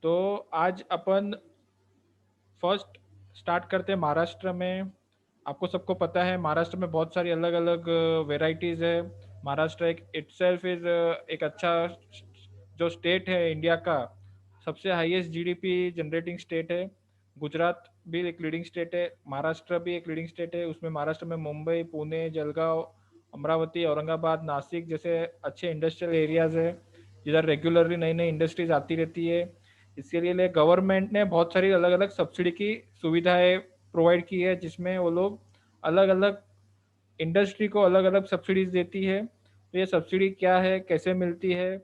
तो आज अपन first start करते हैं महाराष्ट्र में। आपको सबको पता है महाराष्ट्र में बहुत सारी अलग अलग वेराइटीज़ है। महाराष्ट्र एक इटसेल्फ इज एक अच्छा जो स्टेट है इंडिया का, सबसे हाईएस्ट जीडीपी जनरेटिंग स्टेट है। गुजरात भी एक लीडिंग स्टेट है, महाराष्ट्र भी एक लीडिंग स्टेट है। उसमें महाराष्ट्र में मुंबई, पुणे, जलगांव, अमरावती, औरंगाबाद, नासिक जैसे अच्छे इंडस्ट्रियल एरियाज है, जिधर रेगुलरली नई नई इंडस्ट्रीज आती रहती है। इसके लिए गवर्नमेंट ने बहुत सारी अलग अलग सब्सिडी की सुविधाएं प्रोवाइड की है, जिसमें वो लोग अलग अलग इंडस्ट्री को अलग अलग सब्सिडीज देती है। तो ये सब्सिडी क्या है, कैसे मिलती है,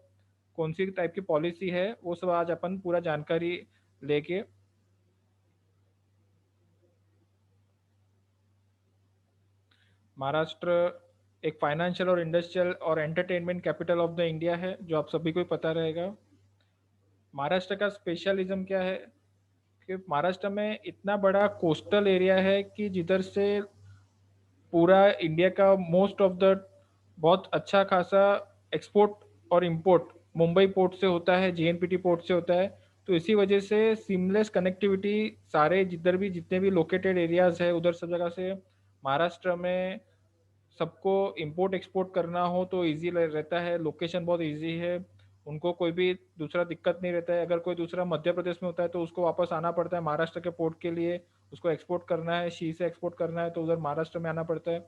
कौन सी टाइप की पॉलिसी है, वो सब आज अपन पूरा जानकारी लेके। महाराष्ट्र एक फाइनेंशियल और इंडस्ट्रियल और entertainment capital of the India है, जो आप सभी को ही पता रहेगा। महाराष्ट्र का स्पेशलिज्म क्या है कि महाराष्ट्र में इतना बड़ा कोस्टल एरिया है कि जिधर से पूरा इंडिया का मोस्ट ऑफ द बहुत अच्छा खासा एक्सपोर्ट और इंपोर्ट मुंबई पोर्ट से होता है, जेएनपीटी पोर्ट से होता है। तो इसी वजह से सीमलेस कनेक्टिविटी सारे जिधर भी जितने भी लोकेटेड एरियाज है उधर सब जगह से महाराष्ट्र में सबको इंपोर्ट एक्सपोर्ट करना हो तो इजी रहता है। लोकेशन बहुत इजी है, उनको कोई भी दूसरा दिक्कत नहीं रहता है। अगर कोई दूसरा मध्य प्रदेश में होता है तो उसको वापस आना पड़ता है महाराष्ट्र के पोर्ट के लिए। उसको एक्सपोर्ट करना है, शी से एक्सपोर्ट करना है तो उधर महाराष्ट्र में आना पड़ता है।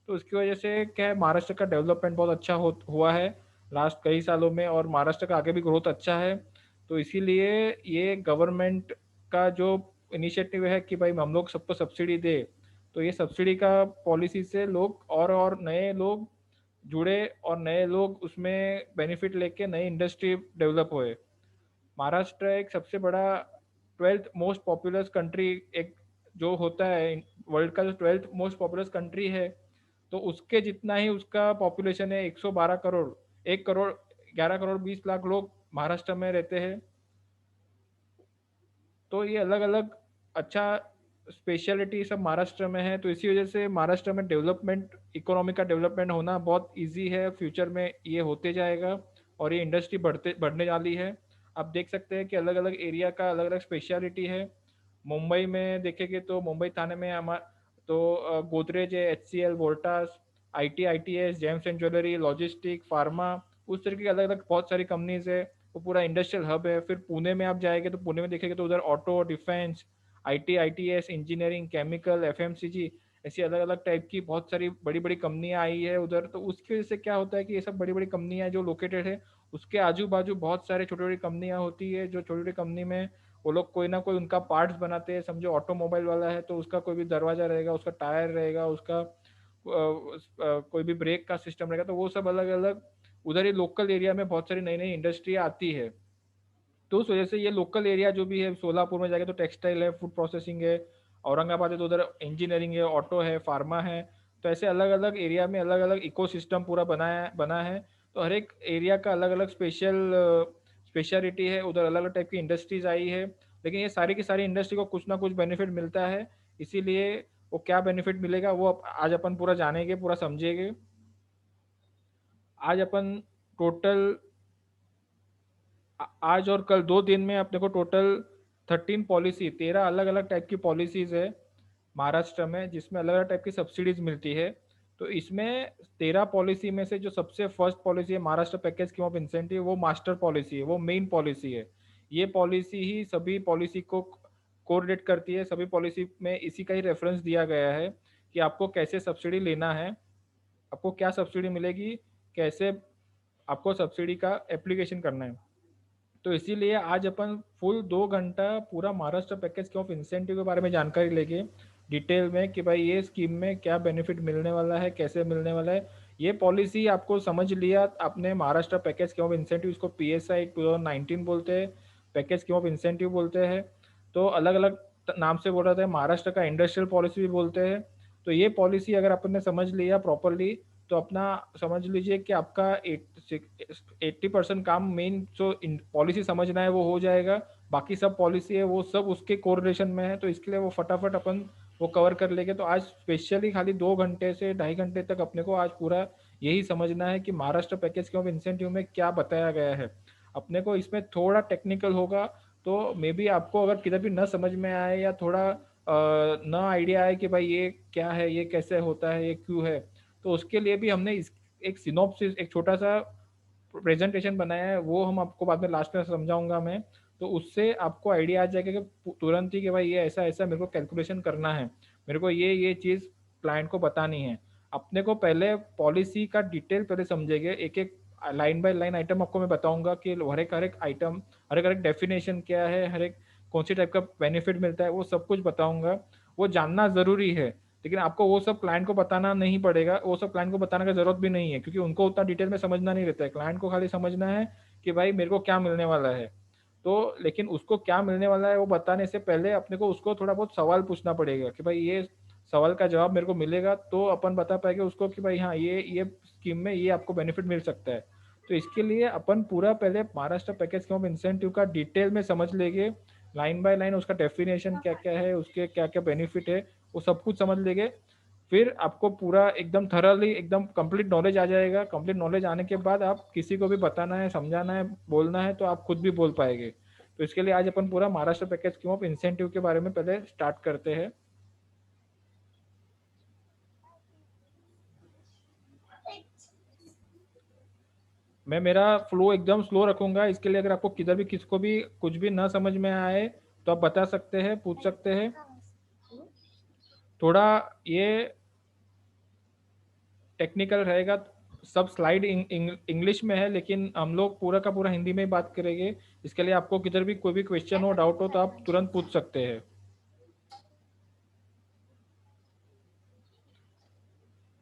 तो उसकी वजह से क्या है, महाराष्ट्र का डेवलपमेंट बहुत अच्छा हुआ है लास्ट कई सालों में, और महाराष्ट्र का आगे भी ग्रोथ अच्छा है। तो इसीलिए ये गवर्नमेंट का जो इनिशिएटिव है कि भाई हम लोग सबको सब्सिडी दे, तो ये सब्सिडी का पॉलिसी से लोग और नए लोग जुड़े और नए लोग उसमें बेनिफिट लेके नई इंडस्ट्री डेवलप हुए। महाराष्ट्र एक सबसे बड़ा 12th मोस्ट पॉपुलस कंट्री एक जो होता है वर्ल्ड का, जो 12th मोस्ट पॉपुलस कंट्री है, तो उसके जितना ही उसका पॉपुलेशन है 112 करोड़। 1 करोड़ 11 करोड़ 20 लाख लोग महाराष्ट्र में रहते हैं। तो ये अलग अलग अच्छा स्पेशलिटी सब महाराष्ट्र में है। तो इसी वजह से महाराष्ट्र में डेवलपमेंट, इकोनॉमी का डेवलपमेंट होना बहुत इजी है। फ्यूचर में ये होते जाएगा और ये इंडस्ट्री बढ़ने वाली है। आप देख सकते हैं कि अलग अलग एरिया का अलग अलग स्पेशलिटी है। मुंबई में देखेंगे तो मुंबई थाने में हमारा तो गोदरेज है, H C L, Voltas, I T S, gems and jewellery, logistic, pharma, उस तरीके की अलग अलग बहुत सारी कंपनीज है। वो पूरा इंडस्ट्रियल हब है। फिर पुणे में आप जाएंगे तो पुणे में देखेंगे तो उधर auto, defence, I T S, engineering, chemical, F M C G, ऐसी अलग अलग टाइप की बहुत सारी बड़ी बड़ी कंपनियां आई है उधर। तो उसकी वजह से क्या होता है कि ये सब बड़ी बड़ी कंपनियां जो लोकेटेड है उसके आजू बाजू बहुत सारे छोटी छोटी कंपनियां होती है। जो छोटी छोटी कंपनी में वो लोग कोई ना कोई उनका पार्ट्स बनाते हैं। समझो ऑटोमोबाइल वाला है तो उसका कोई भी दरवाजा रहेगा, उसका टायर रहेगा, उसका कोई भी ब्रेक का सिस्टम रहेगा, तो वो सब अलग अलग उधर ही लोकल एरिया में बहुत सारी नई नई इंडस्ट्री आती है। तो उस वजह से ये लोकल एरिया जो भी है, सोलापुर में जाके तो टेक्सटाइल है, फूड प्रोसेसिंग है, औरंगाबाद है तो उधर इंजीनियरिंग है, ऑटो है, फार्मा है। तो ऐसे अलग अलग एरिया में अलग अलग इकोसिस्टम पूरा बना है। तो हर एक एरिया का अलग अलग स्पेशलिटी है, उधर अलग अलग टाइप की इंडस्ट्रीज आई है। लेकिन ये सारी की सारी इंडस्ट्री को कुछ ना कुछ बेनिफिट मिलता है। इसीलिए वो क्या बेनिफिट मिलेगा वो आज अपन पूरा जानेंगे, पूरा समझेंगे। आज अपन टोटल आज और कल 2 दिन में अपने को टोटल 13 अलग अलग टाइप की पॉलिसीज है महाराष्ट्र में, जिसमें अलग अलग टाइप की सब्सिडीज मिलती है। तो इसमें 13 पॉलिसी में से जो सबसे फर्स्ट पॉलिसी है Maharashtra package scheme of incentive, वो मास्टर पॉलिसी है, वो मेन पॉलिसी है। ये पॉलिसी ही सभी पॉलिसी को कोरिलेट करती है। सभी पॉलिसी में इसी का ही रेफरेंस दिया गया है कि आपको कैसे सब्सिडी लेना है, आपको क्या सब्सिडी मिलेगी, कैसे आपको सब्सिडी का एप्लीकेशन करना है। तो इसीलिए आज अपन फुल 2 घंटा पूरा महाराष्ट्र पैकेज के ऑफ इंसेंटिव के बारे में जानकारी लेंगे डिटेल में कि भाई ये स्कीम में क्या बेनिफिट मिलने वाला है, कैसे मिलने वाला है। ये पॉलिसी आपको समझ लिया आपने, Maharashtra package scheme of incentive, इसको PSI 2019 बोलते हैं, पैकेज स्कीम ऑफ इंसेंटिव बोलते हैं। तो अलग अलग नाम से बोल रहा था, महाराष्ट्र का इंडस्ट्रियल पॉलिसी भी बोलते हैं। तो ये पॉलिसी अगर अपन ने समझ लिया प्रॉपरली तो अपना समझ लीजिए कि आपका 80% काम मेन जो पॉलिसी समझना है वो हो जाएगा। बाकी सब पॉलिसी है वो सब उसके कोरिलेशन में है, तो इसके लिए वो फटाफट अपन वो कवर कर लेंगे। तो आज स्पेशली खाली 2 घंटे से 2.5 घंटे तक अपने को आज पूरा यही समझना है कि महाराष्ट्र पैकेज के ऑफ इंसेंटिव में क्या बताया गया है। अपने को इसमें थोड़ा टेक्निकल होगा, तो मे बी आपको अगर किधर भी न समझ में आए या थोड़ा न आइडिया आए कि भाई ये क्या है, ये कैसे होता है, ये क्यों है, तो उसके लिए भी हमने इस एक सिनॉप्सिस, एक छोटा सा प्रेजेंटेशन बनाया है, वो हम आपको बाद में लास्ट में समझाऊंगा मैं। तो उससे आपको आइडिया आ जाएगा कि तुरंत ही कि भाई ये ऐसा ऐसा मेरे को कैलकुलेशन करना है, मेरे को ये चीज़ क्लाइंट को बतानी है। अपने को पहले पॉलिसी का डिटेल पहले समझेंगे, एक एक लाइन बाय लाइन आइटम आपको मैं बताऊंगा कि हर एक आइटम, हर एक डेफिनेशन क्या है, हर एक कौन सी टाइप का बेनिफिट मिलता है, वो सब कुछ बताऊंगा। वो जानना ज़रूरी है, लेकिन आपको वो सब क्लाइंट को बताना नहीं पड़ेगा, वो सब क्लाइंट को बताने का जरूरत भी नहीं है, क्योंकि उनको उतना डिटेल में समझना नहीं रहता है। क्लाइंट को खाली समझना है कि भाई मेरे को क्या मिलने वाला है। तो लेकिन उसको क्या मिलने वाला है वो बताने से पहले अपने को उसको थोड़ा बहुत सवाल पूछना पड़ेगा कि भाई ये सवाल का जवाब मेरे को मिलेगा तो अपन बता पाएंगे उसको कि भाई हाँ ये स्कीम में ये आपको बेनिफिट मिल सकता है। तो इसके लिए अपन पूरा पहले Maharashtra package scheme of incentive का डिटेल में समझ लेंगे, लाइन बाय लाइन उसका डेफिनेशन क्या क्या है, उसके क्या क्या बेनिफिट है, वो सब कुछ समझ लेंगे। फिर आपको पूरा एकदम थरली एकदम कंप्लीट नॉलेज आ जाएगा। कंप्लीट नॉलेज आने के बाद आप किसी को भी बताना है, समझाना है, बोलना है तो आप खुद भी बोल पाएंगे। तो इसके लिए आज अपन पूरा Maharashtra package scheme of incentive के बारे में पहले स्टार्ट करते हैं। मैं मेरा फ्लो एकदम स्लो रखूंगा, इसके लिए अगर आपको किधर भी किसी को भी कुछ भी ना समझ में आए तो आप बता सकते हैं, पूछ सकते हैं। थोड़ा ये टेक्निकल रहेगा, सब स्लाइड इंग्लिश में है, लेकिन हम लोग पूरा का पूरा हिंदी में ही बात करेंगे। इसके लिए आपको किधर भी कोई भी क्वेश्चन हो, डाउट हो तो आप तुरंत पूछ सकते हैं।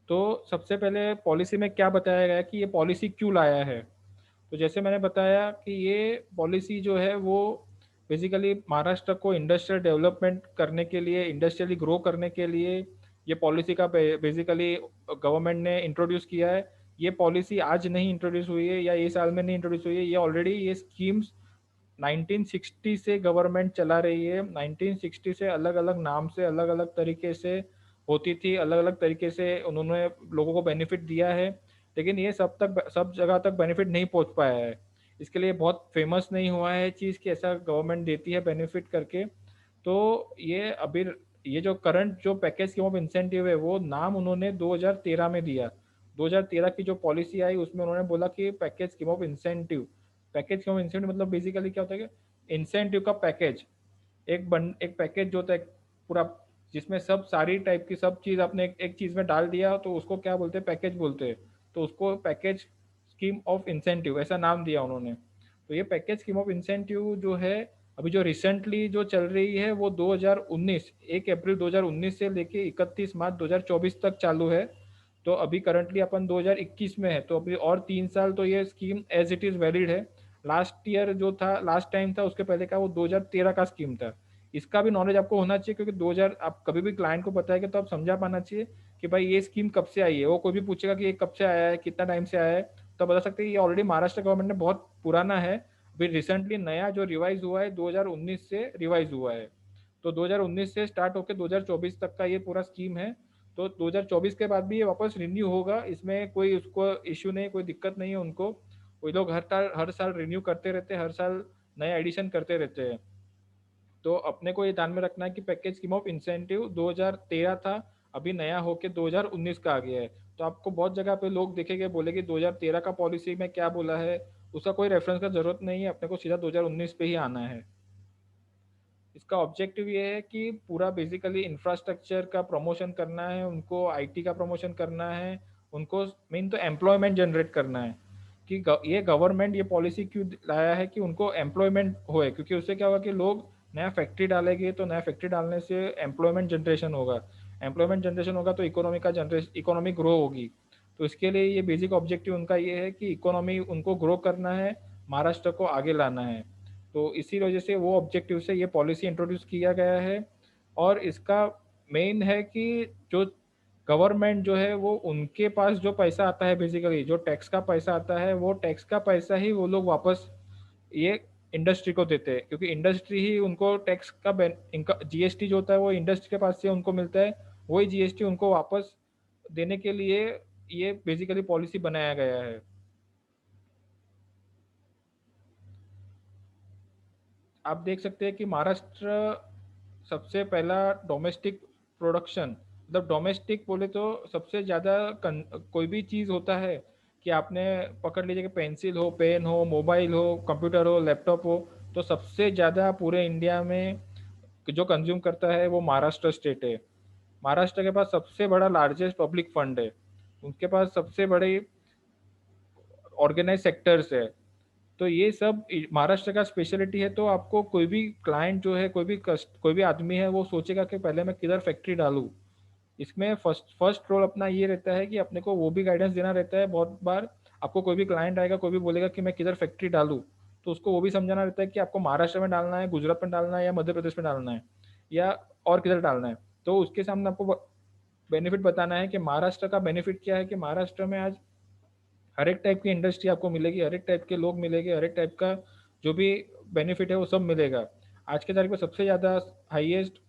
तो सबसे पहले पॉलिसी में क्या बताया गया है कि ये पॉलिसी क्यों लाया है। तो जैसे मैंने बताया कि ये पॉलिसी जो है वो बेसिकली महाराष्ट्र को इंडस्ट्रियल डेवलपमेंट करने के लिए, इंडस्ट्रियली ग्रो करने के लिए ये पॉलिसी का बेसिकली गवर्नमेंट ने इंट्रोड्यूस किया है। ये पॉलिसी आज नहीं इंट्रोड्यूस हुई है या ये साल में नहीं इंट्रोड्यूस हुई है, ये ऑलरेडी ये स्कीम्स 1960 से गवर्नमेंट चला रही है। 1960 से अलग अलग नाम से, अलग अलग तरीके से होती थी, अलग अलग तरीके से उन्होंने लोगों को बेनिफिट दिया है, लेकिन ये सब जगह तक बेनिफिट नहीं पहुंच पाया है। इसके लिए बहुत फेमस नहीं हुआ है चीज़ कि ऐसा गवर्नमेंट देती है बेनिफिट करके। तो ये अभी ये जो करंट जो पैकेज स्कीम ऑफ इंसेंटिव है वो नाम उन्होंने 2013 में दिया। 2013 की जो पॉलिसी आई उसमें उन्होंने बोला कि package scheme of incentive. Package scheme of incentive मतलब बेसिकली क्या होता है कि इंसेंटिव का पैकेज, एक पैकेज जो होता है पूरा, जिसमें सब सारी टाइप की सब चीज़ आपने एक चीज़ में डाल दिया तो उसको क्या बोलते हैं, पैकेज बोलते हैं। तो उसको पैकेज स्कीम ऑफ इंसेंटिव ऐसा नाम दिया उन्होंने। तो ये पैकेज स्कीम ऑफ इंसेंटिव जो है अभी जो रिसेंटली जो चल रही है वो 2019, 1 अप्रैल 2019 से लेके 31 मार्च 2024 तक चालू है। तो अभी करंटली अपन 2021 में है, तो अभी और 3 साल तो ये scheme as it is valid है। लास्ट ईयर जो था, लास्ट टाइम था उसके पहले का, वो 2013 का स्कीम था। इसका भी नॉलेज आपको होना चाहिए, क्योंकि 2000 आप कभी भी क्लाइंट को बताएंगे तो आप समझा पाना चाहिए कि भाई ये स्कीम कब से आई है। वो कोई भी पूछेगा कि ये कब से आया है, कितना टाइम से आया है, तो बता सकते हैं ये ऑलरेडी महाराष्ट्र गवर्नमेंट ने बहुत पुराना है। अभी रिसेंटली नया जो रिवाइज हुआ है 2019 से रिवाइज हुआ है। तो 2019 से स्टार्ट होकर 2024 तक का ये पूरा स्कीम है। तो 2024 के बाद भी ये वापस रिन्यू होगा, इसमें कोई उसको इश्यू नहीं, कोई दिक्कत नहीं है उनको। वो लोग हर साल रिन्यू करते रहते हैं, हर साल नए एडिशन करते रहते हैं। तो अपने को ये ध्यान में रखना है कि पैकेज स्कीम ऑफ इंसेंटिव 2013 था, अभी नया होके 2019 का आ गया है। तो आपको बहुत जगह पे लोग देखेंगे बोले कि 2013 का पॉलिसी में क्या बोला है, उसका कोई रेफरेंस का जरूरत नहीं है, अपने को सीधा 2019 पे ही आना है। इसका ऑब्जेक्टिव ये है कि पूरा बेसिकली इंफ्रास्ट्रक्चर का प्रमोशन करना है उनको, आईटी का प्रमोशन करना है उनको, मेन तो एम्प्लॉयमेंट जनरेट करना है। कि ये गवर्नमेंट ये पॉलिसी क्यों लाया है कि उनको एम्प्लॉयमेंट होए, क्योंकि उससे क्या होगा कि लोग नया फैक्ट्री डालेंगे तो नया फैक्ट्री डालने से एम्प्लॉयमेंट जनरेशन होगा। एम्प्लॉयमेंट जनरेशन होगा तो इकोनॉमी ग्रो होगी। तो इसके लिए ये बेसिक ऑब्जेक्टिव उनका ये है कि इकोनॉमी उनको ग्रो करना है, महाराष्ट्र को आगे लाना है। तो इसी वजह से वो ऑब्जेक्टिव से ये पॉलिसी इंट्रोड्यूस किया गया है। और इसका मेन है कि जो गवर्नमेंट जो है वो उनके पास जो पैसा आता है, बेसिकली जो टैक्स का पैसा आता है, वो टैक्स का पैसा ही वो लोग वापस ये इंडस्ट्री को देते हैं, क्योंकि इंडस्ट्री ही उनको टैक्स का इनका जीएसटी जो होता है वो इंडस्ट्री के पास से उनको मिलता है। वही जीएसटी उनको वापस देने के लिए ये बेसिकली पॉलिसी बनाया गया है। आप देख सकते हैं कि महाराष्ट्र सबसे पहला डोमेस्टिक प्रोडक्शन, मतलब डोमेस्टिक बोले तो सबसे ज़्यादा कोई भी चीज़ होता है कि आपने पकड़ लीजिए कि पेंसिल हो, पेन हो, मोबाइल हो, कंप्यूटर हो, लैपटॉप हो, तो सबसे ज़्यादा पूरे इंडिया में जो कंज्यूम करता है वो महाराष्ट्र स्टेट है। महाराष्ट्र के पास सबसे बड़ा लार्जेस्ट पब्लिक फंड है, उनके पास सबसे बड़े ऑर्गेनाइज सेक्टर्स है। तो ये सब महाराष्ट्र का स्पेशलिटी है। तो आपको कोई भी क्लाइंट जो है, कोई भी आदमी है, वो सोचेगा कि पहले मैं किधर फैक्ट्री डालूँ। इसमें फर्स्ट फर्स्ट रोल अपना ये रहता है कि अपने को वो भी गाइडेंस देना रहता है। बहुत बार आपको कोई भी क्लाइंट आएगा, कोई भी बोलेगा कि मैं किधर फैक्ट्री डालूँ, तो उसको वो भी समझाना रहता है कि आपको महाराष्ट्र में डालना है, गुजरात में डालना है, या मध्य प्रदेश में डालना है, या और किधर डालना है। तो उसके सामने आपको बेनिफिट बताना है कि महाराष्ट्र का बेनिफिट क्या है, कि महाराष्ट्र में आज हर एक टाइप की इंडस्ट्री आपको मिलेगी, हर एक टाइप के लोग मिलेंगे, हर एक टाइप का जो भी बेनिफिट है वो सब मिलेगा। आज के तारीख में सबसे ज़्यादा हाईएस्ट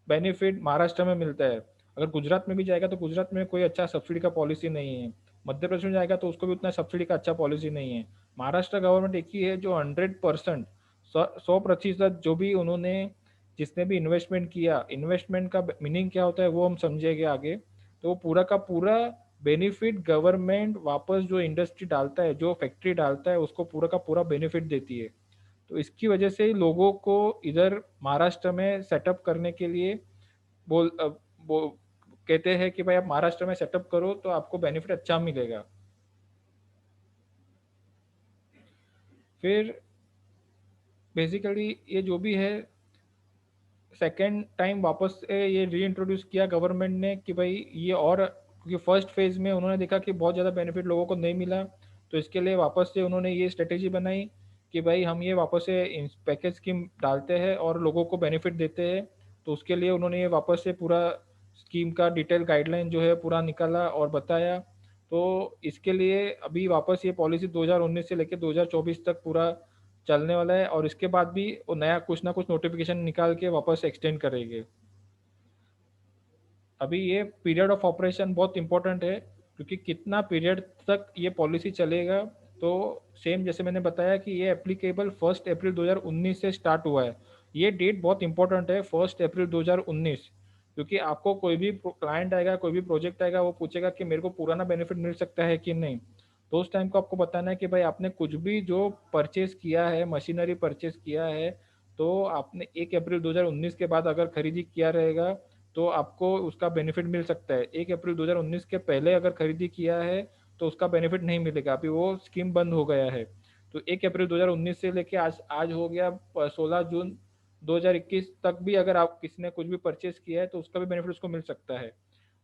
बेनिफिट महाराष्ट्र में मिलता है। अगर गुजरात में भी जाएगा तो गुजरात में कोई अच्छा सब्सिडी का पॉलिसी नहीं है। मध्य प्रदेश में जाएगा तो उसको भी उतना सब्सिडी का अच्छा पॉलिसी नहीं है। महाराष्ट्र गवर्नमेंट एक ही है जो 100%, 100% जो भी उन्होंने जिसने भी इन्वेस्टमेंट किया, इन्वेस्टमेंट का मीनिंग क्या होता है वो हम समझेंगे आगे। तो वो पूरा का पूरा बेनिफिट गवर्नमेंट वापस जो इंडस्ट्री डालता है, जो फैक्ट्री डालता है, उसको पूरा का पूरा बेनिफिट देती है। तो इसकी वजह से ही लोगों को इधर महाराष्ट्र में सेटअप करने के लिए बोल वो कहते हैं कि भाई आप महाराष्ट्र में सेटअप करो तो आपको बेनिफिट अच्छा मिलेगा। फिर बेसिकली ये जो भी है, सेकेंड टाइम वापस से ये री इंट्रोड्यूस किया गवर्नमेंट ने कि भाई ये, और क्योंकि फर्स्ट फेज में उन्होंने देखा कि बहुत ज़्यादा बेनिफिट लोगों को नहीं मिला, तो इसके लिए वापस से उन्होंने ये स्ट्रेटेजी बनाई कि भाई हम ये वापस से पैकेज स्कीम डालते हैं और लोगों को बेनिफिट देते हैं। तो उसके लिए उन्होंने ये वापस से पूरा स्कीम का डिटेल गाइडलाइन जो है पूरा निकाला और बताया। तो इसके लिए अभी वापस ये पॉलिसी 2019 से लेकर 2024 तक पूरा चलने वाला है, और इसके बाद भी वो नया कुछ ना कुछ नोटिफिकेशन निकाल के वापस एक्सटेंड करेंगे। अभी ये पीरियड ऑफ ऑपरेशन बहुत इंपॉर्टेंट है, क्योंकि कितना पीरियड तक ये पॉलिसी चलेगा। तो सेम जैसे मैंने बताया कि ये एप्लीकेबल 1 अप्रैल 2019 से स्टार्ट हुआ है। ये डेट बहुत इंपॉर्टेंट है, 1 अप्रैल 2019, क्योंकि आपको कोई भी क्लाइंट आएगा, कोई भी प्रोजेक्ट आएगा, वो पूछेगा कि मेरे को पुराना बेनिफिट मिल सकता है कि नहीं। तो उस टाइम को आपको बताना है कि भाई आपने कुछ भी जो परचेज किया है, मशीनरी परचेज किया है, तो आपने 1 अप्रैल 2019 के बाद अगर खरीदी किया रहेगा तो आपको उसका बेनिफिट मिल सकता है। 1 अप्रैल 2019 के पहले अगर खरीदी किया है तो उसका बेनिफिट नहीं मिलेगा, अभी वो स्कीम बंद हो गया है। तो 1 अप्रैल 2019 से लेके आज आज हो गया 16 जून 2021 तक भी अगर आप किसी ने कुछ भी परचेज किया है तो उसका भी बेनिफिट उसको मिल सकता है।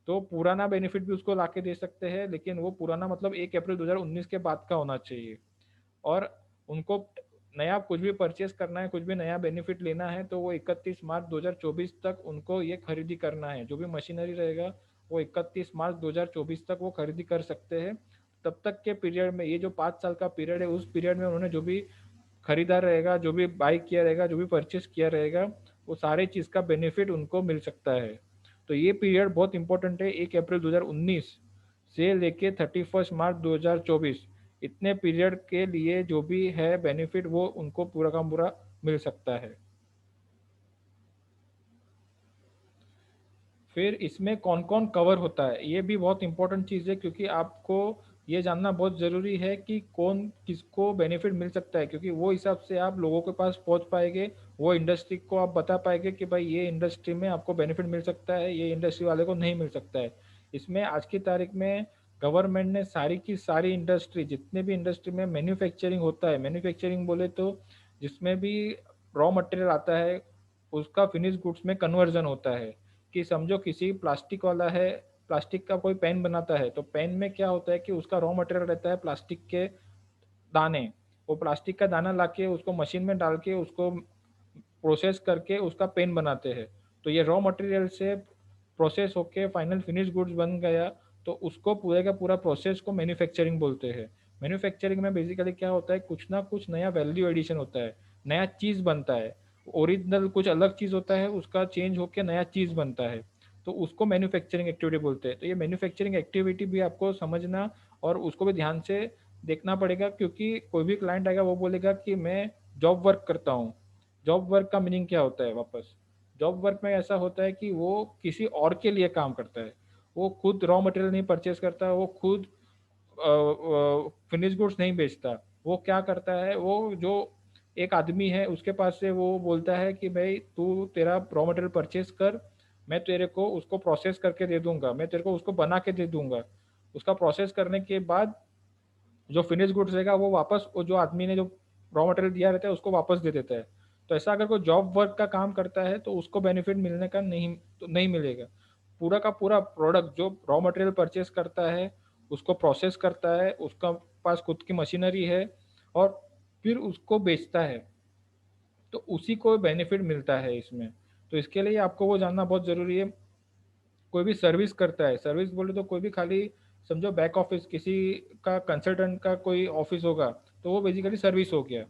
तो पुराना बेनिफिट भी उसको लाके दे सकते हैं, लेकिन वो पुराना मतलब 1 अप्रैल 2019 के बाद का होना चाहिए। और उनको नया कुछ भी परचेस करना है, कुछ भी नया बेनिफिट लेना है, तो वो 31 मार्च 2024 तक उनको ये खरीदी करना है। जो भी मशीनरी रहेगा वो 31 मार्च 2024 तक वो खरीदी कर सकते हैं। तब तक के पीरियड में, ये जो 5 साल का पीरियड है, उस पीरियड में उन्होंने जो भी खरीदा रहेगा, जो भी बाई किया रहेगा, जो भी परचेस किया रहेगा, वो सारे चीज़ का बेनिफिट उनको मिल सकता है। तो ये पीरियड बहुत इंपॉर्टेंट है, 1 अप्रैल 2019 से लेके 31 मार्च 2024, इतने पीरियड के लिए जो भी है बेनिफिट वो उनको पूरा का पूरा मिल सकता है। फिर इसमें कौन कौन कवर होता है, ये भी बहुत इंपॉर्टेंट चीज़ है, क्योंकि आपको ये जानना बहुत ज़रूरी है कि कौन किसको बेनिफिट मिल सकता है, क्योंकि वो हिसाब से आप लोगों के पास पहुंच पाएंगे, वो इंडस्ट्री को आप बता पाएंगे कि भाई ये इंडस्ट्री में आपको बेनिफिट मिल सकता है, ये इंडस्ट्री वाले को नहीं मिल सकता है। इसमें आज की तारीख में गवर्नमेंट ने सारी की सारी इंडस्ट्री, जितने भी इंडस्ट्री में मैन्युफैक्चरिंग होता है, मैन्युफैक्चरिंग बोले तो जिसमें भी रॉ मटेरियल आता है उसका फिनिश गुड्स में कन्वर्जन होता है। कि समझो किसी प्लास्टिक वाला है, प्लास्टिक का कोई पेन बनाता है, तो पेन में क्या होता है कि उसका रॉ मटेरियल रहता है प्लास्टिक के दाने। वो प्लास्टिक का दाना लाके उसको मशीन में डाल के उसको प्रोसेस करके उसका पेन बनाते हैं। तो ये रॉ मटेरियल से प्रोसेस होके फाइनल फिनिश गुड्स बन गया, तो उसको पूरे का पूरा प्रोसेस को मैन्युफैक्चरिंग बोलते हैं। मैन्युफैक्चरिंग में बेसिकली क्या होता है, कुछ ना कुछ नया वैल्यू एडिशन होता है, नया चीज़ बनता है। ओरिजिनल कुछ अलग चीज़ होता है, उसका चेंज होकर नया चीज़ बनता है, तो उसको मैन्युफैक्चरिंग एक्टिविटी बोलते हैं। तो ये मैन्युफैक्चरिंग एक्टिविटी भी आपको समझना और उसको भी ध्यान से देखना पड़ेगा, क्योंकि कोई भी क्लाइंट आएगा वो बोलेगा कि मैं जॉब वर्क करता हूँ, जॉब वर्क का मीनिंग क्या होता है वापस? जॉब वर्क में ऐसा होता है कि वो किसी और के लिए काम करता है। वो खुद रॉ मटेरियल नहीं परचेज़ करता, वो खुद फिनिश गुड्स नहीं बेचता। वो क्या करता है, वो जो एक आदमी है उसके पास से वो बोलता है कि भाई तू तेरा रॉ मटेरियल परचेज़ कर, मैं तेरे को उसको प्रोसेस करके दे दूँगा, मैं तेरे को उसको बना के दे दूँगा। उसका प्रोसेस करने के बाद जो फिनिश गुड्स रहेगा वो वापस वो जो आदमी ने जो रॉ मटेरियल दिया रहता है उसको वापस दे देता है। तो ऐसा अगर कोई जॉब वर्क का काम करता है तो उसको बेनिफिट मिलने का नहीं मिलेगा। पूरा का पूरा प्रोडक्ट जो रॉ मटेरियल परचेज करता है, उसको प्रोसेस करता है, उसका पास खुद की मशीनरी है और फिर उसको बेचता है, तो उसी को बेनिफिट मिलता है इसमें। तो इसके लिए आपको वो जानना बहुत ज़रूरी है। कोई भी सर्विस करता है, सर्विस बोले तो कोई भी खाली समझो बैक ऑफिस किसी का कंसल्टेंट का कोई ऑफिस होगा, तो वो बेसिकली सर्विस हो गया।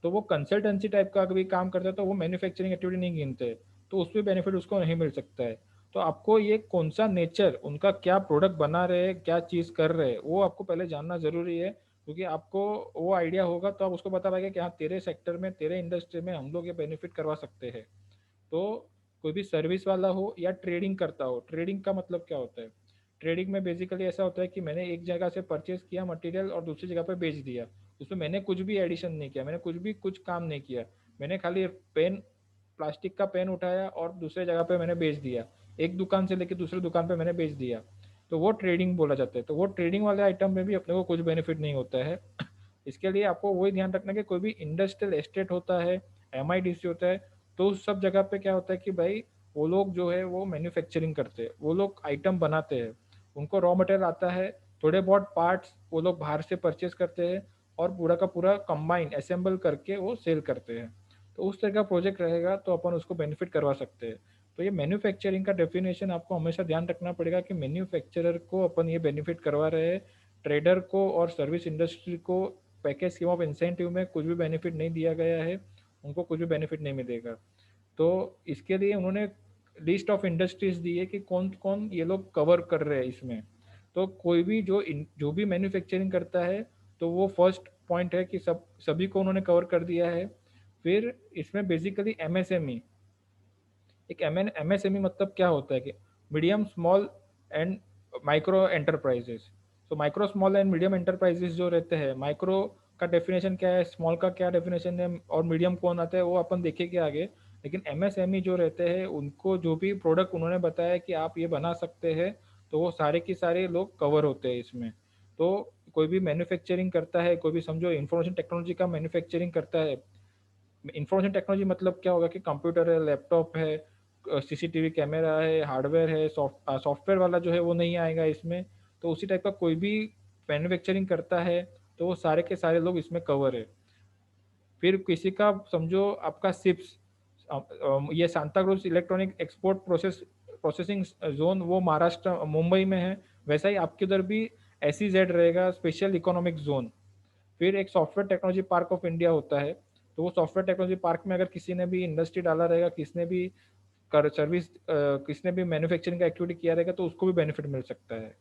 तो वो कंसल्टेंसी टाइप का कभी काम करता है तो वो मैन्युफैक्चरिंग एक्टिविटी नहीं गिनते, तो उसमें बेनिफिट उसको नहीं मिल सकता है। तो आपको ये कौन सा नेचर, उनका क्या प्रोडक्ट बना रहे हैं, क्या चीज़ कर रहे हैं, वो आपको पहले जानना ज़रूरी है, क्योंकि आपको वो आइडिया होगा तो आप उसको बता पाएंगे कि हाँ तेरे सेक्टर में, तेरे इंडस्ट्री में हम लोग ये बेनिफिट करवा सकते हैं। तो कोई भी सर्विस वाला हो या ट्रेडिंग करता हो, ट्रेडिंग का मतलब क्या होता है? ट्रेडिंग में बेसिकली ऐसा होता है कि मैंने एक जगह से परचेज किया मटेरियल और दूसरी जगह पर बेच दिया। उसमें मैंने कुछ भी एडिशन नहीं किया, मैंने कुछ काम नहीं किया। मैंने खाली पेन, प्लास्टिक का पेन उठाया और दूसरे जगह पे मैंने बेच दिया। एक दुकान से लेकर दूसरे दुकान पे मैंने बेच दिया। तो वो ट्रेडिंग बोला जाता है। तो वो ट्रेडिंग वाले आइटम में भी अपने को कुछ बेनिफिट नहीं होता है। इसके लिए आपको वही ध्यान रखना कि कोई भी इंडस्ट्रियल एस्टेट होता है, एमआईडीसी होता है, तो उस सब जगह पे क्या होता है कि भाई वो लोग जो है वो मैन्युफैक्चरिंग करते हैं, वो लोग आइटम बनाते हैं, उनको रॉ मटेरियल आता है, थोड़े बहुत पार्ट्स वो लोग बाहर से परचेज करते हैं और पूरा का पूरा कंबाइन असेंबल करके वो सेल करते हैं। तो उस तरह का प्रोजेक्ट रहेगा तो अपन उसको बेनिफिट करवा सकते हैं। तो ये मैन्युफैक्चरिंग का डेफिनेशन आपको हमेशा ध्यान रखना पड़ेगा कि मैन्युफैक्चरर को अपन ये बेनिफिट करवा रहे हैं, ट्रेडर को और सर्विस इंडस्ट्री को पैकेज स्कीम ऑफ इंसेंटिव में कुछ भी बेनिफिट नहीं दिया गया है, उनको कुछ भी बेनिफिट नहीं मिलेगा। तो इसके लिए उन्होंने लिस्ट ऑफ इंडस्ट्रीज दी है कि कौन कौन ये लोग कवर कर रहे हैं इसमें। तो कोई भी जो भी मैन्युफैक्चरिंग करता है, तो वो फर्स्ट पॉइंट है कि सभी को उन्होंने कवर कर दिया है। फिर इसमें बेसिकली एमएसएमई, एक एमएसएमई मतलब क्या होता है कि medium small and micro enterprises. तो micro small and medium enterprises जो रहते हैं, माइक्रो का डेफिनेशन क्या है, स्मॉल का क्या डेफिनेशन है और मीडियम कौन आता है वो अपन देखेंगे आगे। लेकिन एमएसएमई जो रहते हैं उनको जो भी प्रोडक्ट उन्होंने बताया कि आप ये बना सकते हैं, तो वो सारे के सारे लोग कवर होते हैं इसमें। तो कोई भी मैन्युफैक्चरिंग करता है, कोई भी समझो इंफॉर्मेशन टेक्नोलॉजी का मैन्युफैक्चरिंग करता है। इंफॉर्मेशन टेक्नोलॉजी मतलब क्या होगा कि कंप्यूटर है, लैपटॉप है, सीसीटीवी कैमरा है, हार्डवेयर है, सॉफ्टवेयर वाला जो है वो नहीं आएगा इसमें। तो उसी टाइप का कोई भी मैन्युफैक्चरिंग करता है तो वो सारे के सारे लोग इसमें कवर है। फिर किसी का समझो आपका सिप्स, ये Santa cruise electronic export processing zone वो महाराष्ट्र मुंबई में है, वैसा ही आपके उधर भी SEZ रहेगा, स्पेशल इकोनॉमिक जोन। फिर एक software technology park of India होता है, तो वो सॉफ्टवेयर टेक्नोलॉजी पार्क में अगर किसी ने भी इंडस्ट्री डाला रहेगा, किसने भी कर सर्विस किसने भी मैन्युफैक्चरिंग का एक्टिविटी किया रहेगा तो उसको भी बेनिफिट मिल सकता है।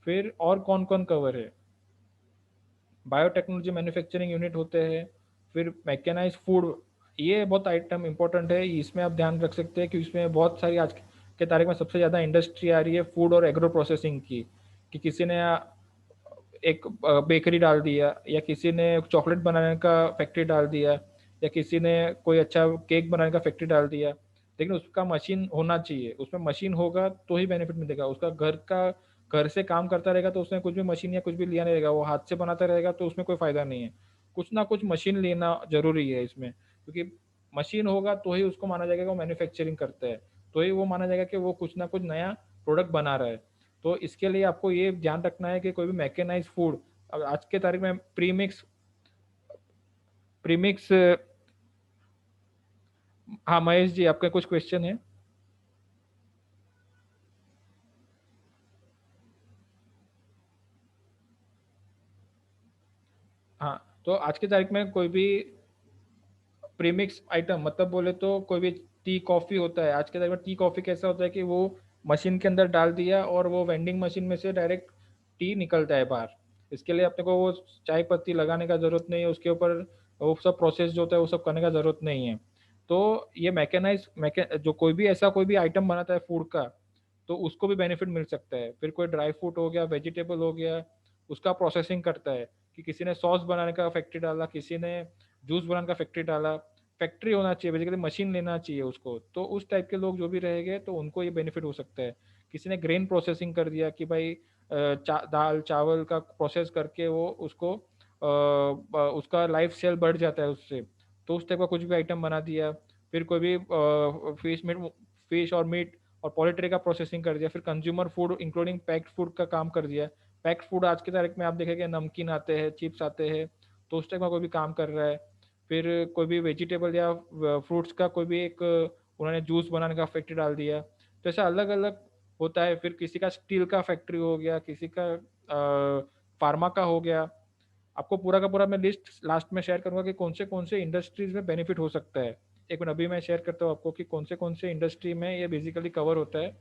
फिर और कौन कौन कवर है? बायोटेक्नोलॉजी मैन्युफैक्चरिंग यूनिट होते हैं। फिर मैकेनाइज फूड, ये बहुत आइटम इंपॉर्टेंट है, इसमें आप ध्यान रख सकते हैं कि इसमें बहुत सारी आज के तारीख में सबसे ज़्यादा इंडस्ट्री आ रही है फूड और एग्रो प्रोसेसिंग की। कि किसी ने एक बेकरी डाल दिया, या किसी ने चॉकलेट बनाने का फैक्ट्री डाल दिया, या किसी ने कोई अच्छा केक बनाने का फैक्ट्री डाल दिया। लेकिन उसका मशीन होना चाहिए, उसमें मशीन होगा तो ही बेनिफिट मिलेगा। उसका घर से काम करता रहेगा तो उसमें कुछ भी मशीन या कुछ भी लिया नहीं रहेगा, वो हाथ से बनाता रहेगा तो उसमें कोई फ़ायदा नहीं है। कुछ ना कुछ मशीन लेना ज़रूरी है इसमें, क्योंकि मशीन होगा तो ही उसको माना जाएगा कि वो मैन्युफैक्चरिंग करता है, तो ही वो माना जाएगा कि वो कुछ ना कुछ नया प्रोडक्ट बना रहा है। तो इसके लिए आपको ये ध्यान रखना है कि कोई भी मैकेनाइज फूड, आज के तारीख में प्रीमिक्स। हाँ महेश जी, आपका कुछ क्वेश्चन है? हाँ, तो आज की तारीख में कोई भी प्रीमिक्स आइटम मतलब बोले तो कोई भी टी कॉफ़ी होता है। आज के टाइम में टी कॉफ़ी कैसा होता है कि वो मशीन के अंदर डाल दिया और वो वेंडिंग मशीन में से डायरेक्ट टी निकलता है बाहर। इसके लिए अपने को वो चाय पत्ती लगाने का ज़रूरत नहीं है, उसके ऊपर वो सब प्रोसेस जो होता है वो सब करने का ज़रूरत नहीं है। तो ये मैकेनाइज़ मैके जो कोई भी ऐसा कोई भी आइटम बनाता है फूड का, तो उसको भी बेनिफिट मिल सकता है। फिर कोई ड्राई फ्रूट हो गया, वेजिटेबल हो गया, उसका प्रोसेसिंग करता है कि किसी ने सॉस बनाने का फैक्ट्री डाला, किसी ने जूस बनाने का फैक्ट्री डाला। फैक्ट्री होना चाहिए, बेसिकली मशीन लेना चाहिए उसको। तो उस टाइप के लोग जो भी रहेंगे तो उनको ये बेनिफिट हो सकता है। किसी ने ग्रेन प्रोसेसिंग कर दिया कि भाई दाल चावल का प्रोसेस करके वो उसको उसका लाइफ सेल बढ़ जाता है उससे, तो उस टाइप का कुछ भी आइटम बना दिया। फिर कोई भी फिश और मीट और पोल्ट्री का प्रोसेसिंग कर दिया। फिर consumer food including packed food का काम कर दिया। पैक्ड फूड आज की तारीख में आप देखेंगे नमकीन आते हैं, चिप्स आते हैं, तो उस टाइप का कोई भी काम कर रहा है। फिर कोई भी वेजिटेबल या फ्रूट्स का कोई भी एक उन्होंने जूस बनाने का फैक्ट्री डाल दिया। तो ऐसा अलग अलग होता है। फिर किसी का स्टील का फैक्ट्री हो गया, किसी का फार्मा का हो गया। आपको पूरा का पूरा मैं लिस्ट लास्ट में शेयर करूंगा कि कौन से इंडस्ट्रीज में बेनिफिट हो सकता है। एक मिनट, अभी मैं शेयर करता हूँ आपको कि कौन से इंडस्ट्री में ये बेसिकली कवर होता है।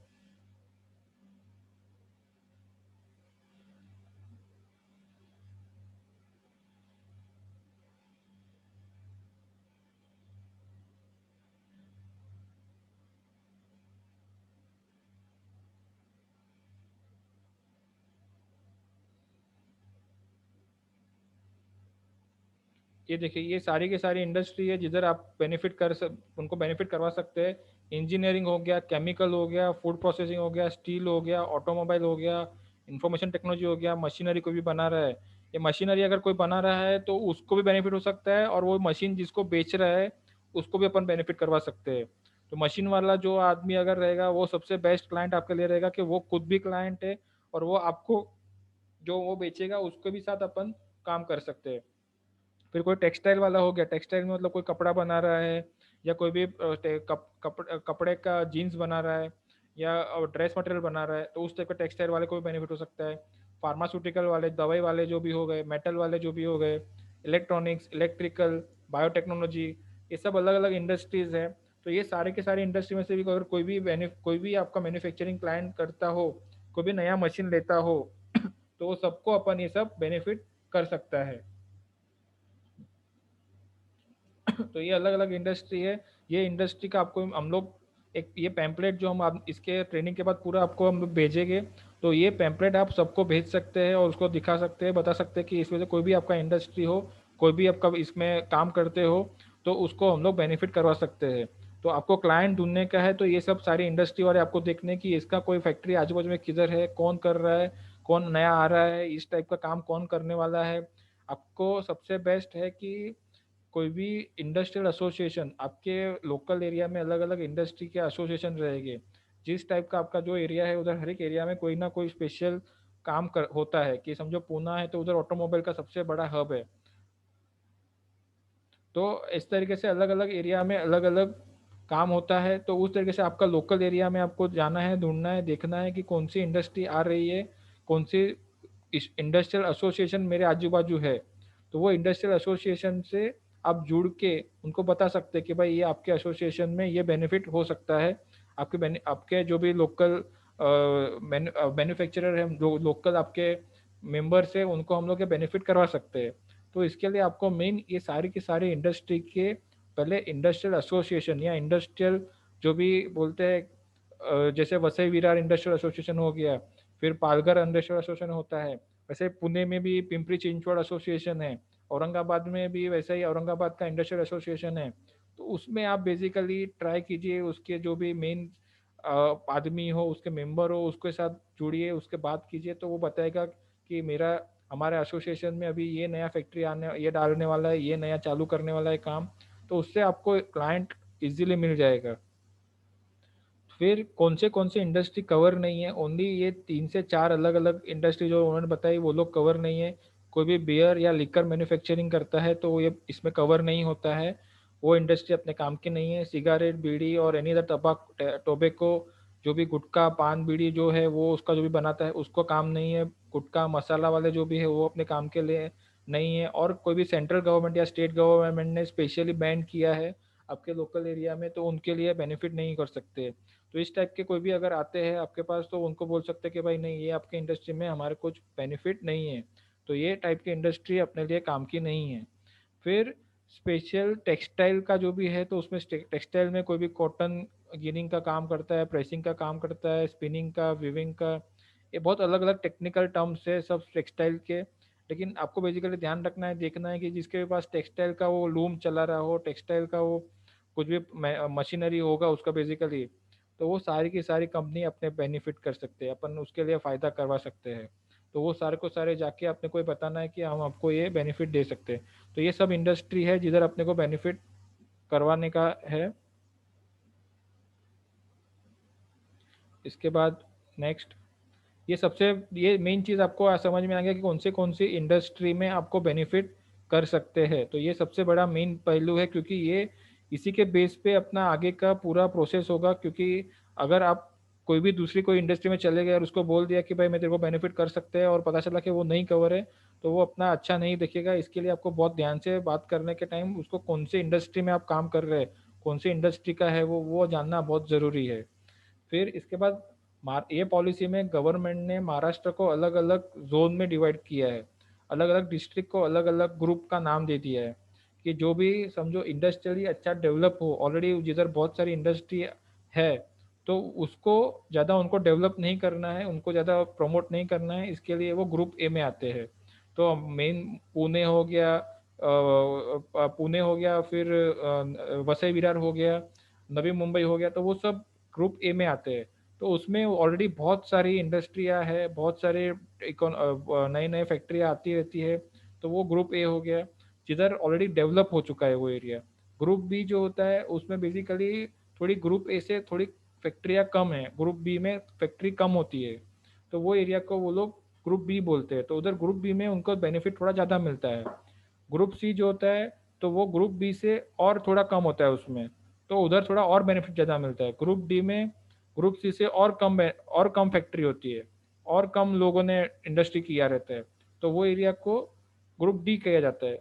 ये देखिए, ये सारी की सारी इंडस्ट्री है जिधर आप उनको बेनिफिट करवा सकते हैं। इंजीनियरिंग हो गया, केमिकल हो गया, फूड प्रोसेसिंग हो गया, स्टील हो गया, ऑटोमोबाइल हो गया, इंफॉर्मेशन टेक्नोलॉजी हो गया, मशीनरी कोई भी बना रहा है। ये मशीनरी अगर कोई बना रहा है तो उसको भी बेनिफिट हो सकता है, और वो मशीन जिसको बेच रहा है उसको भी अपन बेनिफिट करवा सकते हैं। तो मशीन वाला जो आदमी अगर रहेगा वो सबसे बेस्ट क्लाइंट आपके लिए रहेगा, कि वो खुद भी क्लाइंट है और वो आपको जो वो बेचेगा उसके भी साथ अपन काम कर सकते हैं। फिर कोई टेक्सटाइल वाला हो गया, टेक्सटाइल में मतलब कोई कपड़ा बना रहा है, या कोई भी कपड़े का जीन्स बना रहा है, या ड्रेस मटेरियल बना रहा है, तो उस टाइप का टेक्सटाइल वाले को भी बेनिफिट हो सकता है। फार्मास्यूटिकल वाले, दवाई वाले जो भी हो गए, मेटल वाले जो भी हो गए, इलेक्ट्रॉनिक्स, इलेक्ट्रिकल, बायोटेक्नोलॉजी, ये सब अलग अलग इंडस्ट्रीज है। तो ये सारे के सारे इंडस्ट्री में से भी अगर कोई भी आपका मैन्युफैक्चरिंग क्लाइंट करता हो, कोई भी नया मशीन लेता हो तो वो सबको अपन ये सब बेनिफिट कर सकता है। तो ये अलग अलग इंडस्ट्री है। ये इंडस्ट्री का आपको हम लोग एक ये पैम्पलेट जो हम आप इसके ट्रेनिंग के बाद पूरा आपको हम लोग भेजेंगे, तो ये पैम्पलेट आप सबको भेज सकते हैं और उसको दिखा सकते हैं, बता सकते हैं कि इसमें से कोई भी आपका इंडस्ट्री हो, कोई भी आपका इसमें काम करते हो, तो उसको हम लोग बेनिफिट करवा सकते हैं। तो आपको क्लाइंट ढूंढने का है तो ये सब सारी इंडस्ट्री वाले आपको देखने की इसका कोई फैक्ट्री आजू बाजू में किधर है, कौन कर रहा है, कौन नया आ रहा है, इस टाइप का काम कौन करने वाला है। आपको सबसे बेस्ट है कि कोई भी इंडस्ट्रियल एसोसिएशन आपके लोकल एरिया में, अलग अलग इंडस्ट्री के एसोसिएशन रहेंगे। जिस टाइप का आपका जो एरिया है उधर हर एक एरिया में कोई ना कोई स्पेशल होता है। कि समझो पूना है तो उधर ऑटोमोबाइल का सबसे बड़ा हब है। तो इस तरीके से अलग अलग एरिया में अलग अलग काम होता है। तो उस तरीके से आपका लोकल एरिया में आपको जाना है, ढूंढना है, देखना है कि कौन सी इंडस्ट्री आ रही है, कौन सी इंडस्ट्रियल एसोसिएशन मेरे आजू बाजू है। तो वो इंडस्ट्रियल एसोसिएशन से आप जुड़ के उनको बता सकते हैं कि भाई ये आपके एसोसिएशन में ये बेनिफिट हो सकता है। आपके जो भी लोकल मैन्युफैक्चरर हैं, जो लोकल आपके मेंबर्स हैं, उनको हम लोग ये बेनिफिट करवा सकते हैं। तो इसके लिए आपको मेन ये सारी की सारी इंडस्ट्री के पहले इंडस्ट्रियल एसोसिएशन या इंडस्ट्रियल जो भी बोलते हैं, जैसे वसई विरार इंडस्ट्रियल एसोसिएशन हो गया, फिर पालघर इंडस्ट्रियल एसोसिएशन होता है, वैसे पुणे में भी पिंपरी चिंचवड़ एसोसिएशन है, औरंगाबाद में भी वैसे ही औरंगाबाद का इंडस्ट्रियल एसोसिएशन है। तो उसमें आप बेसिकली ट्राई कीजिए, उसके जो भी मेन आदमी हो, उसके मेंबर हो, उसके साथ जुड़िए, उसके बात कीजिए, तो वो बताएगा कि मेरा हमारे एसोसिएशन में अभी ये नया फैक्ट्री आने, ये डालने वाला है, ये नया चालू करने वाला है काम। तो उससे आपको क्लाइंट इजीली मिल जाएगा। फिर कौन से इंडस्ट्री कवर नहीं है, ओनली ये 3 से 4 अलग अलग इंडस्ट्री जो उन्होंने बताई वो लोग कवर नहीं है। कोई भी बियर या लिकर मैन्युफैक्चरिंग करता है तो वो ये इसमें कवर नहीं होता है। वो इंडस्ट्री अपने काम की नहीं है। सिगारेट, बीड़ी और एनी अदर टोबैको, जो भी गुटखा पान बीड़ी जो है वो उसका जो भी बनाता है उसको काम नहीं है। गुटखा मसाला वाले जो भी है वो अपने काम के लिए नहीं है। और कोई भी सेंट्रल गवर्नमेंट या स्टेट गवर्नमेंट ने स्पेशली बैन किया है आपके लोकल एरिया में, तो उनके लिए बेनिफिट नहीं कर सकते। तो इस टाइप के कोई भी अगर आते हैं आपके पास तो उनको बोल सकते हैं कि भाई नहीं, ये आपके इंडस्ट्री में हमारे कुछ बेनिफिट नहीं है, तो ये टाइप की इंडस्ट्री अपने लिए काम की नहीं है। फिर स्पेशल टेक्सटाइल का जो भी है, तो उसमें टेक्सटाइल में कोई भी कॉटन गिनिंग का काम करता है, प्रेसिंग का काम करता है, स्पिनिंग का, वीविंग का, ये बहुत अलग अलग टेक्निकल टर्म्स है सब टेक्सटाइल के। लेकिन आपको बेसिकली ध्यान रखना है, देखना है कि जिसके पास टेक्सटाइल का वो लूम चला रहा हो, टेक्सटाइल का वो कुछ भी मशीनरी होगा उसका बेसिकली, तो वो सारी की सारी कंपनी अपने बेनिफिट कर सकते हैं, अपन उसके लिए फ़ायदा करवा सकते हैं। तो वो सारे को सारे जाके अपने को ये बताना है कि हम आपको ये बेनिफिट दे सकते हैं। तो ये सब इंडस्ट्री है जिधर अपने को बेनिफिट करवाने का है। इसके बाद नेक्स्ट, ये सबसे, ये मेन चीज़ आपको समझ में आ गया कि कौन सी इंडस्ट्री में आपको बेनिफिट कर सकते हैं। तो ये सबसे बड़ा मेन पहलू है, क्योंकि ये इसी के बेस पे अपना आगे का पूरा प्रोसेस होगा। क्योंकि अगर आप कोई भी दूसरी कोई इंडस्ट्री में चले गए और उसको बोल दिया कि भाई मैं तेरे को बेनिफिट कर सकते हैं, और पता चला कि वो नहीं कवर है, तो वो अपना अच्छा नहीं दिखेगा। इसके लिए आपको बहुत ध्यान से बात करने के टाइम उसको कौन सी इंडस्ट्री में आप काम कर रहे हैं, कौन सी इंडस्ट्री का है वो जानना बहुत ज़रूरी है। फिर इसके बाद ये पॉलिसी में गवर्नमेंट ने महाराष्ट्र को अलग अलग जोन में डिवाइड किया है, अलग अलग डिस्ट्रिक्ट को अलग अलग ग्रुप का नाम दे दिया है, कि जो भी समझो इंडस्ट्रियली अच्छा डेवलप हो, ऑलरेडी जिधर बहुत सारी इंडस्ट्री है, तो उसको ज़्यादा उनको डेवलप नहीं करना है, उनको ज़्यादा प्रमोट नहीं करना है, इसके लिए वो ग्रुप ए में आते हैं। तो मेन पुणे हो गया, पुणे हो गया, फिर वसई विरार हो गया, नवी मुंबई हो गया, तो वो सब ग्रुप ए में आते हैं। तो उसमें ऑलरेडी बहुत सारी इंडस्ट्रियाँ है, बहुत सारे नए नए फैक्ट्रियाँ आती रहती है। तो वो ग्रुप ए हो गया, जिधर ऑलरेडी डेवलप हो चुका है वो एरिया। ग्रुप बी जो होता है उसमें बेसिकली थोड़ी ग्रुप ए से थोड़ी फैक्ट्रियाँ कम है, ग्रुप बी में फैक्ट्री कम होती है, तो वो एरिया को वो लोग ग्रुप बी बोलते हैं। तो उधर ग्रुप बी में उनको बेनिफिट थोड़ा ज़्यादा मिलता है। ग्रुप सी जो होता है, तो वो ग्रुप बी से और थोड़ा कम होता है उसमें, तो उधर थोड़ा और बेनिफिट ज़्यादा मिलता है। ग्रुप डी में ग्रुप सी से और कम फैक्ट्री होती है, और कम लोगों ने इंडस्ट्री किया रहता है, तो वो एरिया को ग्रुप डी कहा जाता है।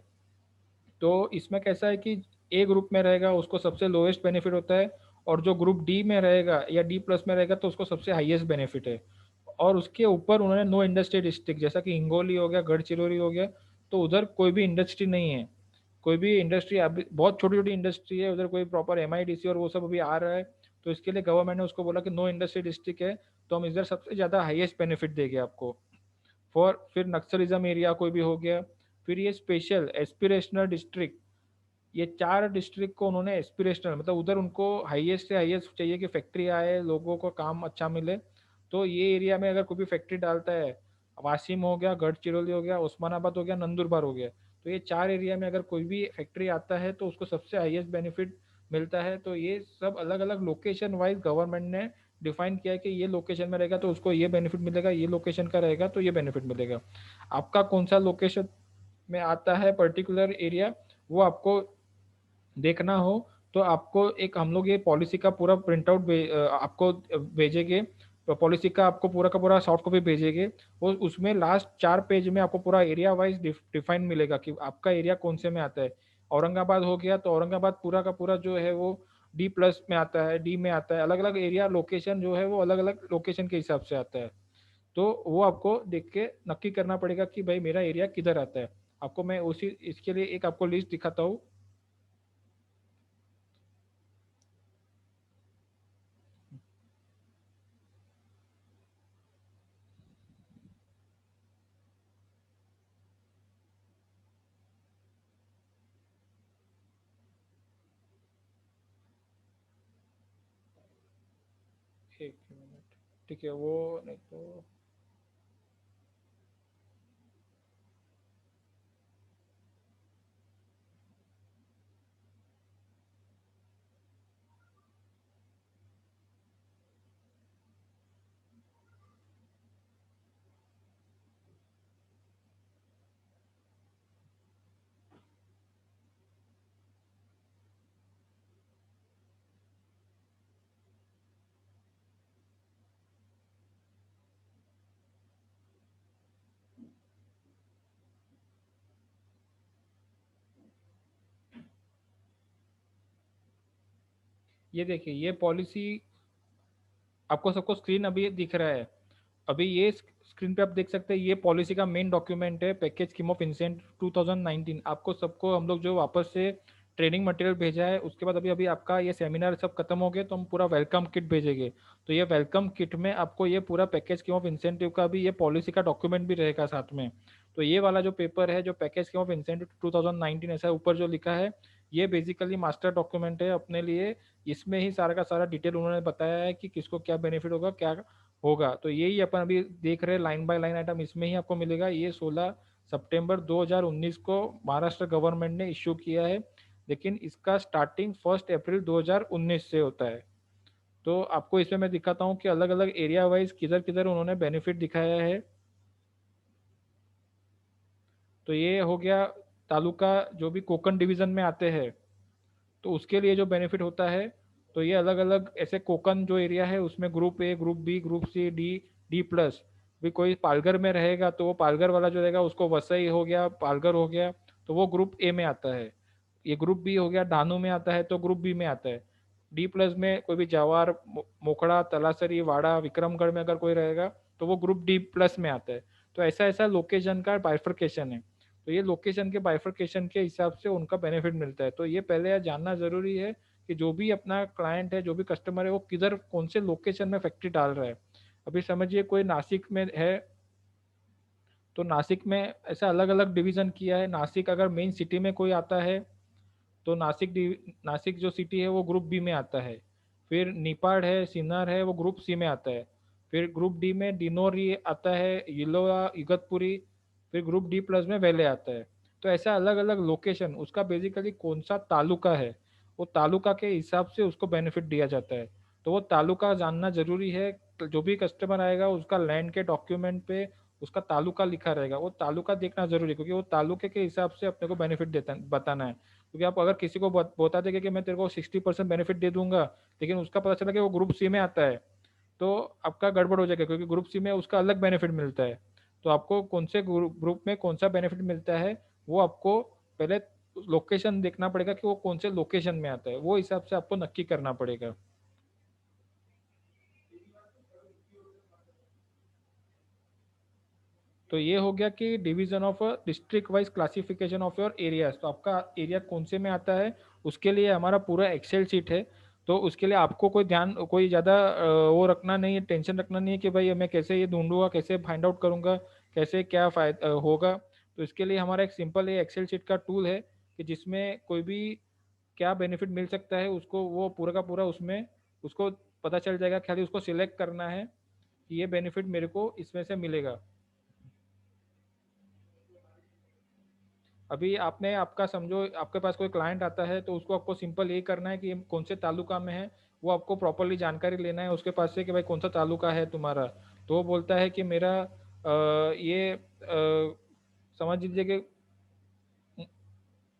तो इसमें कैसा है कि ए ग्रुप में रहेगा उसको सबसे लोएस्ट बेनिफिट होता है, और जो ग्रुप डी में रहेगा या डी प्लस में रहेगा तो उसको सबसे हाईएस्ट बेनिफिट है। और उसके ऊपर उन्होंने नो इंडस्ट्री डिस्ट्रिक्ट, जैसा कि हिंगोली हो गया, गढ़चिरौली हो गया, तो उधर कोई भी इंडस्ट्री नहीं है। कोई भी इंडस्ट्री अभी बहुत छोटी छोटी इंडस्ट्री है उधर, कोई प्रॉपर एमआईडीसी और वो सब अभी आ रहा है। तो इसके लिए गवर्नमेंट ने उसको बोला कि नो इंडस्ट्री डिस्ट्रिक्ट है, तो हम इधर सबसे ज़्यादा हाईएस्ट बेनिफिट देंगे आपको। फिर नक्सलिज्म एरिया कोई भी हो गया। फिर ये स्पेशल एस्पिरेशनल डिस्ट्रिक्ट, ये 4 डिस्ट्रिक्ट को उन्होंने एस्पिरेशनल, मतलब उधर उनको हाईएस्ट से हाईएस्ट चाहिए कि फैक्ट्री आए, लोगों को काम अच्छा मिले। तो ये एरिया में अगर कोई भी फैक्ट्री डालता है, वासिम हो गया, गढ़चिरौली हो गया, उस्मानाबाद हो गया, नंदुरबार हो गया, तो ये 4 एरिया में अगर कोई भी फैक्ट्री आता है तो उसको सबसे हाईएस्ट बेनिफिट मिलता है। तो ये सब अलग अलग लोकेशन वाइज गवर्नमेंट ने डिफाइन किया है कि ये लोकेशन में रहेगा तो उसको ये बेनिफिट मिलेगा, ये लोकेशन का रहेगा तो ये बेनिफिट मिलेगा। आपका कौन सा लोकेशन में आता है पर्टिकुलर एरिया, वो आपको देखना हो, तो आपको एक हम लोग ये पॉलिसी का पूरा प्रिंट आउट आपको भेजेंगे। पॉलिसी का आपको पूरा का पूरा सॉफ्ट कॉपी भेजेंगे। वो उसमें लास्ट 4 पेज में आपको पूरा एरिया वाइज डिफाइन मिलेगा कि आपका एरिया कौन से में आता है। औरंगाबाद हो गया तो औरंगाबाद पूरा का पूरा जो है वो डी प्लस में आता है, डी में आता है, अलग अलग एरिया लोकेशन जो है वो अलग अलग लोकेशन के हिसाब से आता है। तो वो आपको देख के नक्की करना पड़ेगा कि भाई मेरा एरिया किधर आता है। आपको मैं उसी इसके लिए एक आपको लिस्ट दिखाता हूँ। एक मिनट, ठीक है, वो नहीं तो ये देखिए, ये पॉलिसी आपको सबको स्क्रीन अभी दिख रहा है। अभी ये स्क्रीन पे आप देख सकते हैं, ये पॉलिसी का मेन डॉक्यूमेंट है, पैकेज स्कीम ऑफ इंसेंट 2019। आपको सबको हम लोग जो वापस से ट्रेनिंग मटेरियल भेजा है, उसके बाद अभी अभी आपका ये सेमिनार सब खत्म हो गया तो हम पूरा वेलकम किट भेजेंगे। तो ये वेलकम किट में आपको ये पूरा पैकेज स्कीम ऑफ इंसेंटिव का भी, ये पॉलिसी का डॉक्यूमेंट भी रहेगा साथ में। तो ये वाला जो पेपर है, जो पैकेज स्कीम ऑफ इंसेंटिव 2019 ऐसा ऊपर जो लिखा है, ये बेसिकली मास्टर डॉक्यूमेंट है अपने लिए। इसमें ही सारा का सारा डिटेल उन्होंने बताया है कि किसको क्या बेनिफिट होगा, क्या होगा। तो यही अपन अभी देख रहे हैं, लाइन बाय लाइन आइटम इसमें ही आपको मिलेगा। ये 16 सितंबर 2019 को महाराष्ट्र गवर्नमेंट ने इश्यू किया है, लेकिन इसका स्टार्टिंग 1 अप्रैल 2019 से होता है। तो आपको इसमें मैं दिखाता हूँ कि अलग अलग एरिया वाइज किधर किधर उन्होंने बेनिफिट दिखाया है। तो ये हो गया तालुका जो भी कोकण डिवीजन में आते हैं, तो उसके लिए जो बेनिफिट होता है। तो ये अलग अलग ऐसे कोकन जो एरिया है उसमें group A, group B, group C, D, D plus. भी कोई पालघर में रहेगा तो वो पालघर वाला जो रहेगा उसको वसई हो गया, पालघर हो गया, तो वो ग्रुप ए में आता है। ये ग्रुप बी हो गया, डानू में आता है तो ग्रुप बी में आता है। डी प्लस में कोई भी जवार, मोखड़ा, तलासरी, वाड़ा, विक्रमगढ़ में अगर कोई रहेगा तो वो ग्रुप डी प्लस में आता है। तो ऐसा ऐसा लोकेशन का बाइफर्केशन है। तो ये लोकेशन के बाइफर्केशन के हिसाब से उनका बेनिफिट मिलता है। तो ये पहले यह जानना जरूरी है कि जो भी अपना क्लाइंट है, जो भी कस्टमर है, वो किधर कौन से लोकेशन में फैक्ट्री डाल रहा है। अभी समझिए कोई नासिक में है, तो नासिक में ऐसा अलग अलग डिवीजन किया है। नासिक अगर मेन सिटी में कोई आता है तो नासिक जो सिटी है वो ग्रुप बी में आता है। फिर निपाड़ है, सिन्नर है, वो ग्रुप सी में आता है। फिर ग्रुप डी में डिनोरी आता है, इलोरा, इगतपुरी। फिर ग्रुप डी प्लस में वेले आता है। तो ऐसा अलग अलग लोकेशन, उसका बेसिकली कौन सा तालुका है, वो तालुका के हिसाब से उसको बेनिफिट दिया जाता है। तो वो तालुका जानना जरूरी है। तो जो भी कस्टमर आएगा उसका लैंड के डॉक्यूमेंट पे उसका तालुका लिखा रहेगा, वो तालुका देखना जरूरी है, क्योंकि वो तालुके के हिसाब से अपने को बेनिफिट देता बताना है। क्योंकि आप अगर किसी को बता देंगे कि मैं तेरे को 60% बेनिफिट दे दूंगा, लेकिन उसका पता चला कि वो ग्रुप सी में आता है, तो आपका गड़बड़ हो जाएगा, क्योंकि ग्रुप सी में उसका अलग बेनिफिट मिलता है। तो आपको कौन से ग्रुप में कौन सा बेनिफिट मिलता है, वो आपको पहले लोकेशन देखना पड़ेगा कि वो कौन से लोकेशन में आता है, वो हिसाब से आपको नक्की करना पड़ेगा। तो ये हो गया कि division of district wise classification of your areas. तो आपका एरिया कौन से में आता है, उसके लिए हमारा पूरा एक्सेल शीट है। तो उसके लिए आपको कोई ध्यान, कोई ज़्यादा वो रखना नहीं है, टेंशन रखना नहीं है कि भाई मैं कैसे ये ढूंढूंगा, कैसे फाइंड आउट करूंगा, कैसे क्या फायदा होगा। तो इसके लिए हमारा एक सिंपल ये एक्सेल शीट का टूल है कि जिसमें कोई भी क्या बेनिफिट मिल सकता है उसको वो पूरा का पूरा उसमें उसको पता चल जाएगा। खाली उसको सिलेक्ट करना है कि ये बेनिफिट मेरे को इसमें से मिलेगा। अभी आपने आपका समझो आपके पास कोई क्लाइंट आता है तो उसको आपको सिंपल यही करना है कि कौन से तालुका में है, वो आपको प्रॉपरली जानकारी लेना है उसके पास से कि भाई कौन सा तालुका है तुम्हारा। तो वो बोलता है कि मेरा ये समझ लीजिए कि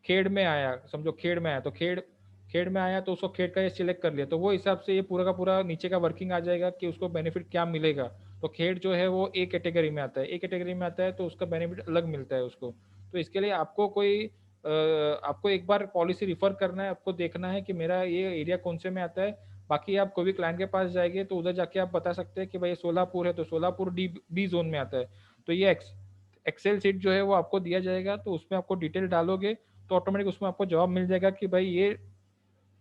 खेड़ में आया, समझो खेड़ में आया तो खेड़ में आया तो उसको खेड़ का ये सिलेक्ट कर लिया, तो वो हिसाब से ये पूरा का पूरा नीचे का वर्किंग आ जाएगा कि उसको बेनिफिट क्या मिलेगा। तो खेड़ जो है वो ए कैटेगरी में आता है, ए कैटेगरी में आता है तो उसका बेनिफिट अलग मिलता है उसको। तो इसके लिए आपको कोई आपको एक बार पॉलिसी रिफर करना है, आपको देखना है कि मेरा ये एरिया कौन से में आता है। बाकी आप कोई भी क्लाइंट के पास जाएंगे तो उधर जाके आप बता सकते हैं कि भाई सोलापुर है तो सोलापुर डी डी जोन में आता है। तो ये एक्सेल शीट जो है वो आपको दिया जाएगा, तो उसमें आपको डिटेल डालोगे तो ऑटोमेटिक उसमें आपको जवाब मिल जाएगा कि भाई ये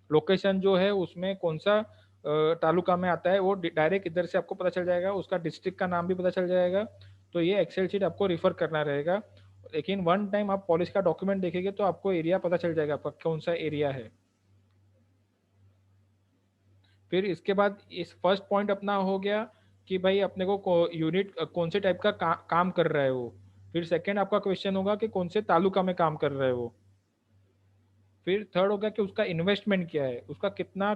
लोकेशन जो है उसमें कौन सा तालुका में आता है। वो डायरेक्ट इधर से आपको पता चल जाएगा, उसका डिस्ट्रिक्ट का नाम भी पता चल जाएगा। तो ये एक्सेल शीट आपको रिफर करना रहेगा। लेकिन वन टाइम आप पॉलिसी का डॉक्यूमेंट देखेंगे तो आपको एरिया पता चल जाएगा आपका कौन सा एरिया है। फिर इसके बाद इस फर्स्ट पॉइंट अपना हो गया कि भाई अपने को यूनिट कौन से टाइप का काम कर रहा है वो। फिर सेकंड आपका क्वेश्चन होगा कि कौन से तालुका में काम कर रहा है वो। फिर थर्ड होगा कि उसका इन्वेस्टमेंट क्या है, उसका कितना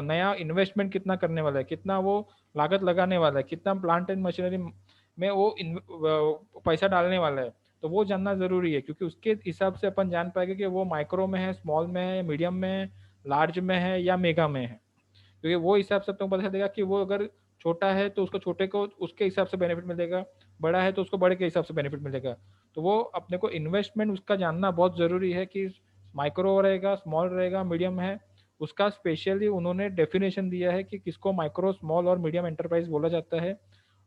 नया इन्वेस्टमेंट कितना करने वाला है, कितना वो लागत लगाने वाला है, कितना प्लांट एंड मशीनरी में वो पैसा डालने वाला है। तो वो जानना ज़रूरी है, क्योंकि उसके हिसाब से अपन जान पाएंगे कि वो माइक्रो में है, स्मॉल में है, मीडियम में है, लार्ज में है या मेगा में है। क्योंकि वो हिसाब से तुमको पता चलेगा कि वो अगर छोटा है तो उसको छोटे को उसके हिसाब से बेनिफिट मिलेगा, बड़ा है तो उसको बड़े के हिसाब से बेनिफिट मिलेगा। तो वो अपने को इन्वेस्टमेंट उसका जानना बहुत ज़रूरी है कि माइक्रो रहेगा, स्मॉल रहेगा, मीडियम है। उसका स्पेशली उन्होंने डेफिनेशन दिया है कि किसको माइक्रो, स्मॉल और मीडियम एंटरप्राइज बोला जाता है।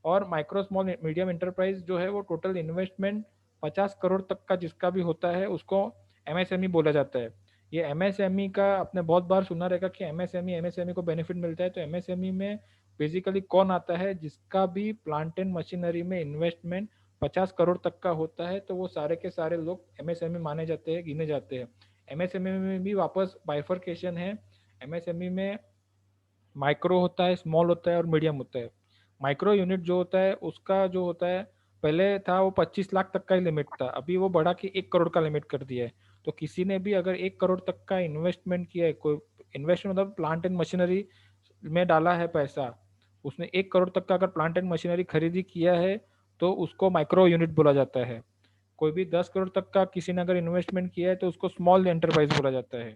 और माइक्रो स्मॉल मीडियम एंटरप्राइज जो है वो टोटल इन्वेस्टमेंट 50 करोड़ तक का जिसका भी होता है उसको एमएसएमई बोला जाता है। ये एमएसएमई का आपने बहुत बार सुना रहेगा कि एमएसएमई को बेनिफिट मिलता है। तो एमएसएमई में बेसिकली कौन आता है, जिसका भी प्लांट एंड मशीनरी में इन्वेस्टमेंट 50 करोड़ तक का होता है, तो वो सारे के सारे लोग एमएसएमई माने जाते हैं, गिने जाते हैं। एमएसएमई में भी वापस बाइफर्केशन है। एमएसएमई में माइक्रो होता है, स्मॉल होता है और मीडियम होता है। माइक्रो यूनिट जो होता है उसका जो होता है, पहले था वो 25 लाख तक का ही लिमिट था, अभी वो बढ़ा के 1 करोड़ का लिमिट कर दिया है। तो किसी ने भी अगर 1 करोड़ तक का इन्वेस्टमेंट किया है, कोई इन्वेस्टमेंट मतलब प्लांट एंड मशीनरी में डाला है पैसा, उसने 1 करोड़ तक का अगर प्लांट एंड मशीनरी खरीदी किया है तो उसको माइक्रो यूनिट बोला जाता है। कोई भी 10 करोड़ तक का किसी ने अगर इन्वेस्टमेंट किया है तो उसको स्मॉल एंटरप्राइज बोला जाता है।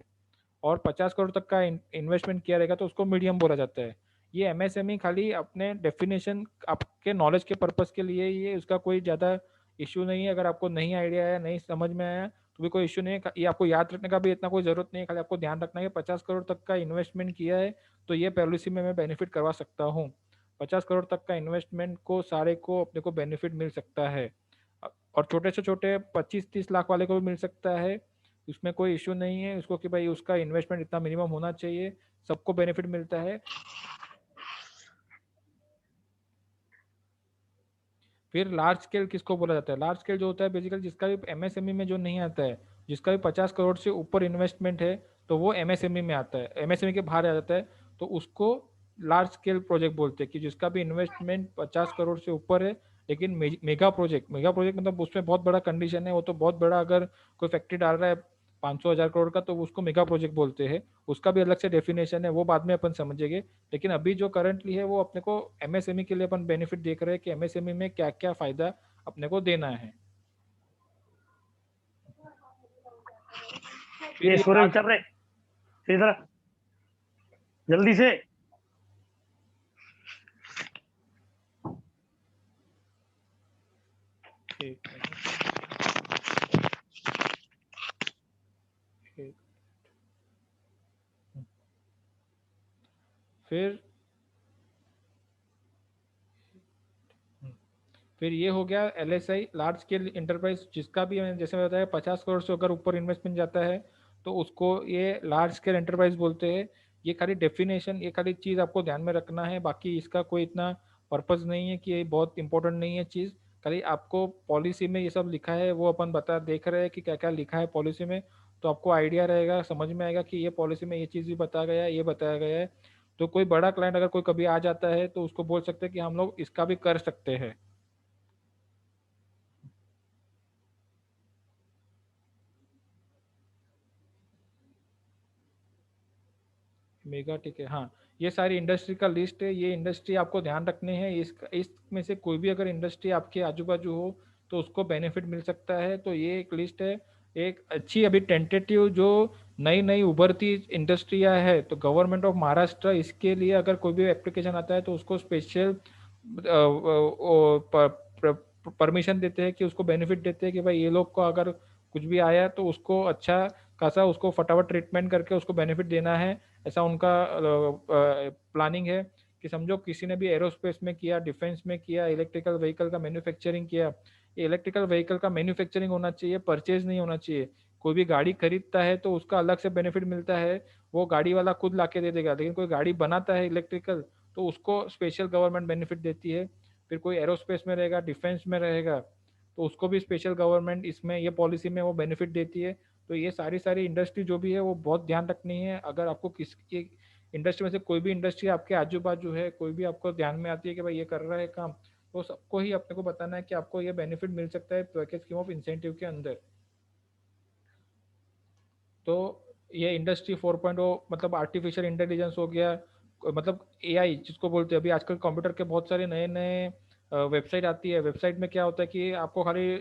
और 50 करोड़ तक का इन्वेस्टमेंट किया रहेगा तो उसको मीडियम बोला जाता है। ये एमएसएमई खाली अपने डेफिनेशन आपके नॉलेज के पर्पस के लिए, ये उसका कोई ज़्यादा इश्यू नहीं है। अगर आपको नहीं आइडिया आया, नहीं समझ में आया तो भी कोई इश्यू नहीं है। ये आपको याद रखने का भी इतना कोई ज़रूरत नहीं है, खाली आपको ध्यान रखना है कि 50 करोड़ तक का इन्वेस्टमेंट किया है तो ये पॉलिसी में मैं बेनिफिट करवा सकता हूँ। 50 करोड़ तक का इन्वेस्टमेंट को सारे को अपने को बेनिफिट मिल सकता है। और छोटे से छोटे 25-30 लाख वाले को भी मिल सकता है, उसमें कोई इश्यू नहीं है उसको कि भाई उसका इन्वेस्टमेंट इतना मिनिमम होना चाहिए, सबको बेनिफिट मिलता है। फिर लार्ज स्केल किसको बोला जाता है? लार्ज स्केल जो होता है बेसिकली जिसका भी एमएसएमई में जो नहीं आता है, जिसका भी 50 करोड़ से ऊपर इन्वेस्टमेंट है तो वो एमएसएमई में आता है, एमएसएमई के बाहर आ जाता है तो उसको लार्ज स्केल प्रोजेक्ट बोलते हैं। कि जिसका भी इन्वेस्टमेंट 50 करोड़ से ऊपर है, लेकिन मेगा प्रोजेक्ट मतलब उसमें बहुत बड़ा कंडीशन है, वो तो बहुत बड़ा, अगर कोई फैक्ट्री डाल रहा है 500,000 करोड़ का तो उसको मेगा प्रोजेक्ट बोलते हैं। उसका भी अलग से डेफिनेशन है, वो बाद में अपन समझेंगे। लेकिन अभी जो करंटली है वो अपने को एमएसएमई के लिए अपन बेनिफिट देख रहे हैं कि एमएसएमई में क्या क्या फायदा अपने को देना है। फिर ये ये सूर्य चल रहे इधर जल्दी से। एक मिनट, एक, फिर फिर ये हो गया एलएसआई लार्ज स्केल इंटरप्राइज, जिसका भी मैंने जैसे बताया 50 करोड़ से अगर ऊपर इन्वेस्टमेंट जाता है तो उसको ये लार्ज स्केल एंटरप्राइज बोलते हैं। ये खाली डेफिनेशन, ये खाली चीज़ आपको ध्यान में रखना है, बाकी इसका कोई इतना पर्पज़ नहीं है कि ये बहुत इंपॉर्टेंट नहीं है चीज़। खाली आपको पॉलिसी में ये सब लिखा है, वो अपन बता देख रहे हैं कि क्या क्या लिखा है पॉलिसी में, तो आपको आइडिया रहेगा, समझ में आएगा कि ये पॉलिसी में ये चीज़ भी बताया गया है, ये बताया गया है। तो कोई बड़ा क्लाइंट अगर कोई कभी आ जाता है तो उसको बोल सकते हैं कि हम लोग इसका भी कर सकते हैं। मेगा ठीक है, हाँ। ये सारी इंडस्ट्री का लिस्ट है, ये इंडस्ट्री आपको ध्यान रखने हैं। इसमें से कोई भी अगर इंडस्ट्री आपके आजू बाजू हो तो उसको बेनिफिट मिल सकता है। तो ये एक लिस्ट है, एक अच्छी अभी टेंटेटिव जो नई नई उभरती इंडस्ट्रियां है। तो गवर्नमेंट ऑफ महाराष्ट्र इसके लिए अगर कोई भी एप्लीकेशन आता है तो उसको स्पेशल परमिशन देते हैं, कि उसको बेनिफिट देते हैं कि भाई ये लोग को अगर कुछ भी आया तो उसको अच्छा खासा उसको फटाफट ट्रीटमेंट करके उसको बेनिफिट देना है। ऐसा उनका प्लानिंग है। कि समझो किसी ने भी एरोस्पेस में किया, डिफेंस में किया, इलेक्ट्रिकल व्हीकल का मैन्युफैक्चरिंग किया। ये इलेक्ट्रिकल व्हीकल का मैन्युफैक्चरिंग होना चाहिए, परचेज नहीं होना चाहिए। कोई भी गाड़ी खरीदता है तो उसका अलग से बेनिफिट मिलता है, वो गाड़ी वाला खुद ला के दे देगा। लेकिन कोई गाड़ी बनाता है इलेक्ट्रिकल तो उसको स्पेशल गवर्नमेंट बेनिफिट देती है। फिर कोई एरोस्पेस में रहेगा, डिफेंस में रहेगा तो उसको भी स्पेशल गवर्नमेंट इसमें ये पॉलिसी में वो बेनिफिट देती है। तो ये सारी सारी इंडस्ट्री जो भी है वो बहुत ध्यान रखनी है। अगर आपको किसी इंडस्ट्री में से कोई भी इंडस्ट्री आपके आजू बाजू है, कोई भी आपको ध्यान में आती है कि भाई ये कर रहा है काम, तो सबको ही अपने को बताना है कि आपको ये बेनिफिट मिल सकता है पैकेज स्कीम ऑफ इंसेंटिव के अंदर। तो ये इंडस्ट्री 4.0 मतलब आर्टिफिशियल इंटेलिजेंस हो गया, मतलब एआई जिसको बोलते हैं। अभी आजकल कंप्यूटर के बहुत सारे नए नए वेबसाइट आती है। वेबसाइट में क्या होता है कि आपको खाली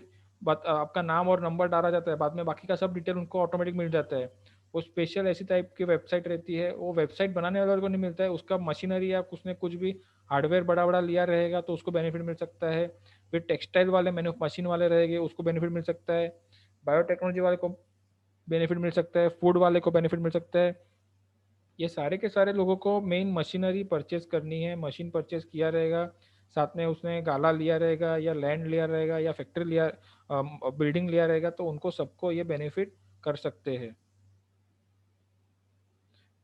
आपका नाम और नंबर डाला जाता है, बाद में बाकी का सब डिटेल उनको ऑटोमेटिक मिल जाता है। वो स्पेशल ऐसी टाइप की वेबसाइट रहती है, वो वेबसाइट बनाने वाले को नहीं मिलता है, उसका मशीनरी या उसने कुछ भी हार्डवेयर बड़ा बड़ा लिया रहेगा तो उसको बेनिफिट मिल सकता है। फिर टेक्सटाइल वाले मैन्यू मशीन वाले रहेंगे उसको बेनिफिट मिल सकता है। बायोटेक्नोलॉजी वाले को बेनिफिट मिल सकता है, फूड वाले को बेनिफिट मिल सकता है। ये सारे के सारे लोगों को मेन मशीनरी परचेज करनी है, मशीन परचेज किया रहेगा साथ में उसने गाला लिया रहेगा या लैंड लिया रहेगा या फैक्ट्री लिया, बिल्डिंग लिया रहेगा, तो उनको सबको ये बेनिफिट कर सकते हैं।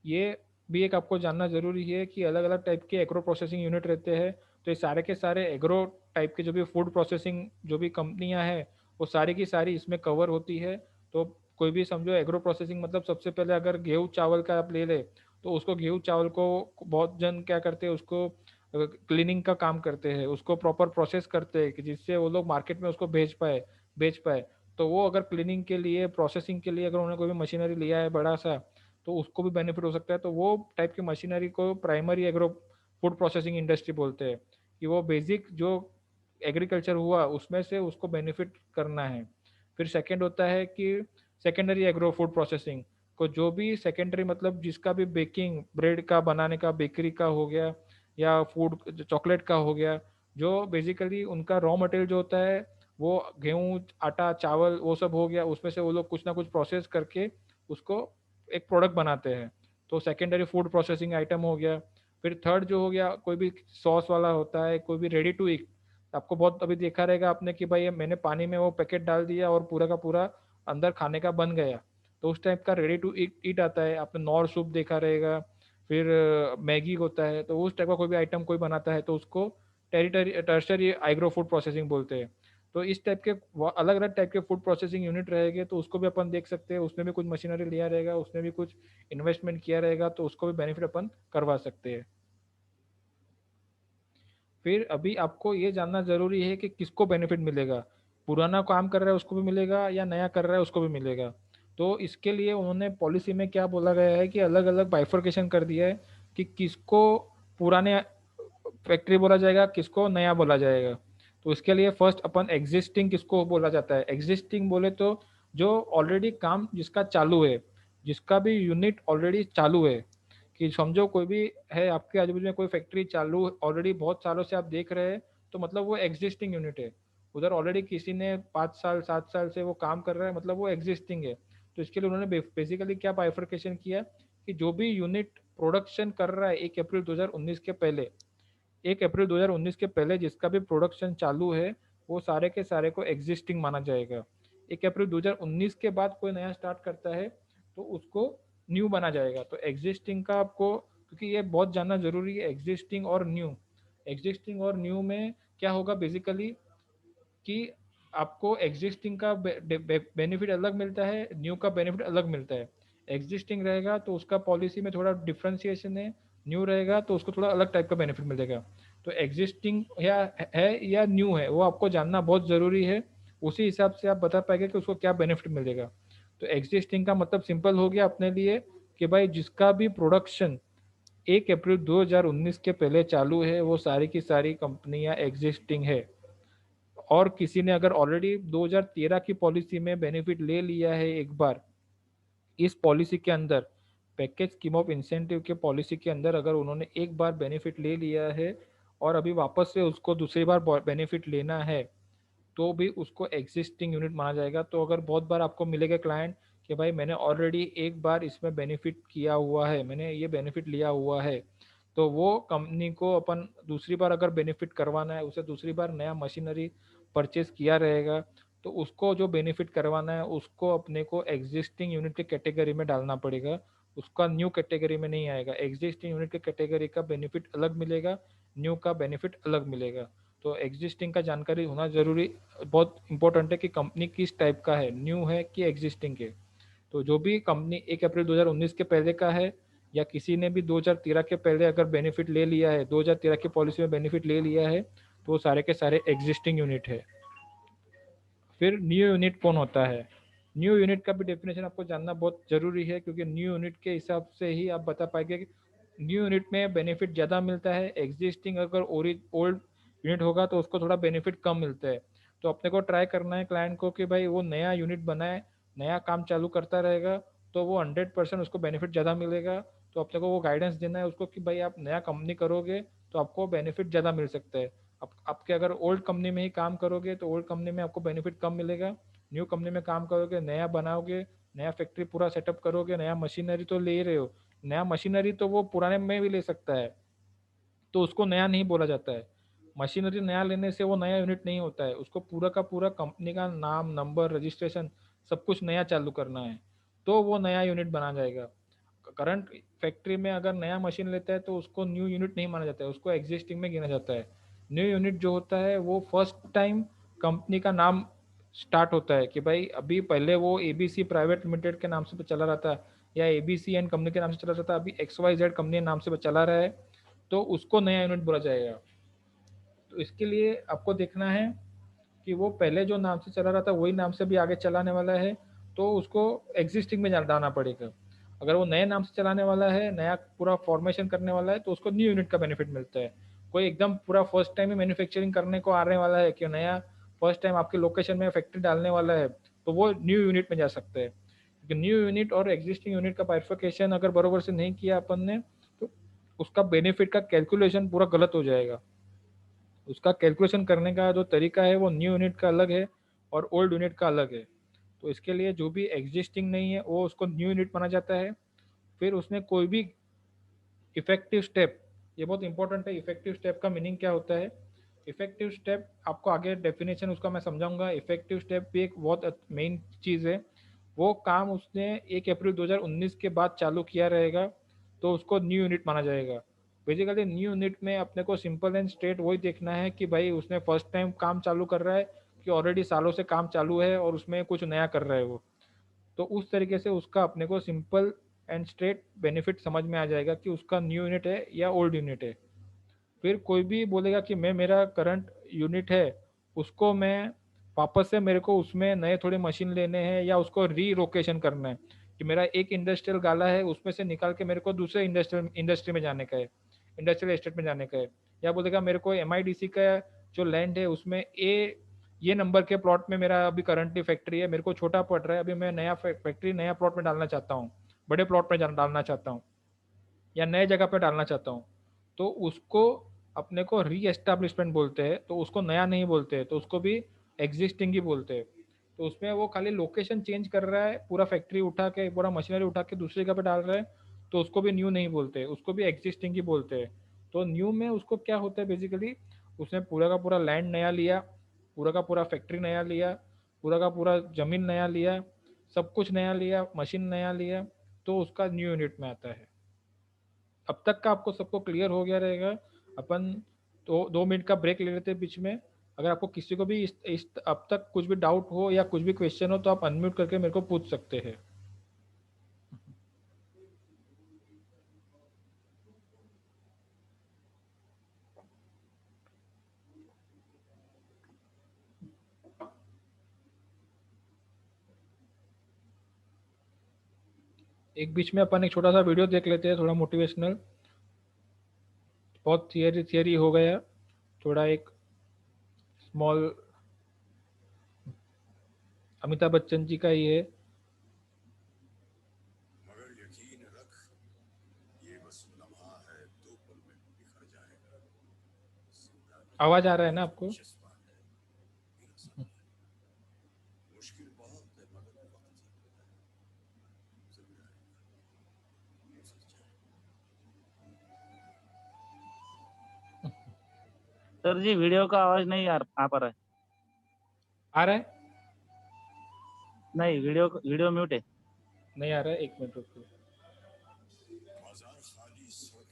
ये भी एक आपको जानना ज़रूरी है कि अलग-अलग टाइप के एग्रो प्रोसेसिंग यूनिट रहते हैं। तो ये सारे के सारे एग्रो टाइप के जो भी फूड प्रोसेसिंग जो भी कंपनियां हैं, वो सारी की सारी इसमें कवर होती है। तो कोई भी समझो एग्रो प्रोसेसिंग मतलब सबसे पहले अगर गेहूँ चावल का आप ले ले, तो उसको गेहूँ चावल को बहुत जन क्या करते हैं, उसको क्लीनिंग का काम करते हैं, उसको प्रॉपर प्रोसेस करते हैं कि जिससे वो लोग मार्केट में उसको बेच पाए। तो वो अगर क्लीनिंग के लिए, प्रोसेसिंग के लिए अगर उन्होंने कोई भी मशीनरी लिया है बड़ा सा, तो उसको भी बेनिफिट हो सकता है। तो वो टाइप की मशीनरी को primary agro food processing industry बोलते हैं, कि वो बेसिक जो एग्रीकल्चर हुआ उसमें से उसको बेनिफिट करना है। फिर सेकंड होता है कि सेकेंडरी एग्रो फूड प्रोसेसिंग को, जो भी सेकेंडरी मतलब जिसका भी बेकिंग ब्रेड का बनाने का बेकरी का हो गया या फूड चॉकलेट का हो गया, जो बेसिकली उनका रॉ मटेरियल जो होता है वो गेहूँ आटा चावल वो सब हो गया, उसमें से वो लोग कुछ ना कुछ प्रोसेस करके उसको एक प्रोडक्ट बनाते हैं। तो सेकेंडरी फूड प्रोसेसिंग आइटम हो गया। फिर थर्ड जो हो गया, कोई भी सॉस वाला होता है, कोई भी रेडी टू ईट। आपको बहुत अभी देखा रहेगा आपने कि भाई मैंने पानी में वो पैकेट डाल दिया और पूरा का पूरा अंदर खाने का बन गया। तो उस टाइप का रेडी टू ईट आता है। आपने नॉर सूप देखा रहेगा, फिर मैगी होता है। तो उस टाइप का कोई भी आइटम कोई बनाता है तो उसको टर्शरी एग्रो फूड प्रोसेसिंग बोलते हैं। तो इस टाइप के अलग अलग टाइप के फूड प्रोसेसिंग यूनिट रहेंगे, तो उसको भी अपन देख सकते हैं। उसमें भी कुछ मशीनरी लिया रहेगा, उसमें भी कुछ इन्वेस्टमेंट किया रहेगा, तो उसको भी बेनिफिट अपन करवा सकते हैं। फिर अभी आपको ये जानना ज़रूरी है कि किसको बेनिफिट मिलेगा, पुराना काम कर रहा है उसको भी मिलेगा या नया कर रहा है उसको भी मिलेगा। तो इसके लिए उन्होंने पॉलिसी में क्या बोला गया है कि अलग अलग बाइफर्केशन कर दिया है कि किसको पुराने फैक्ट्री बोला जाएगा, किसको नया बोला जाएगा। तो इसके लिए फर्स्ट अपन एग्जिस्टिंग किसको बोला जाता है, एग्जिस्टिंग बोले तो जो ऑलरेडी काम जिसका चालू है, जिसका भी यूनिट ऑलरेडी चालू है। कि समझो कोई भी है आपके आजू बाजू में कोई फैक्ट्री चालू ऑलरेडी बहुत सालों से आप देख रहे हैं, तो मतलब वो एग्जिस्टिंग यूनिट है। उधर ऑलरेडी किसी ने 5 साल 7 साल से वो काम कर रहा है, मतलब वो एग्जिस्टिंग है। तो इसके लिए उन्होंने बेसिकली क्या बाइफर्केशन किया कि जो भी यूनिट प्रोडक्शन कर रहा है 1 अप्रैल 2019 के पहले, 1 अप्रैल 2019 के पहले जिसका भी प्रोडक्शन चालू है, वो सारे के सारे को एग्जिस्टिंग माना जाएगा। 1 अप्रैल 2019 के बाद कोई नया स्टार्ट करता है तो उसको न्यू माना जाएगा। तो एग्जिस्टिंग का आपको, क्योंकि ये बहुत जानना जरूरी है, एग्जिस्टिंग और न्यू। एग्जिस्टिंग और न्यू में क्या होगा बेसिकली कि आपको एग्जिस्टिंग का बेनिफिट अलग मिलता है, न्यू का बेनिफिट अलग मिलता है। एग्जिस्टिंग रहेगा तो उसका पॉलिसी में थोड़ा डिफ्रेंसिएशन है, न्यू रहेगा तो उसको थोड़ा अलग टाइप का बेनिफिट मिलेगा। तो एग्जिस्टिंग या न्यू है वो आपको जानना बहुत ज़रूरी है। उसी हिसाब से आप बता पाएंगे कि उसको क्या बेनिफिट मिलेगा। तो एग्जिस्टिंग का मतलब सिंपल हो गया अपने लिए कि भाई जिसका भी प्रोडक्शन 1 अप्रैल 2019 के पहले चालू है वो सारी की सारी कंपनियां एग्जिस्टिंग है। और किसी ने अगर ऑलरेडी 2013 की पॉलिसी में बेनिफिट ले लिया है एक बार, इस पॉलिसी के अंदर पैकेज स्कीम ऑफ इंसेंटिव के पॉलिसी के अंदर अगर उन्होंने एक बार बेनिफिट ले लिया है और अभी वापस से उसको दूसरी बार बेनिफिट लेना है, तो भी उसको एग्जिस्टिंग यूनिट माना जाएगा। तो अगर बहुत बार आपको मिलेगा क्लाइंट कि भाई मैंने ऑलरेडी एक बार इसमें बेनिफिट किया हुआ है, मैंने ये बेनिफिट लिया हुआ है, तो वो कंपनी को अपन दूसरी बार अगर बेनिफिट करवाना है, उसे दूसरी बार नया मशीनरी परचेज किया रहेगा, तो उसको जो बेनिफिट करवाना है उसको अपने को एग्जिस्टिंग यूनिट के कैटेगरी में डालना पड़ेगा। उसका न्यू कैटेगरी में नहीं आएगा। एग्जिस्टिंग यूनिट के कैटेगरी का बेनिफिट अलग मिलेगा, न्यू का बेनिफिट अलग मिलेगा। तो एग्जिस्टिंग का जानकारी होना जरूरी, बहुत इंपॉर्टेंट है कि कंपनी किस टाइप का है, न्यू है कि एग्जिस्टिंग है। तो जो भी कंपनी 1 अप्रैल 2019 के पहले का है या किसी ने भी 2013 के पहले अगर बेनिफिट ले लिया है, 2013 की पॉलिसी में बेनिफिट ले लिया है, तो वो सारे के सारे एग्जिस्टिंग यूनिट है। फिर न्यू यूनिट कौन होता है, न्यू यूनिट का भी डेफिनेशन आपको जानना बहुत ज़रूरी है, क्योंकि न्यू यूनिट के हिसाब से ही आप बता पाएंगे कि न्यू यूनिट में बेनिफिट ज़्यादा मिलता है। एग्जिस्टिंग अगर ओल्ड यूनिट होगा तो उसको थोड़ा बेनिफिट कम मिलता है। तो अपने को ट्राई करना है क्लाइंट को कि भाई वो नया यूनिट बनाए, नया काम चालू करता रहेगा, तो वो 100% उसको बेनिफिट ज़्यादा मिलेगा। तो अपने को वो गाइडेंस देना है उसको कि भाई आप नया कंपनी करोगे तो आपको बेनिफिट ज़्यादा मिल सकता है। आपके अगर ओल्ड कंपनी में ही काम करोगे तो ओल्ड कंपनी में आपको बेनिफिट कम मिलेगा। न्यू कंपनी में काम करोगे, नया बनाओगे, नया फैक्ट्री पूरा सेटअप करोगे, नया मशीनरी तो ले रहे हो, नया मशीनरी तो वो पुराने में भी ले सकता है, तो उसको नया नहीं बोला जाता है। मशीनरी नया लेने से वो नया यूनिट नहीं होता है, उसको पूरा का पूरा कंपनी का नाम, नंबर, रजिस्ट्रेशन सब कुछ नया चालू करना है, तो वो नया यूनिट बना जाएगा। करंट फैक्ट्री में अगर नया मशीन लेता है तो उसको न्यू यूनिट नहीं माना जाता है, उसको एग्जिस्टिंग में गिना जाता है। न्यू यूनिट जो होता है वो फर्स्ट टाइम कंपनी का नाम स्टार्ट होता है कि भाई अभी पहले वो एबीसी प्राइवेट लिमिटेड के नाम से चला रहा था, या एबीसी एंड कंपनी के नाम से चला रहा था, अभी XYZ कंपनी के नाम से चला रहा है, तो उसको नया यूनिट बोला जाएगा। तो इसके लिए आपको देखना है कि वो पहले जो नाम से चला रहा था वही नाम से भी आगे चलाने वाला है, तो उसको एग्जिस्टिंग में डालना पड़ेगा। अगर वो नए नाम से चलाने वाला है, नया पूरा फॉर्मेशन करने वाला है, तो उसको न्यू यूनिट का बेनिफिट मिलता है। कोई एकदम पूरा फर्स्ट टाइम ही मैन्युफैक्चरिंग करने को आने वाला है कि नया फर्स्ट टाइम आपके लोकेशन में फैक्ट्री डालने वाला है, तो वो न्यू यूनिट में जा सकता है। क्योंकि न्यू यूनिट और एग्जिस्टिंग यूनिट का बाइफिकेशन अगर बरोबर से नहीं किया अपन ने, तो उसका बेनिफिट का कैलकुलेशन पूरा गलत हो जाएगा। उसका कैलकुलेशन करने का जो तरीका है वो न्यू यूनिट का अलग है और ओल्ड यूनिट का अलग है। तो इसके लिए जो भी एग्जिस्टिंग नहीं है वो उसको न्यू यूनिट माना जाता है। फिर उसमें कोई भी इफेक्टिव स्टेप, ये बहुत इंपॉर्टेंट है, इफेक्टिव स्टेप का मीनिंग क्या होता है। इफेक्टिव स्टेप आपको आगे डेफिनेशन उसका मैं समझाऊंगा। इफेक्टिव स्टेप भी एक बहुत मेन चीज़ है। वो काम उसने 1 अप्रैल 2019 के बाद चालू किया रहेगा, तो उसको न्यू यूनिट माना जाएगा। बेसिकली न्यू यूनिट में अपने को सिंपल एंड स्ट्रेट वही देखना है कि भाई उसने फर्स्ट टाइम काम चालू कर रहा है कि ऑलरेडी सालों से काम चालू है और उसमें कुछ नया कर रहा है वो। तो उस तरीके से उसका अपने को सिंपल एंड स्ट्रेट बेनिफिट समझ में आ जाएगा कि उसका न्यू यूनिट है या ओल्ड यूनिट है। फिर कोई भी बोलेगा कि मैं, मेरा करंट यूनिट है, उसको मैं वापस से, मेरे को उसमें नए थोड़े मशीन लेने हैं या उसको री लोकेशन करना है कि मेरा एक इंडस्ट्रियल गाला है उसमें से निकाल के मेरे को दूसरे इंडस्ट्री में जाने का है, इंडस्ट्रियल एस्टेट में जाने का है। या बोलेगा मेरे को MIDC का जो लैंड है उसमें ये नंबर के प्लॉट में मेरा अभी करंटली फैक्ट्री है, मेरे को छोटा पड़ रहा है, अभी मैं नया फैक्ट्री नया प्लॉट में डालना चाहता हूँ, बड़े प्लॉट में डालना चाहता हूँ या नए जगह पे डालना चाहता हूँ, तो उसको अपने को री एस्टेब्लिशमेंट बोलते हैं। तो उसको नया नहीं बोलते हैं, तो उसको भी एग्जिस्टिंग ही बोलते हैं। तो उसमें वो खाली लोकेशन चेंज कर रहा है, पूरा फैक्ट्री उठा के, पूरा मशीनरी उठा के दूसरी जगह पे डाल रहा है, तो उसको भी न्यू नहीं बोलते, उसको भी एग्जिस्टिंग ही बोलते हैं। तो न्यू में उसको क्या होता है, बेसिकली उसने पूरा का पूरा लैंड नया लिया, पूरा का पूरा फैक्ट्री नया लिया, पूरा का पूरा ज़मीन नया लिया, सब कुछ नया लिया, मशीन नया लिया, तो उसका न्यू यूनिट में आता है। अब तक का आपको सबको क्लियर हो गया रहेगा। अपन तो 2 मिनट का ब्रेक ले लेते हैं बीच में। अगर आपको किसी को भी इस अब तक कुछ भी डाउट हो या कुछ भी क्वेश्चन हो तो आप अनम्यूट करके मेरे को पूछ सकते हैं। एक बीच में अपन एक छोटा सा वीडियो देख लेते हैं, थोड़ा मोटिवेशनल, बहुत थियरी थियरी हो गया, थोड़ा एक स्मॉल, अमिताभ बच्चन जी का ही है। मगर यकीन रख, ये बस लम्हा है, 2 पल में बिखर जाएगा। जिंदगी आवाज आ रहा है ना आपको? जज्बा है, बेरसा है। मुश्किल बहुत है मगर वक्त ही तो है। गुजर जाएगा, गुजर जाएगा। सर जी वीडियो का आवाज नहीं आ पा रहा है। आ रहा है? नहीं, वीडियो म्यूट है। नहीं आ रहा है, 1 मिनट रुको। बाजार खाली, सड़क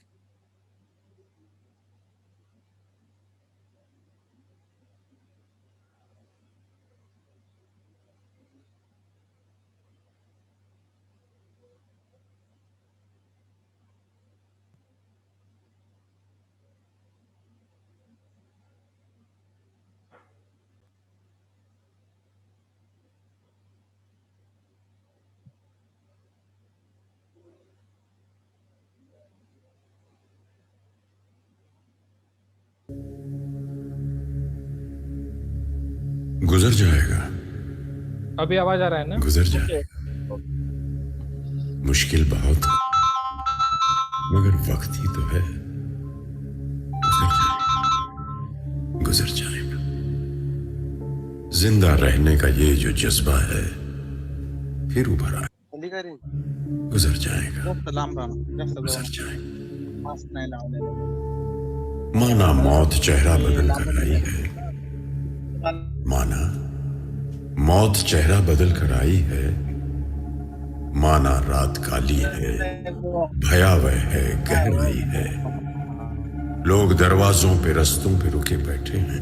गुजर जाएगा, अभी आवाज आ रहा है ना? गुजर जाएगा। मुश्किल बहुत है मगर वक्त ही तो है। गुजर जाएगा। जिंदा रहने का ये जो जज्बा है फिर उभर आए, गुजर जाएगा, जास्त लांब राहणार, जास्त गुजर जवळ जाएगा। मास्क नाही लावलेलं. माना मौत चेहरा बदल कर आई है, माना मौत चेहरा बदल कर आई है, माना रात काली है, भयावह है, गहराई है। लोग दरवाजों पे रस्तों पे रुके बैठे हैं,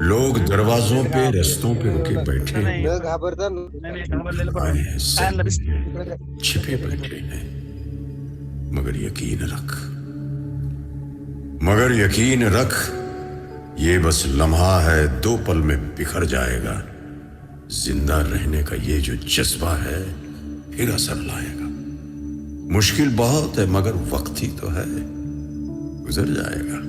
लोग दरवाजों पे रस्तों पे रुके बैठे हैं, आए हैं सहमे, छिपे बैठे हैं। मगर यकीन रख, ये बस लम्हा है, 2 पल में बिखर जाएगा। जिंदा रहने का ये जो जज्बा है, फिर असर लाएगा। मुश्किल बहुत है मगर वक्त ही तो है, गुजर जाएगा।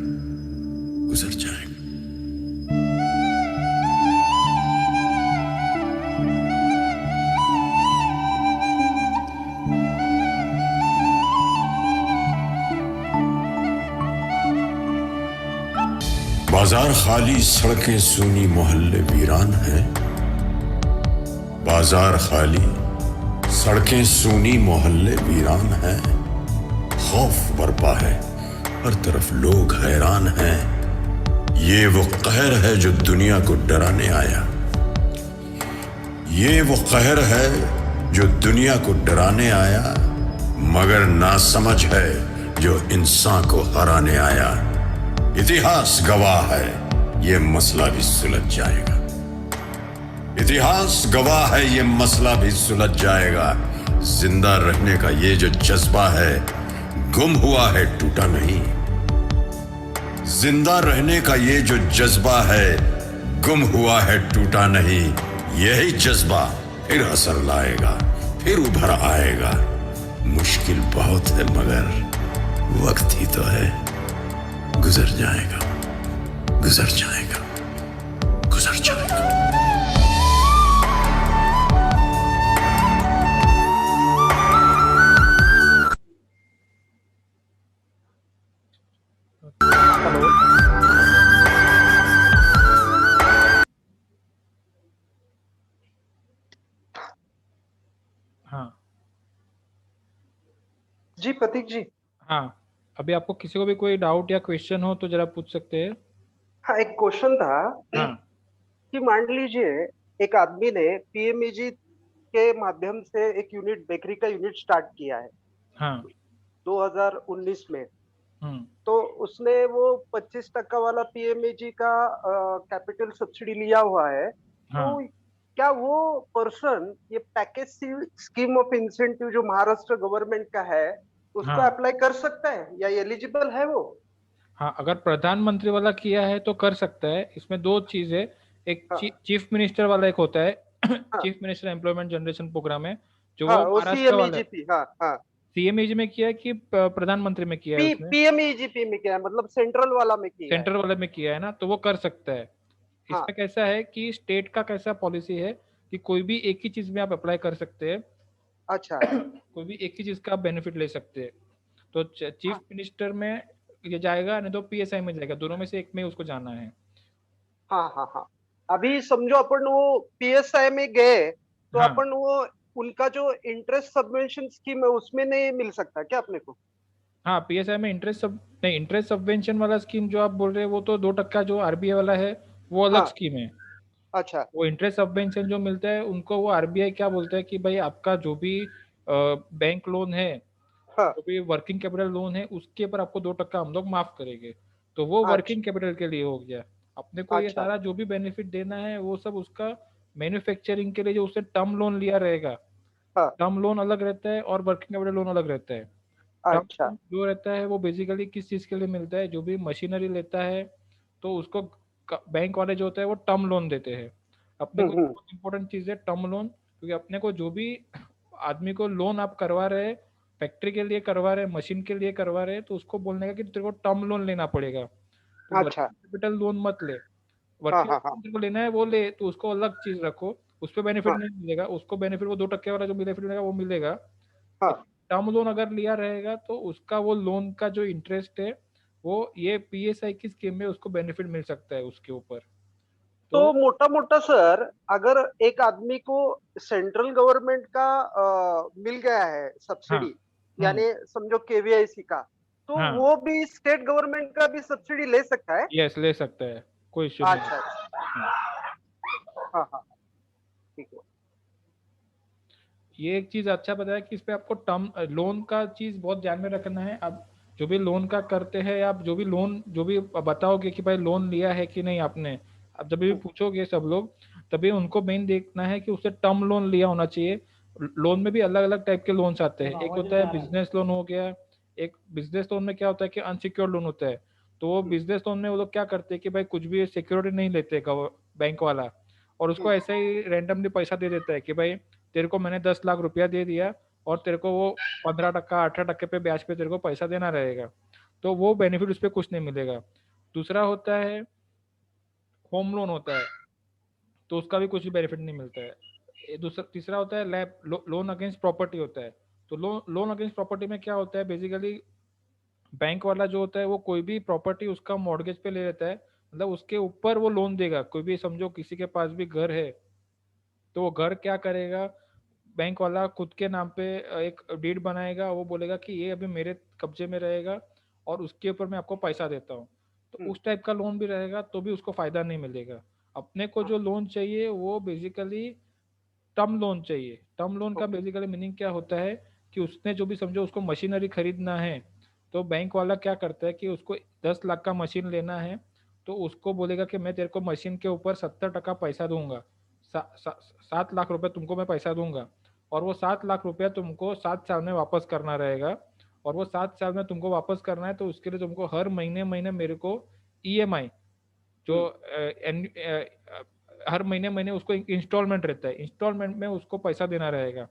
बाजार खाली, सड़कें सूनी, मोहल्ले वीरान हैं। बाजार खाली, सड़कें सूनी, मोहल्ले वीरान हैं। खौफ बरपा है, हर तरफ लोग हैरान हैं। ये वो कहर है जो दुनिया को डराने आया, ये वो कहर है जो दुनिया को डराने आया। मगर नासमझ है जो इंसान को हराने आया। इतिहास गवाह है, ये मसला भी सुलझ जाएगा। इतिहास गवाह है, ये मसला भी सुलझ जाएगा। जिंदा रहने का ये जो जज्बा है, गुम हुआ है, टूटा नहीं। जिंदा रहने का ये जो जज्बा है, गुम हुआ है, टूटा नहीं। यही जज्बा फिर असर लाएगा, फिर उभर आएगा। मुश्किल बहुत है मगर वक्त ही तो है, गुजर जाएगा। हेलो। हाँ जी प्रतीक जी। हाँ, अभी आपको किसी को भी कोई डाउट या क्वेश्चन हो तो जरा पूछ सकते हैं। हाँ, एक क्वेश्चन था हाँ कि मान लीजिए एक आदमी ने पीएमईजी के माध्यम से एक यूनिट, बेकरी का यूनिट स्टार्ट किया है हाँ 2019 में। हम्म तो उसने वो 25% वाला पीएमईजी का कैपिटल सब्सिडी लिया हुआ है। हाँ तो क्या वो पर्सन ये पैकेज स्कीम ऑफ इंसेंटिव जो महाराष्ट्र गवर्नमेंट का है उसको हाँ अप्लाई कर सकता है या एलिजिबल है वो? हाँ, अगर प्रधानमंत्री वाला किया है तो कर सकता है। इसमें 2 चीज है, एक हाँ चीफ मिनिस्टर वाला एक होता है हाँ chief minister employment generation programme है जो हाँ, वो वो महाराष्ट्र वाला है। सीएमईजीपी। हाँ हाँ, सीएमएजी में किया है कि प्रधानमंत्री में किया है उसने? पीएमईजीपी में क्या है, मतलब सेंट्रल वाला में किया है। सेंटर वाले में किया है ना, तो वो कर सकता है। हाँ इसमें कैसा है कि स्टेट का कैसा पॉलिसी है कि कोई भी एक ही चीज में आप अप्लाई कर सकते हैं अच्छा। कोई भी एक ही चीज का आप बेनिफिट ले सकते हैं। तो चीफ हाँ मिनिस्टर में ये जाएगा, नहीं तो पीएसआई में जाएगा, दोनों में से एक में उसको जाना है। हाँ हाँ हाँ। अभी समझो अपन वो पीएसआई में गए तो हाँ अपन वो उनका जो इंटरेस्ट सबवेंशन स्कीम है उसमें नहीं मिल सकता क्या अपने को? हाँ, पीएसआई में इंटरेस्ट सबवेंशन वाला स्कीम जो आप बोल रहे हैं वो तो 2% जो आरबीआई वाला है वो अलग हाँ स्कीम है। अच्छा। वो इंटरेस्ट सबवेंशन जो मिलता है उनको वो आरबीआई क्या बोलता है कि भाई आपका जो भी बैंक लोन है, हाँ जो भी वर्किंग कैपिटल लोन है उसके ऊपर आपको 2% हम लोग माफ करेंगे। तो वो अच्छा वर्किंग कैपिटल के लिए हो गया। अपने को ये अच्छा। सारा जो भी बेनिफिट देना है वो सब उसका मैन्युफैक्चरिंग के लिए जो उसने टर्म लोन लिया रहेगा, हाँ टर्म लोन अलग रहता है और वर्किंग कैपिटल लोन अलग रहता है। टर्म अच्छा। लोन जो रहता है वो बेसिकली किस चीज़ के लिए मिलता है, जो भी मशीनरी लेता है तो उसको बैंक वाले जो होते हैं वो टर्म लोन देते हैं। अपने को हम्म। बहुत इंपॉर्टेंट चीज़ है टर्म लोन, क्योंकि अपने को जो भी आदमी को लोन आप करवा रहे हैं, फैक्ट्री के लिए करवा रहे हैं, मशीन के लिए करवा रहे हैं, तो उसको बोलने का कि तेरे को टर्म लोन लेना पड़ेगा। तो अच्छा। वर्किंग कैपिटल लोन मत ले। हाँ वर्किंग हाँ हाँ कैपिटल तेरे को लेना है वो ले, तो उसको अलग चीज रखो, उस पर बेनिफिट हाँ नहीं मिलेगा। उसको बेनिफिट वो 2% वाला जो बेनिफिट मिलेगा वो मिलेगा। हाँ। टर्म लोन अगर लिया रहेगा तो उसका वो लोन का जो इंटरेस्ट है वो ये पीएसआई की स्कीम में उसको बेनिफिट मिल सकता है उसके ऊपर। तो तो मोटा मोटा सर, अगर एक आदमी को सेंट्रल गवर्नमेंट का मिल गया है हाँ सब्सिडी, यानी समझो केवीआईसी का, तो हाँ वो भी स्टेट गवर्नमेंट का भी सब्सिडी ले सकता है? यस ले सकता है, कोई इश्यू नहीं अच्छा है। अच्छा, हाँ हाँ हाँ, ठीक है। ये एक चीज अच्छा बताया कि इस पे आपको टर्म लोन का चीज बहुत ध्यान में रखना है। आप जो भी लोन का करते हैं, आप जो भी बताओगे कि भाई लोन लिया है कि नहीं आपने, आप जब भी पूछोगे सब लोग, तभी उनको मेन देखना है कि उससे टर्म लोन लिया होना चाहिए। लोन में भी अलग अलग टाइप के लोन्स आते हैं, एक होता है बिजनेस लोन हो गया। एक बिजनेस लोन में क्या होता है कि अनसिक्योर्ड लोन होता है। तो वो बिजनेस लोन में वो लोग क्या करते हैं कि भाई कुछ भी सिक्योरिटी नहीं लेते बैंक वाला, और उसको ऐसे ही रैंडमली पैसा दे देता है कि भाई तेरे को मैंने 10 लाख रुपया दे दिया, और तेरे को वो 15% 18% पे ब्याज पे तेरे को पैसा देना रहेगा। तो वो बेनिफिट उस पर कुछ नहीं मिलेगा। दूसरा होता है होम लोन होता है, तो उसका भी कुछ बेनिफिट नहीं मिलता है। दूसरा तीसरा होता है लैब लोन अगेंस्ट प्रॉपर्टी होता है। तो लोन अगेंस्ट प्रॉपर्टी में क्या होता है बेसिकली, बैंक वाला जो होता है वो कोई भी प्रॉपर्टी उसका मॉर्गेज पे ले लेता है, मतलब उसके ऊपर वो लोन देगा। कोई भी समझो किसी के पास भी घर है, तो वो घर क्या करेगा, बैंक वाला खुद के नाम पे एक डीड बनाएगा, वो बोलेगा कि ये अभी मेरे कब्जे में रहेगा और उसके ऊपर मैं आपको पैसा देता हूँ। तो उस टाइप का लोन भी रहेगा, तो भी उसको फायदा नहीं मिलेगा। अपने को जो लोन चाहिए वो बेसिकली टर्म लोन चाहिए। टर्म लोन का बेसिकली मीनिंग क्या होता है कि उसने जो भी समझो उसको मशीनरी खरीदना है, तो बैंक वाला क्या करता है कि उसको 10 लाख का मशीन लेना है, तो उसको बोलेगा कि मैं तेरे को मशीन के ऊपर 70% पैसा दूंगा, 7 लाख रुपए तुमको मैं पैसा दूंगा, और वो 7 लाख रुपया तुमको 7 साल में वापस करना रहेगा। और वो 7 साल में तुमको वापस करना है, तो उसके लिए तुमको हर महीने महीने मेरे को ईएमआई जो हर महीने महीने उसको इंस्टॉलमेंट रहता है, इंस्टॉलमेंट में उसको पैसा देना रहेगा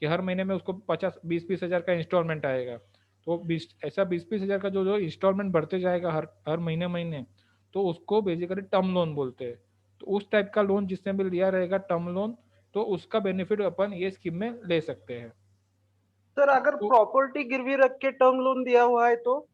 कि हर महीने में उसको 50 20 20 हज़ार का इंस्टॉलमेंट आएगा। तो 20 20 हज़ार का जो जो इंस्टॉलमेंट बढ़ते जाएगा हर हर महीने महीने, तो उसको बेसिकली टर्म लोन बोलते हैं। तो उस टाइप का लोन जिसने भी लिया रहेगा टर्म लोन, तो उसका बेनिफिट अपन ये स्कीम में ले सकते हैं। सर अगर तो प्रॉपर्टी गिरवी रख के टर्म लोन दिया हुआ है तो?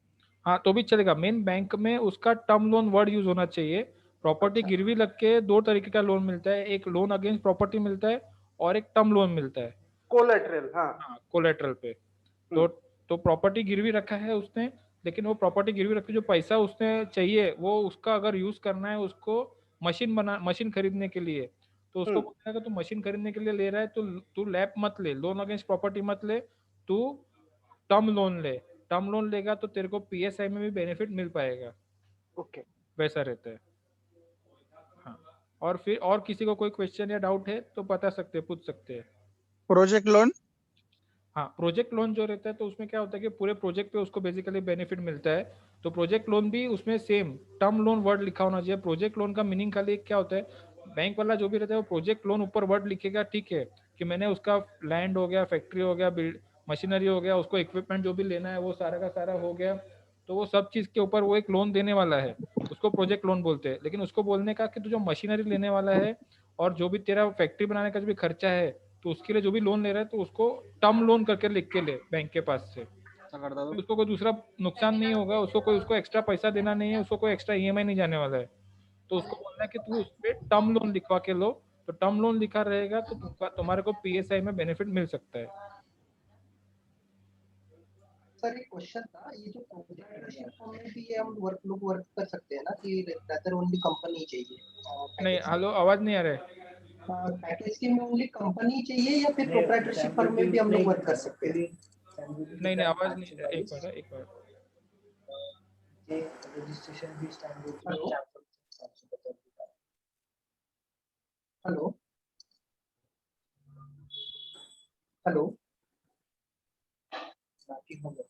हाँ तो भी चलेगा, मेन बैंक में उसका टर्म लोन वर्ड यूज होना चाहिए। प्रॉपर्टी अच्छा, गिरवी रख के दो तरीके का लोन मिलता है, एक लोन अगेंस्ट प्रॉपर्टी मिलता है और एक टर्म लोन मिलता है। कोलेटरल, हाँ। हाँ कोलेट्रल पे। तो हम्म, तो प्रॉपर्टी गिरवी रखा है उसने, लेकिन वो प्रॉपर्टी गिरवी रख के जो पैसा उसने चाहिए वो उसका अगर यूज करना है उसको मशीन खरीदने के लिए, तो उसको हम्म, बोलना है कि तू मशीन खरीदने के लिए ले रहा है तो तू लैप मत ले, लोन अगेंस्ट प्रॉपर्टी मत ले, तू टर्म लोन ले। टर्म लोन लेगा तो तेरे को पीएसआई में भी बेनिफिट मिल पाएगा, ओके। वैसा रहता है। हाँ, और फिर और किसी को कोई क्वेश्चन या डाउट है तो बता सकते हैं, पूछ सकते हैं। Project loan? हाँ प्रोजेक्ट लोन जो रहता है तो उसमें क्या होता है कि पूरे प्रोजेक्ट पे उसको बेसिकली बेनिफिट मिलता है। तो प्रोजेक्ट लोन भी उसमें सेम टर्म लोन वर्ड लिखा होना चाहिए। प्रोजेक्ट लोन का मीनिंग खाली क्या होता है, बैंक वाला जो भी रहता है वो प्रोजेक्ट लोन ऊपर वर्ड लिखेगा, ठीक है, कि मैंने उसका लैंड हो गया, फैक्ट्री हो गया, बिल्ड मशीनरी हो गया, उसको इक्विपमेंट जो भी लेना है वो सारा का सारा हो गया, तो वो सब चीज़ के ऊपर वो एक लोन देने वाला है, उसको प्रोजेक्ट लोन बोलते हैं। लेकिन उसको बोलने का कि तू जो मशीनरी लेने वाला है और जो भी तेरा फैक्ट्री बनाने का जो भी खर्चा है, तो उसके लिए जो भी लोन ले रहा है तो उसको टर्म लोन करके लिख के ले बैंक के पास से, तो उसको कोई दूसरा नुकसान नहीं होगा, उसको एक्स्ट्रा पैसा देना नहीं है, उसको कोई एक्स्ट्रा ईएमआई नहीं जाने वाला है। तो उसको बोलना है कि तू उस पर टर्म लोन लिखवा के लो, तो टर्म लोन लिखा रहेगा तो तुम्हारे को पीएसआई में बेनिफिट मिल सकता है। सर एक क्वेश्चन था, ये जो प्रोप्राइटरशिप में भी ये हम वर्क कर सकते हैं ना कि रेदर ओनली कंपनी चाहिए? नहीं हेलो, आवाज नहीं आ रहा है। पैकेज स्कीम में ओनली कंपनी चाहिए या फिर प्रोप्राइटरशिप फर्म में भी हम लोग वर्क कर सकते हैं? नहीं नहीं आवाज नहीं, एक बार रजिस्ट्रेशन भी स्टैंडर्ड। हेलो हेलो, बाकी हो गया,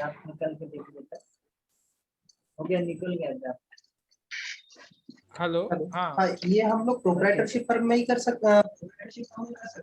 आप निकल के देख लेता, हो गया, निकल गया। हेलो। हाँ हाँ, ये हम लोग प्रोप्राइटरशिप फर्म में ही कर सकते हैं?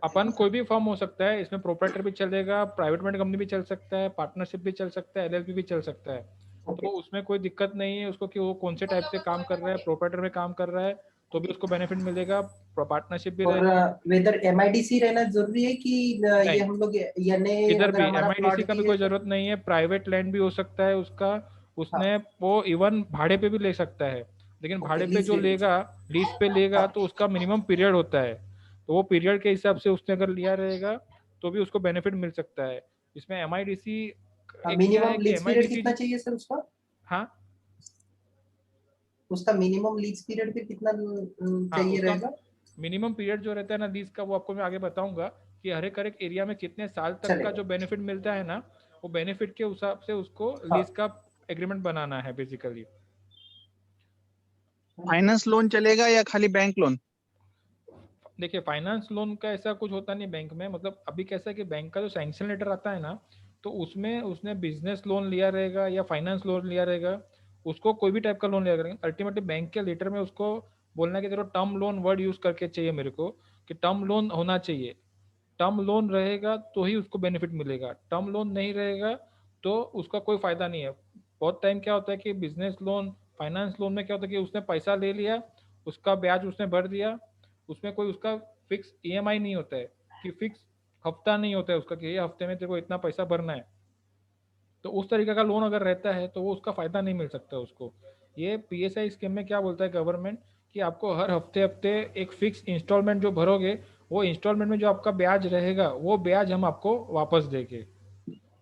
अपन कोई भी फर्म हो सकता है इसमें, प्रोप्राइटर भी चलेगा, प्राइवेट लिमिटेड कंपनी भी चल सकता है, पार्टनरशिप भी चल सकता है, एलएलपी भी चल सकता है। तो उसमें कोई दिक्कत नहीं है उसको कि वो कौन से टाइप से काम कर रहा है, प्रोप्राइटर में काम कर रहा है तो भी उसको बेनिफिट मिलेगा, पार्टनरशिप भी और रहेगा। वेदर एमआईडीसी रहना जरूरी है कि ये हम लोग इधर भी एमआईडीसी का भी कोई है? जरूरत नहीं है, प्राइवेट लैंड भी हो सकता है उसका, उसने वो इवन भाड़े पे भी ले सकता है। लेकिन भाड़े पे जो लेगा, लीज पे लेगा, तो उसका मिनिमम पीरियड होता है, तो वो पीरियड के हिसाब से उसने अगर लिया रहेगा तो भी उसको बेनिफिट मिल सकता है। इसमें MIDC एक क्या मिनिमम है कि लीज पीरियड MIDC कितना चाहिए सर उसका? हाँ उसका मिनिमम लीज पीरियड भी कितना हाँ चाहिए उसका रहेगा? मिनिमम पीरियड जो रहता है ना लीज का, वो आपको मैं आगे बताऊंगा कि हर एक एरिया में कितने साल तक का चलेगा। जो बेनिफिट मिलता है ना, वो बेनिफिट के हिसाब से उसको हाँ। लीज का एग्रीमेंट बनाना है बेसिकली। फाइनेंस लोन चलेगा या खाली बैंक लोन? देखिए फाइनेंस लोन का ऐसा कुछ होता नहीं बैंक में, मतलब अभी कैसा है कि बैंक का जो सैंक्शन लेटर आता है ना, तो उसमें उसने बिजनेस लोन लिया रहेगा या फाइनेंस लोन लिया रहेगा, उसको कोई भी टाइप का लोन लिया रहेगा, अल्टीमेटली बैंक के लेटर में उसको बोलना है कि तेरे को टर्म लोन वर्ड यूज करके चाहिए मेरे को, कि टर्म लोन होना चाहिए। टर्म लोन रहेगा तो ही उसको बेनिफिट मिलेगा, टर्म लोन नहीं रहेगा तो उसका कोई फायदा नहीं है। बहुत टाइम क्या होता है कि बिजनेस लोन फाइनेंस लोन में क्या होता है कि उसने पैसा ले लिया, उसका ब्याज उसने भर दिया, उसमें कोई उसका फिक्स EMI नहीं होता है, कि फिक्स हफ्ता नहीं होता है उसका कि ये हफ्ते में तेरे को इतना पैसा भरना है। तो उस तरीके का लोन अगर रहता है तो वो उसका फायदा नहीं मिल सकता उसको। ये PSI स्कीम में क्या बोलता है गवर्नमेंट, कि आपको हर हफ्ते हफ्ते एक फिक्स इंस्टॉलमेंट जो भरोगे, वो इंस्टॉलमेंट में जो आपका ब्याज रहेगा वो ब्याज हम आपको वापस देंगे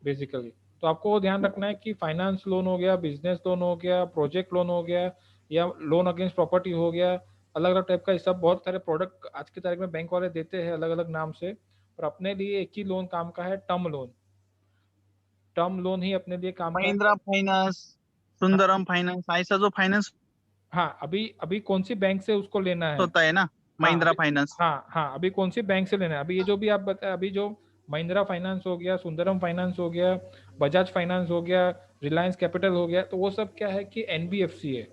बेसिकली। तो आपको वो ध्यान रखना है कि फाइनेंस लोन हो गया, बिजनेस लोन हो गया, प्रोजेक्ट लोन हो गया, या लोन अगेंस्ट प्रॉपर्टी हो गया, अलग अलग टाइप का ये सब बहुत सारे प्रोडक्ट आज की तारीख में बैंक वाले देते हैं अलग अलग नाम से। पर अपने लिए एक ही लोन काम का है, टर्म लोन। टर्म लोन ही अपने लिए काम का है। महिंद्रा फाइनेंस, सुंदरम फाइनेंस, ऐसा जो फाइनेंस हाँ अभी अभी कौन सी बैंक से उसको लेना है। होता है ना, हाँ महिंद्रा अभी, फाइनेंस। हाँ अभी कौन सी बैंक से लेना है। अभी ये जो भी आप बताए, अभी जो महिंद्रा फाइनेंस हो गया, सुंदरम फाइनेंस हो गया, बजाज फाइनेंस हो गया, रिलायंस कैपिटल हो गया, तो वो सब क्या है कि NBFC है।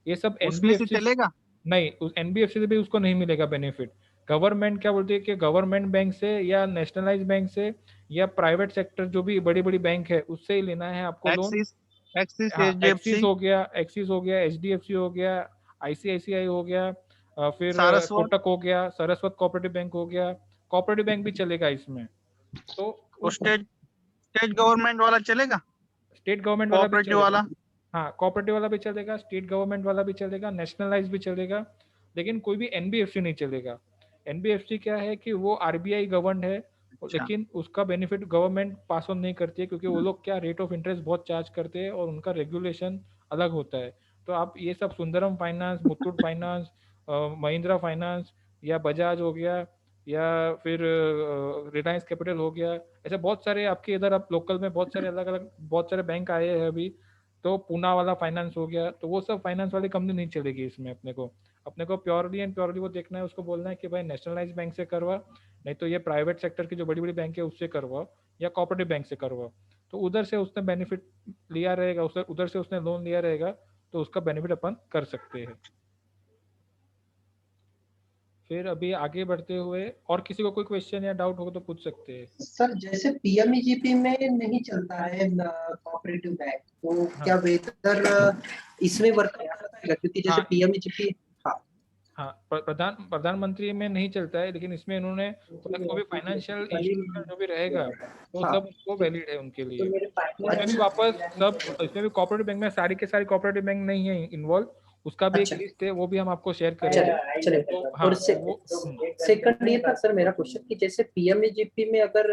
ये सब उसमें से NBFC चलेगा? नहीं, उस NBFC से भी उसको नहीं मिलेगा बेनिफिट। गवर्नमेंट क्या बोलती है कि गवर्नमेंट बैंक से या नेशनलाइज बैंक से या प्राइवेट सेक्टर जो भी बड़ी बड़ी बैंक है उससे ही लेना है आपको लोन। एक्सिस, एक्सिस हाँ HDFC, एक्सिस हो गया, HDFC हो गया, ICICI हो गया, फिर सारस्वत, कोटक हो गया, सरस्वत कोऑपरेटिव बैंक हो गया, कोऑपरेटिव बैंक भी चलेगा इसमें। तो और स्टेट स्टेट गवर्नमेंट वाला चलेगा, स्टेट गवर्नमेंट वाला भी कोऑपरेटिव चलेगा। वाला? हाँ कोऑपरेटिव वाला भी चलेगा, स्टेट गवर्नमेंट वाला भी चलेगा, नेशनलाइज भी चलेगा, लेकिन कोई भी NBFC नहीं चलेगा। NBFC क्या है कि वो RBI गवर्न है, अच्छा। लेकिन उसका बेनिफिट गवर्नमेंट पास ऑन नहीं करती है, क्योंकि वो लोग क्या रेट ऑफ इंटरेस्ट बहुत चार्ज करते हैं और उनका रेगुलेशन अलग होता है। तो आप ये सब Sundaram finance, Muthoot finance, Mahindra finance, या बजाज हो गया, या फिर रिलायंस कैपिटल हो गया, ऐसे बहुत सारे आपके इधर आप लोकल में बहुत सारे अलग अलग बहुत सारे बैंक आए हैं अभी। तो पूना वाला फाइनेंस हो गया, तो वो सब फाइनेंस वाली कंपनी नहीं चलेगी इसमें। अपने को प्योरली एंड प्योरली वो देखना है, उसको बोलना है कि भाई नेशनलाइज बैंक से करवा, नहीं तो ये प्राइवेट सेक्टर की जो बड़ी बड़ी बैंक है उससे करवाओ, या कोऑपरेटिव बैंक से करवाओ। तो उधर से उसने बेनिफिट लिया रहेगा, उधर से उसने लोन लिया रहेगा, तो उसका बेनिफिट अपन कर सकते हैं। फिर अभी आगे बढ़ते हुए और किसी को कोई क्वेश्चन या डाउट हो तो पूछ सकते हैं। सर जैसे PMEGP में नहीं चलता है कोऑपरेटिव बैंक, तो क्या वेदर इसमें वर्क करेगा? क्योंकि जैसे हाँ PMEGP, हाँ प्रधानमंत्री में नहीं चलता है, लेकिन इसमें इन्होंने कोई भी फाइनेंशियल इंस्टीट्यूशन जो भी रहेगा वो हाँ, सब उसको वैलिड है उनके लिए। इसमें भी अच्छा वापस सब, इसमें भी कोऑपरेटिव बैंक में सारी के सारी कोऑपरेटिव बैंक नहीं है इन्वॉल्व, उसका भी एक अच्छा। लिस्ट है, वो भी हम आपको शेयर करेंगे। चले तो और हाँ सेकंड ये था सर मेरा क्वेश्चन कि जैसे PMEGP में अगर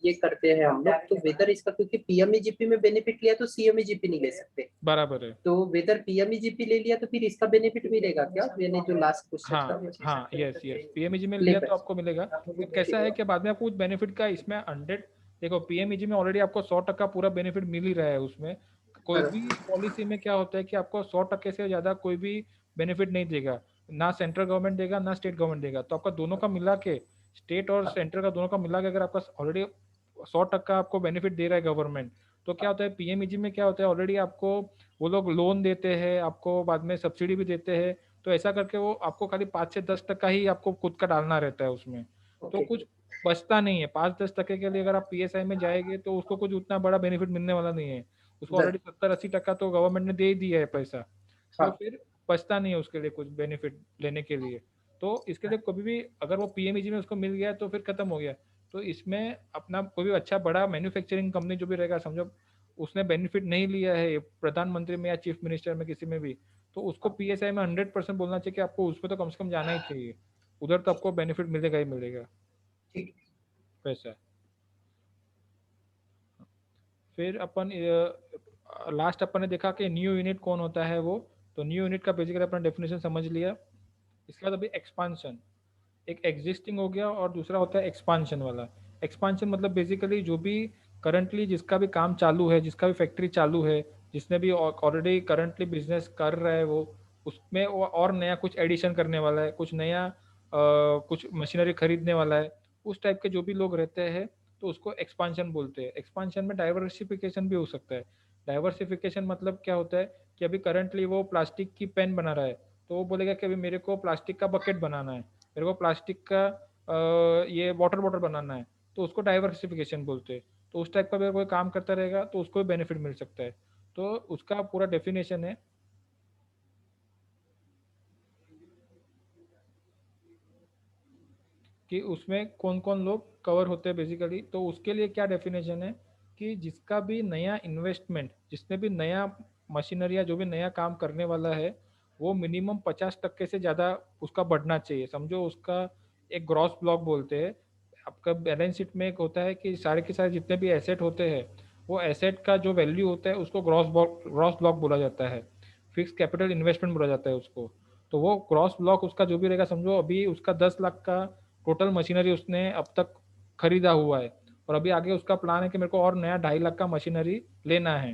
ये करते हैं हम लोग, तो वेदर इसका, क्योंकि PMEGP में बेनिफिट लिया तो CMEGP नहीं ले सकते, बराबर है। तो वेदर PMEGP ले लिया तो फिर इसका बेनिफिट मिलेगा क्या? मैंने जो लास्ट क्वेश्चन हाँ था। हाँ यस PMEG में लिया तो आपको मिलेगा। तो कैसा है कि बाद में आपको कुछ बेनिफिट का इसमें 100, देखो PMEG में ऑलरेडी आपको 100% पूरा बेनिफिट मिल ही रहा है उसमें। कोई भी पॉलिसी में क्या होता है कि आपको 100% से ज्यादा कोई भी बेनिफिट नहीं देगा, ना सेंट्रल गवर्नमेंट देगा ना स्टेट गवर्नमेंट देगा। तो आपका दोनों का मिला के, स्टेट और सेंट्रल का दोनों का मिला के अगर आपका ऑलरेडी 100% आपको बेनिफिट दे रहा है गवर्नमेंट, तो क्या होता है PMEG में क्या होता है, ऑलरेडी आपको वो लोग लोन देते हैं, आपको बाद में सब्सिडी भी देते हैं। तो ऐसा करके वो आपको खाली 5 से 10% ही आपको खुद का डालना रहता है उसमें, तो कुछ बचता नहीं है। 5-10% के लिए अगर आप PSI में जाएंगे तो उसको कुछ उतना बड़ा बेनिफिट मिलने वाला नहीं है। उसको ऑलरेडी 70-80% तो गवर्नमेंट ने दे ही दिया है पैसा, तो फिर बचता नहीं है उसके लिए कुछ बेनिफिट लेने के लिए। तो इसके लिए कभी भी अगर वो PMEG में उसको मिल गया तो फिर खत्म हो गया। तो इसमें अपना कोई भी अच्छा बड़ा मैन्युफैक्चरिंग कंपनी जो भी रहेगा, समझो उसने बेनिफिट नहीं लिया है प्रधानमंत्री में या चीफ मिनिस्टर में किसी में भी, तो उसको PSI में 100% बोलना चाहिए कि आपको उसमें तो कम से कम जाना ही चाहिए, उधर तो आपको बेनिफिट मिलेगा ही मिलेगा। ठीक। वैसा फिर अपन लास्ट अपन ने देखा कि न्यू यूनिट कौन होता है वो, तो न्यू यूनिट का बेसिकली अपन डेफिनेशन समझ लिया। इसके बाद अभी एक्सपांशन, एक एग्जिस्टिंग हो गया और दूसरा होता है एक्सपांशन वाला। एक्सपांशन मतलब बेसिकली जो भी करंटली जिसका भी काम चालू है, जिसका भी फैक्ट्री चालू है, जिसने भी ऑलरेडी करंटली बिजनेस कर रहा है वो, उसमें वो और नया कुछ एडिशन करने वाला है, कुछ नया कुछ मशीनरी खरीदने वाला है, उस टाइप के जो भी लोग रहते हैं तो उसको एक्सपांशन बोलते हैं। एक्सपांशन में डाइवर्सिफिकेशन भी हो सकता है। डाइवर्सिफिकेशन मतलब क्या होता है कि अभी करंटली वो प्लास्टिक की पेन बना रहा है, तो वो बोलेगा कि अभी मेरे को प्लास्टिक का बकेट बनाना है, मेरे को प्लास्टिक का ये वाटर बॉटल बनाना है, तो उसको डाइवर्सिफिकेशन बोलते हैं। तो उस टाइप का अगर कोई काम करता रहेगा तो उसको भी बेनिफिट मिल सकता है। तो उसका पूरा डेफिनेशन है कि उसमें कौन कौन लोग कवर होते हैं बेसिकली। तो उसके लिए क्या डेफिनेशन है कि जिसका भी नया इन्वेस्टमेंट, जिसने भी नया मशीनरी या जो भी नया काम करने वाला है, वो मिनिमम 50% से ज़्यादा उसका बढ़ना चाहिए। समझो उसका एक ग्रॉस ब्लॉक बोलते हैं, आपका बैलेंस शीट में एक होता है कि सारे के सारे जितने भी एसेट होते हैं, वो एसेट का जो वैल्यू होता है उसको ग्रॉस ब्लॉक बोला जाता है, फिक्स कैपिटल इन्वेस्टमेंट बोला जाता है उसको। तो वो ग्रॉस ब्लॉक उसका जो भी रहेगा, समझो अभी उसका 10 लाख का टोटल मशीनरी उसने अब तक खरीदा हुआ है, और अभी आगे उसका प्लान है कि मेरे को और नया 2.5 लाख का मशीनरी लेना है,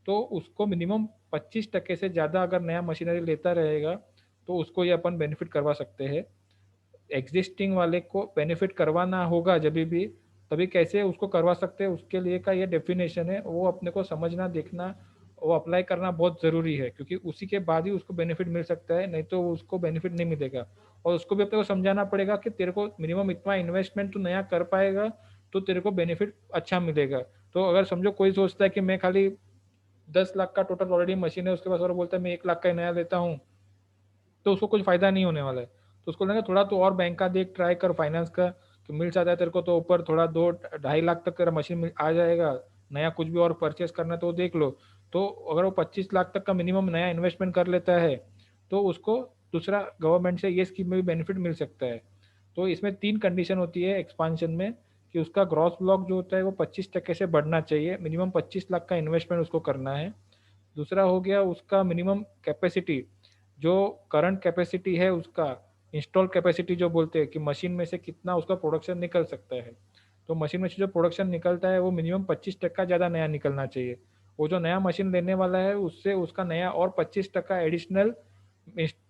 तो उसको मिनिमम 25% से ज़्यादा अगर नया मशीनरी लेता रहेगा तो उसको ये अपन बेनिफिट करवा सकते हैं। एग्जिस्टिंग वाले को बेनिफिट करवाना होगा जब भी, तभी कैसे उसको करवा सकते हैं उसके लिए का ये डेफिनेशन है, वो अपने को समझना, देखना, वो अप्लाई करना बहुत ज़रूरी है, क्योंकि उसी के बाद ही उसको बेनिफिट मिल सकता है, नहीं तो उसको बेनिफिट नहीं मिलेगा। और उसको भी अपने को समझाना पड़ेगा कि तेरे को मिनिमम इतना इन्वेस्टमेंट तू नया कर पाएगा तो तेरे को बेनिफिट अच्छा मिलेगा। तो अगर समझो कोई सोचता है कि मैं खाली 10 लाख का टोटल ऑलरेडी मशीन है, उसके पास और बोलता है मैं 1 लाख का नया लेता हूँ, तो उसको कुछ फायदा नहीं होने वाला है। तो उसको लगेगा थोड़ा तो और बैंक का देख, ट्राई कर फाइनेंस का, तो मिल जाता है तेरे को, तो ऊपर थोड़ा 2-2.5 लाख तक तेरा मशीन आ जाएगा, नया कुछ भी और परचेस करना है तो देख लो। तो अगर वो 25 लाख तक का मिनिमम नया इन्वेस्टमेंट कर लेता है तो उसको दूसरा गवर्नमेंट से ये स्कीम में भी बेनिफिट मिल सकता है। तो इसमें 3 कंडीशन होती है एक्सपांशन में, कि उसका ग्रॉस ब्लॉक जो होता है वो 25% से बढ़ना चाहिए, मिनिमम 25 लाख का इन्वेस्टमेंट उसको करना है। दूसरा हो गया उसका मिनिमम कैपेसिटी, जो करंट कैपेसिटी है उसका, इंस्टॉल कैपेसिटी जो बोलते हैं कि मशीन में से कितना उसका प्रोडक्शन निकल सकता है, तो मशीन में से जो प्रोडक्शन निकलता है वो मिनिमम 25% ज़्यादा नया निकलना चाहिए। वो जो नया मशीन लेने वाला है उससे उसका नया और 25% एडिशनल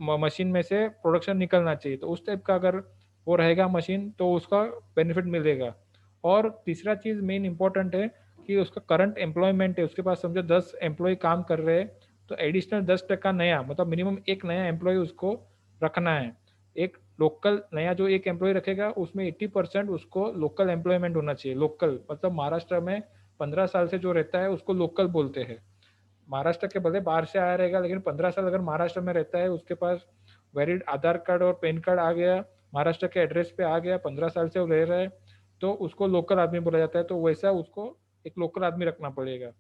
मशीन में से प्रोडक्शन निकलना चाहिए। तो उस टाइप का अगर वो रहेगा मशीन तो उसका बेनिफिट मिलेगा। और तीसरा चीज़ मेन इंपॉर्टेंट है कि उसका करंट एम्प्लॉयमेंट है, उसके पास समझो 10 एम्प्लॉय काम कर रहे हैं, तो एडिशनल 10% नया, मतलब मिनिमम एक नया एम्प्लॉय उसको रखना है। एक लोकल नया जो एक एम्प्लॉय रखेगा उसमें 80% उसको लोकल एम्प्लॉयमेंट होना चाहिए। लोकल मतलब महाराष्ट्र में 15 साल से जो रहता है उसको लोकल बोलते हैं। महाराष्ट्र के भले बाहर से आया रहेगा, लेकिन 15 साल अगर महाराष्ट्र में रहता है, उसके पास वैलिड आधार कार्ड और पैन कार्ड आ गया, महाराष्ट्र के एड्रेस पे आ गया, 15 साल से वो रह रहा है, तो उसको लोकल आदमी बोला जाता है। तो वैसा उसको एक लोकल आदमी रखना पड़ेगा।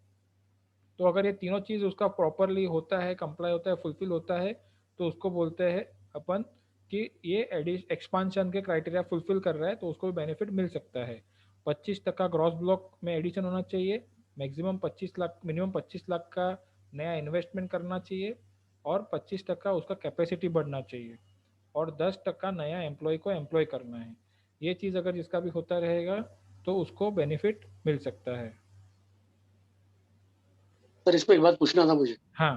तो अगर ये तीनों चीज़ उसका प्रॉपरली होता है, कंप्लाई होता है, फुलफिल होता है, तो उसको बोलते हैं अपन कि ये एक्सपांशन के क्राइटेरिया फुलफिल कर रहा है, तो उसको बेनिफिट मिल सकता है। 25% ग्रॉस ब्लॉक में एडिशन होना चाहिए, मैक्सिमम 25 लाख, मिनिमम 25 लाख का नया इन्वेस्टमेंट करना चाहिए, और 25% उसका कैपेसिटी बढ़ना चाहिए, और 10% नया एम्प्लॉय को एम्प्लॉय करना है। ये चीज़ अगर जिसका भी होता रहेगा तो उसको बेनिफिट मिल सकता है। सर इसमें एक बात पूछना था मुझे। हाँ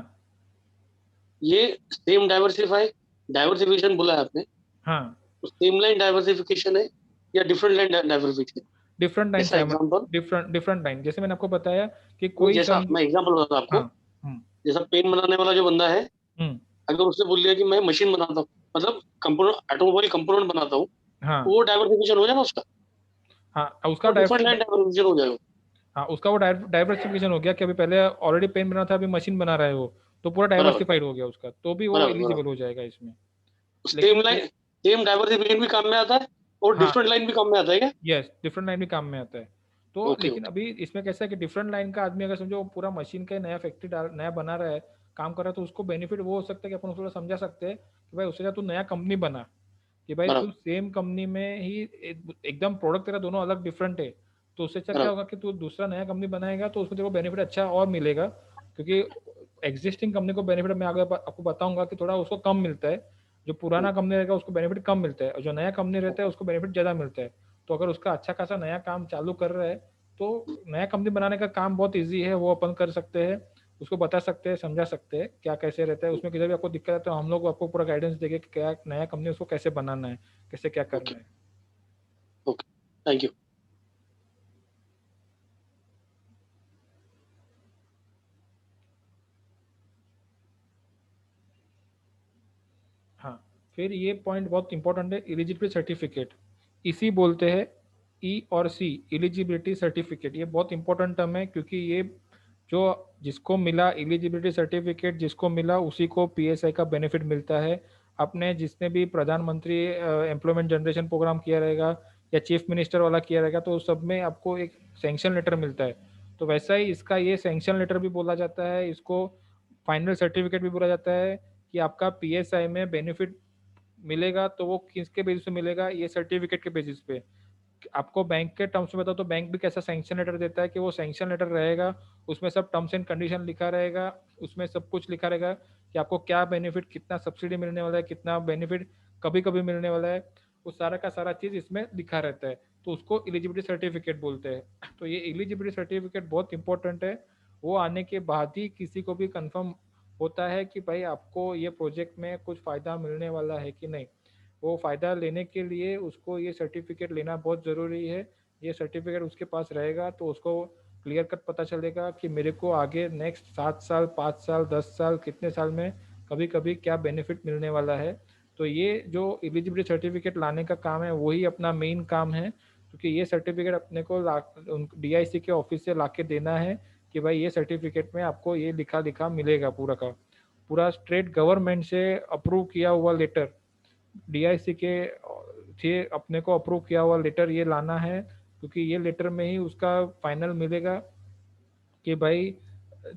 ये सेम डाइवर्सिफिकेशन बोला है आपने, हाँ, तो सेम लाइन डाइवर्सिफिकेशन है या different line diversification? Different line जैसा एग्जांपल, डिफरेंट लाइन, जैसे मैंने आपको बताया कि कोई जैसा मैं एग्जांपल बताता हूँ आपको। हाँ, जैसा पेन बनाने वाला जो बंदा है, हम्म, अगर उसने बोल दिया कि मैं मशीन बनाता हूँ, मतलब कंपोनेंट, ऑटोमोबाइल कंपोनेंट बनाता हूँ, हाँ तो वो डाइवर्सिफिकेशन हो जाएगा उसका, हाँ, उसका डिफरेंट लाइन डाइवर्सिफिकेशन हो जाएगा। हाँ, उसका वो डाइवर्सिफिकेशन हो गया कि अभी पहले ऑलरेडी पेन बना था, अभी मशीन बना रहा है वो, तो पूरा डाइवर्सिफाइड हो गया उसका, तो भी वो एलिजिबल हो जाएगा इसमें। सेम लाइन, सेम डाइवर्सिफिकेशन भी काम में आता है और डिफरेंट लाइन भी काम में आता है क्या? यस, डिफरेंट लाइन भी काम में आता है। तो लेकिन अभी इसमें कैसा है कि डिफरेंट लाइन का आदमी अगर समझो पूरा मशीन का नया फैक्ट्री नया बना रहा है, काम कर रहा है, तो उसको बेनिफिट वो हो सकता है कि अपन उसको समझा सकते हैं कि भाई उससे तू नया कंपनी बना, कि भाई तू सेम कंपनी में ही एकदम प्रोडक्ट तेरा दोनों अलग डिफरेंट है, तो उससे अच्छा क्या होगा कि तू दूसरा नया कंपनी बनाएगा तो उसमें तेरे को बेनिफिट अच्छा और मिलेगा, क्योंकि एग्जिस्टिंग कंपनी को बेनिफिट मैं आगे आपको बताऊंगा कि थोड़ा उसको कम मिलता है, जो पुराना कंपनी रहेगा उसको बेनिफिट कम मिलता है, और जो नया कंपनी रहता है उसको बेनिफिट ज़्यादा मिलता है। तो अगर उसका अच्छा खासा नया काम चालू कर रहा है तो नया कंपनी बनाने का काम बहुत ईजी है, वो अपन कर सकते हैं, उसको बता सकते हैं, समझा सकते हैं क्या कैसे रहता है, उसमें किधर भी आपको दिक्कत है तो हम लोग आपको पूरा गाइडेंस देंगे कि क्या नया कंपनी उसको कैसे बनाना है, कैसे क्या करना है। Okay, thank you. हाँ, फिर ये पॉइंट बहुत इंपॉर्टेंट है, एलिजिबिलिटी सर्टिफिकेट, इसी बोलते हैं ई और सी, एलिजिबिलिटी सर्टिफिकेट। ये बहुत इंपॉर्टेंट टर्म है, क्योंकि ये जो जिसको मिला एलिजिबिलिटी सर्टिफिकेट, जिसको मिला उसी को पीएसआई का बेनिफिट मिलता है। आपने जिसने भी प्रधानमंत्री एम्प्लॉयमेंट जनरेशन प्रोग्राम किया रहेगा या चीफ मिनिस्टर वाला किया रहेगा तो सब में आपको एक सैंक्शन लेटर मिलता है। तो वैसा ही इसका ये सैंक्शन लेटर भी बोला जाता है, इसको फाइनल सर्टिफिकेट भी बोला जाता है, कि आपका पीएसआई में बेनिफिट मिलेगा तो वो किसके बेसिस पे मिलेगा, ये सर्टिफिकेट के बेसिस पे। आपको बैंक के टर्म्स में बताओ तो बैंक भी कैसा सैंक्शन लेटर देता है कि वो सैंक्शन लेटर रहेगा, उसमें सब टर्म्स एंड कंडीशन लिखा रहेगा, उसमें सब कुछ लिखा रहेगा कि आपको क्या बेनिफिट, कितना सब्सिडी मिलने वाला है, कितना बेनिफिट कभी कभी मिलने वाला है, वो सारा का सारा चीज़ इसमें लिखा रहता है। तो उसको एलिजिबिलिटी सर्टिफिकेट बोलते हैं। तो ये एलिजिबिलिटी सर्टिफिकेट बहुत इंपॉर्टेंट है, वो आने के बाद ही किसी को भी कंफर्म होता है कि भाई आपको ये प्रोजेक्ट में कुछ फ़ायदा मिलने वाला है कि नहीं। वो फ़ायदा लेने के लिए उसको ये सर्टिफिकेट लेना बहुत ज़रूरी है। ये सर्टिफिकेट उसके पास रहेगा तो उसको क्लियर कट पता चलेगा कि मेरे को आगे नेक्स्ट 7 साल, 5 साल, 10 साल, कितने साल में कभी कभी क्या बेनिफिट मिलने वाला है। तो ये जो एलिजिबिलिटी सर्टिफिकेट लाने का काम है वही अपना मेन काम है, क्योंकि ये सर्टिफिकेट अपने को DIC के ऑफिस से ला के देना है कि भाई ये सर्टिफिकेट में आपको ये लिखा लिखा मिलेगा, पूरा का पूरा स्टेट गवर्नमेंट से अप्रूव किया हुआ लेटर, DIC के थे अपने को अप्रूव किया हुआ लेटर ये लाना है, क्योंकि ये लेटर में ही उसका फाइनल मिलेगा कि भाई